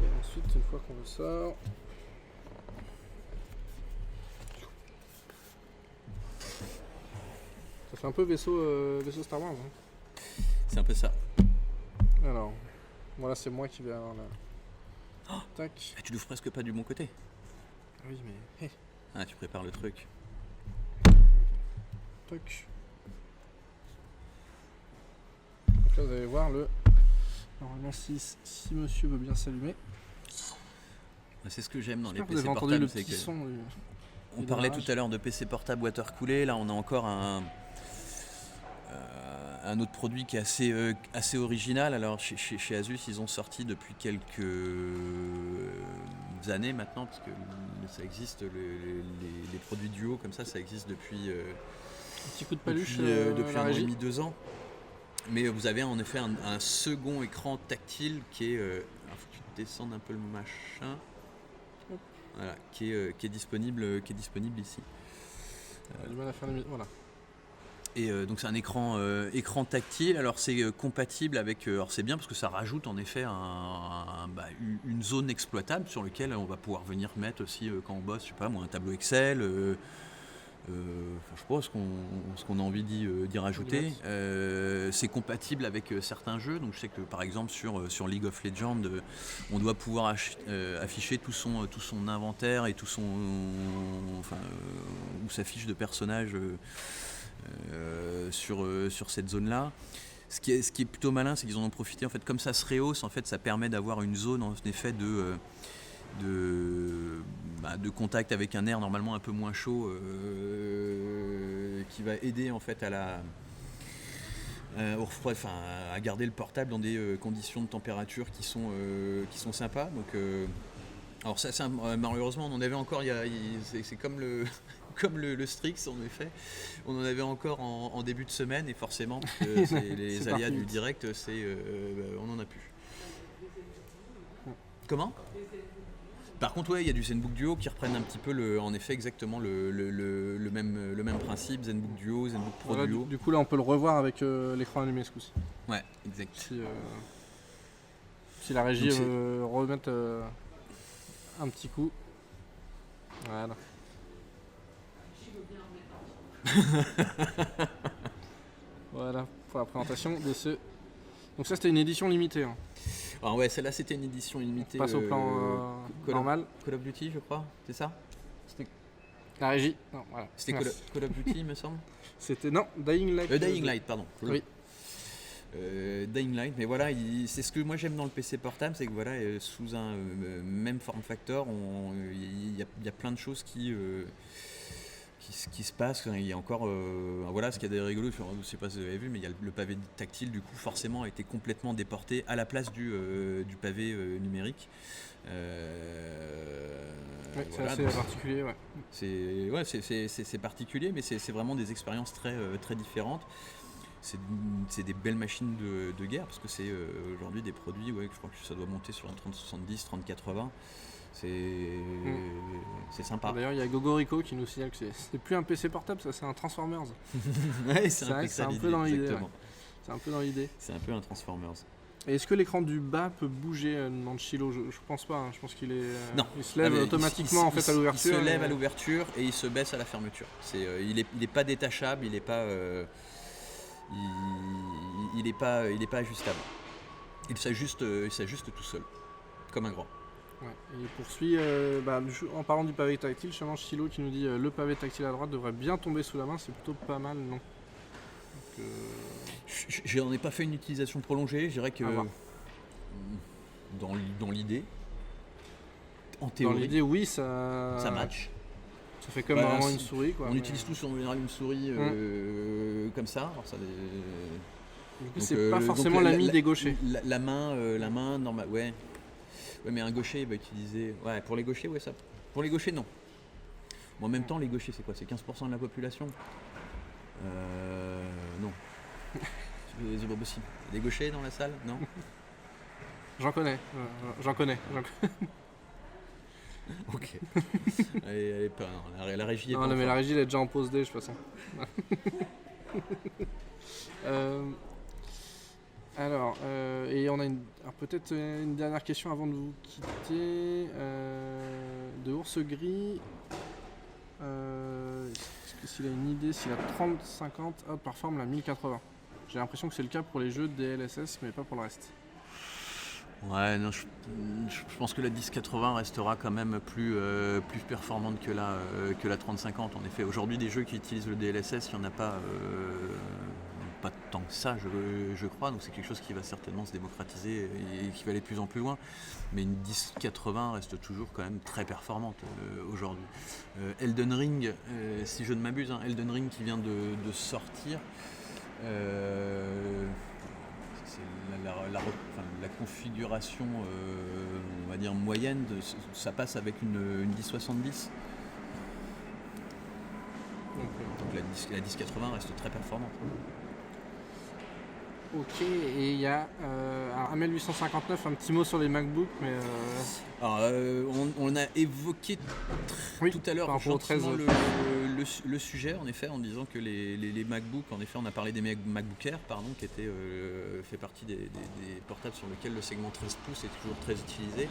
Et ensuite, une fois qu'on le sort, ça fait un peu vaisseau Star Wars. Hein. C'est un peu ça. Alors, voilà, c'est moi qui vais avoir la... Tac. Tu l'ouvres presque pas du bon côté. Oui, mais... Tu prépares le truc. Toc. Donc là, vous allez voir le... Normalement, si monsieur veut bien s'allumer. C'est ce que j'aime dans les J'espère que PC vous avez entendu portables. le petit son On parlait tout à l'heure de PC portable water coolé. Là, on a encore un autre produit qui est assez original. Alors chez Asus, ils ont sorti depuis quelques années maintenant, parce que ça existe, les produits duo comme ça existe depuis un petit coup de paluche depuis 1 an et demi, 2 ans. Mais vous avez en effet un second écran tactile qui est... alors faut que tu descendes un peu le machin. Voilà, qui est disponible ici. Du mal à faire voilà. Et donc c'est un écran tactile. Alors c'est compatible avec. Alors c'est bien parce que ça rajoute en effet une zone exploitable sur laquelle on va pouvoir venir mettre aussi quand on bosse, je sais pas moi, un tableau Excel. Je sais pas ce qu'on a envie d'y rajouter. C'est compatible avec certains jeux. Donc je sais que par exemple sur League of Legends, on doit pouvoir afficher tout son inventaire et ou sa fiche de personnage. Sur cette zone-là. Ce qui est plutôt malin, c'est qu'ils en ont profité. En fait, comme ça se rehausse, en fait, ça permet d'avoir une zone en effet de contact avec un air normalement un peu moins chaud, qui va aider en fait au refroid, à garder le portable dans des conditions de température qui sont sympas. Donc, alors ça, malheureusement, on en avait encore. C'est comme le Strix, en effet, on en avait encore en début de semaine, et forcément, parce que les aléas du direct, on n'en a plus. Comment ? Par contre, ouais, il y a du ZenBook Duo qui reprennent un petit peu en effet exactement le même principe, ZenBook Duo, ZenBook Pro voilà, Duo. Du coup, là, on peut le revoir avec l'écran allumé ce coup-ci. Ouais, exact. Si la régie veut remettre un petit coup. Voilà. Voilà pour la présentation de ce. Donc ça c'était une édition limitée. Hein. Alors ouais, celle-là c'était une édition limitée. On passe au plan normal. Call of Duty, je crois, c'est ça ? La régie. Non, voilà. C'était Call of Duty, me semble. C'était Dying Light. Dying Light, pardon. Oui. Dying Light, mais voilà, c'est ce que moi j'aime dans le PC portable, c'est que voilà, sous un même form factor, il y a plein de choses qui se passent. Il y a encore, voilà, ce qu'il y a de rigolo, je ne sais pas si vous avez vu, mais il y a le pavé tactile, du coup, forcément, a été complètement déporté à la place du pavé numérique. Ouais, voilà, c'est assez particulier, ouais. C'est particulier, mais c'est vraiment des expériences très différentes. C'est des belles machines de guerre, parce que c'est aujourd'hui des produits, ouais, je crois que ça doit monter sur un 3070, 3080. C'est sympa. D'ailleurs, il y a Gogorico qui nous signale que c'est plus un PC portable, ça c'est un Transformers. Ouais, c'est un peu dans l'idée. Ouais. C'est un peu dans l'idée. C'est un peu un Transformers. Et est-ce que l'écran du bas peut bouger dans le Chilo ? Je pense pas. Hein. Je pense qu'il est. Non. Il se lève automatiquement à l'ouverture. Il se lève à l'ouverture et il se baisse à la fermeture. Il est pas détachable, il est pas ajustable. Il s'ajuste tout seul, comme un grand. Ouais. Et il poursuit, en parlant du pavé tactile, justement Chilo qui nous dit le pavé tactile à droite devrait bien tomber sous la main, c'est plutôt pas mal, non ? J'en ai pas fait une utilisation prolongée, je dirais que dans l'idée, en théorie, dans l'idée, oui, ça match. Ça fait comme vraiment une souris, quoi. On utilise tous en général une souris comme ça. Alors ça du coup, c'est pas forcément l'ami des gauchers. La main normale, ouais. Ouais, mais un gaucher il va utiliser. Ouais, pour les gauchers, ouais, ça. Pour les gauchers, non. Bon, en même temps, les gauchers, c'est quoi ? C'est 15% de la population ? Non. C'est pas possible. Des gauchers dans la salle ? Non. J'en connais. Ok. Allez, la régie est pas. Non, mais la régie elle est déjà en pause D, de toute façon. Alors, et on a peut-être une dernière question avant de vous quitter. De Ours Gris. Est-ce que s'il a une idée, si la 3050 outperforme la 1080 ? J'ai l'impression que c'est le cas pour les jeux DLSS, mais pas pour le reste. Ouais, non, je pense que la 1080 restera quand même plus performante que la 3050. En effet, aujourd'hui, des jeux qui utilisent le DLSS, il n'y en a pas tant que ça, je crois. Donc c'est quelque chose qui va certainement se démocratiser et qui va aller de plus en plus loin. Mais une 1080 reste toujours quand même très performante aujourd'hui. Elden Ring, si je ne m'abuse, Elden Ring qui vient de sortir. C'est la configuration on va dire moyenne, ça passe avec une 1070. Donc la 1080 reste très performante. Ok, et il y a un 1859, un petit mot sur les MacBook, mais Alors, on a évoqué tout à l'heure par rapport au 13. gentiment le sujet, en effet, en disant que les MacBooks, en effet, on a parlé des MacBook Air, pardon, qui était fait partie des portables sur lesquels le segment 13 pouces est toujours très utilisé.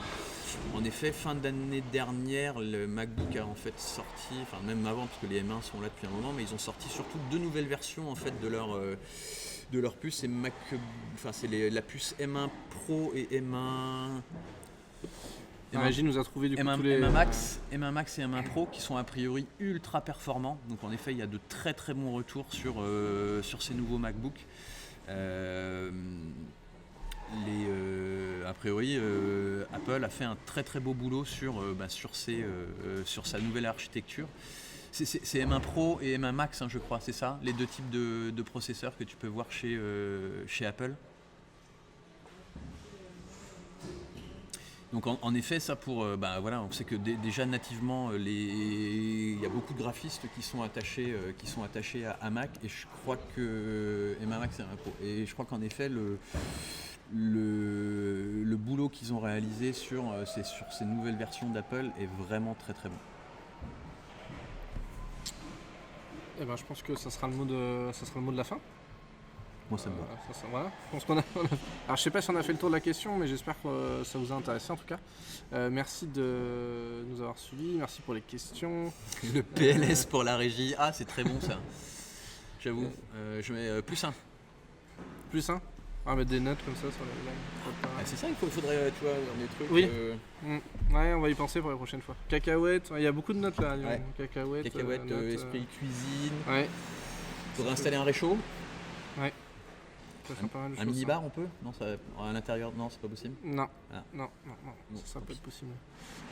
En effet, fin d'année dernière, le MacBook a en fait sorti, enfin même avant, parce que les M1 sont là depuis un moment, mais ils ont sorti surtout 2 nouvelles versions en fait de leur puce. C'est la puce M1 Pro et M1. Magie nous a trouvé du coup M1, tous les... M1 Max et M1 Pro qui sont a priori ultra performants. Donc en effet, il y a de très très bons retours sur ces nouveaux MacBooks. A priori, Apple a fait un très très beau boulot sur sa nouvelle architecture. C'est M1 Pro et M1 Max, je crois, c'est ça, les 2 types de processeurs que tu peux voir chez Apple. Donc en effet, ça on sait que déjà nativement, il y a beaucoup de graphistes qui sont attachés à Mac, et je crois que M1 Max et M1 Pro. Et je crois qu'en effet, le boulot qu'ils ont réalisé sur ces nouvelles versions d'Apple est vraiment très très bon. Eh ben, je pense que ça sera le mot de la fin. Moi ça me va. Voilà, je pense qu'on a... Alors je sais pas si on a fait le tour de la question, mais j'espère que ça vous a intéressé en tout cas. Merci de nous avoir suivis, merci pour les questions. Le PLS pour la régie, c'est très bon ça. J'avoue, je mets +1. +1 ? On va mettre des notes comme ça sur les lives. C'est ça, il faudrait, tu vois, des trucs... Oui. Ouais, on va y penser pour la prochaine fois. Cacahuète, il y a beaucoup de notes là. Ouais. Cacahuète, esprit cuisine. Ouais. Faudrait installer un réchaud. Ouais. Pas mal de un choses, minibar on peut ? Non, ça, à l'intérieur, non, c'est pas possible. Non, non, ça peut être possible.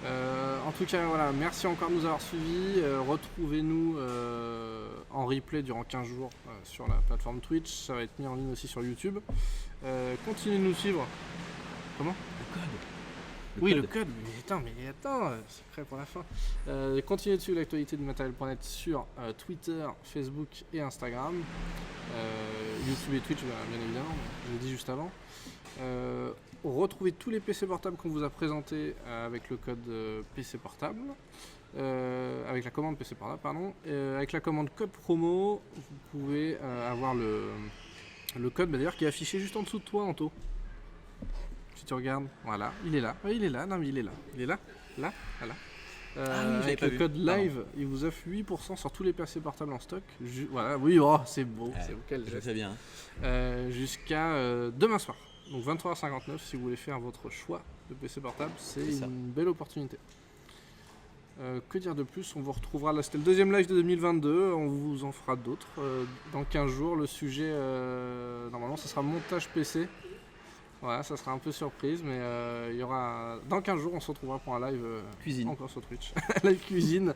En tout cas, voilà, merci encore de nous avoir suivis. Retrouvez-nous en replay durant 15 jours sur la plateforme Twitch. Ça va être mis en ligne aussi sur YouTube. Continuez de nous suivre. Comment ? Le code. Mais attends, c'est prêt pour la fin. Continuez de suivre l'actualité de Matériel.net sur Twitter, Facebook et Instagram. YouTube et Twitch, bien évidemment, je l'ai dit juste avant. Retrouvez tous les PC portables qu'on vous a présentés avec le code PC portable. Avec la commande PC portable, pardon. Avec la commande code promo, vous pouvez avoir le code d'ailleurs qui est affiché juste en dessous de toi, Anto. Si tu regardes, voilà, il est là. Oui, il est là, là, voilà. Avec le code live, il vous offre 8% sur tous les PC portables en stock. Voilà, oui, c'est beau, c'est quel geste. C'est bien. Jusqu'à demain soir. Donc 23h59, si vous voulez faire votre choix de PC portable, c'est une belle opportunité. Que dire de plus ? On vous retrouvera, là c'était le deuxième live de 2022, on vous en fera d'autres dans 15 jours. Le sujet, normalement, ça sera montage PC. Voilà, ça sera un peu surprise, mais il y aura... Dans 15 jours, on se retrouvera pour un live cuisine. Encore sur Twitch. Live cuisine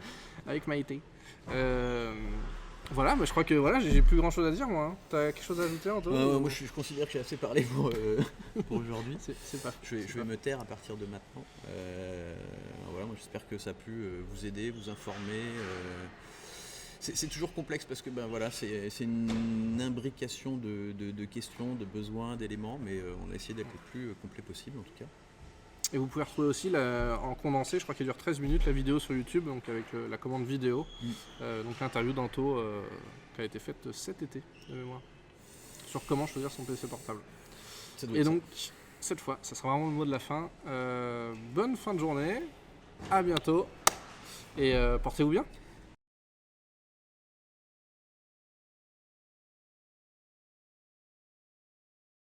avec Maïté. Voilà, je crois que j'ai plus grand chose à dire, moi. T'as quelque chose à ajouter, Antoine ? Moi, je considère que j'ai assez parlé pour aujourd'hui. C'est pas. Je vais me taire à partir de maintenant. Voilà, moi, j'espère que ça a pu vous aider, vous informer. C'est toujours complexe parce que c'est une imbrication de questions, de besoins, d'éléments, mais on a essayé d'être le plus complet possible en tout cas. Et vous pouvez retrouver aussi en condensé, je crois qu'il dure 13 minutes, la vidéo sur YouTube, donc avec la commande vidéo, donc l'interview d'Anto qui a été faite cet été de mémoire, sur comment choisir son PC portable. Et donc, cette fois, ça sera vraiment le mot de la fin. Bonne fin de journée, à bientôt, et portez-vous bien.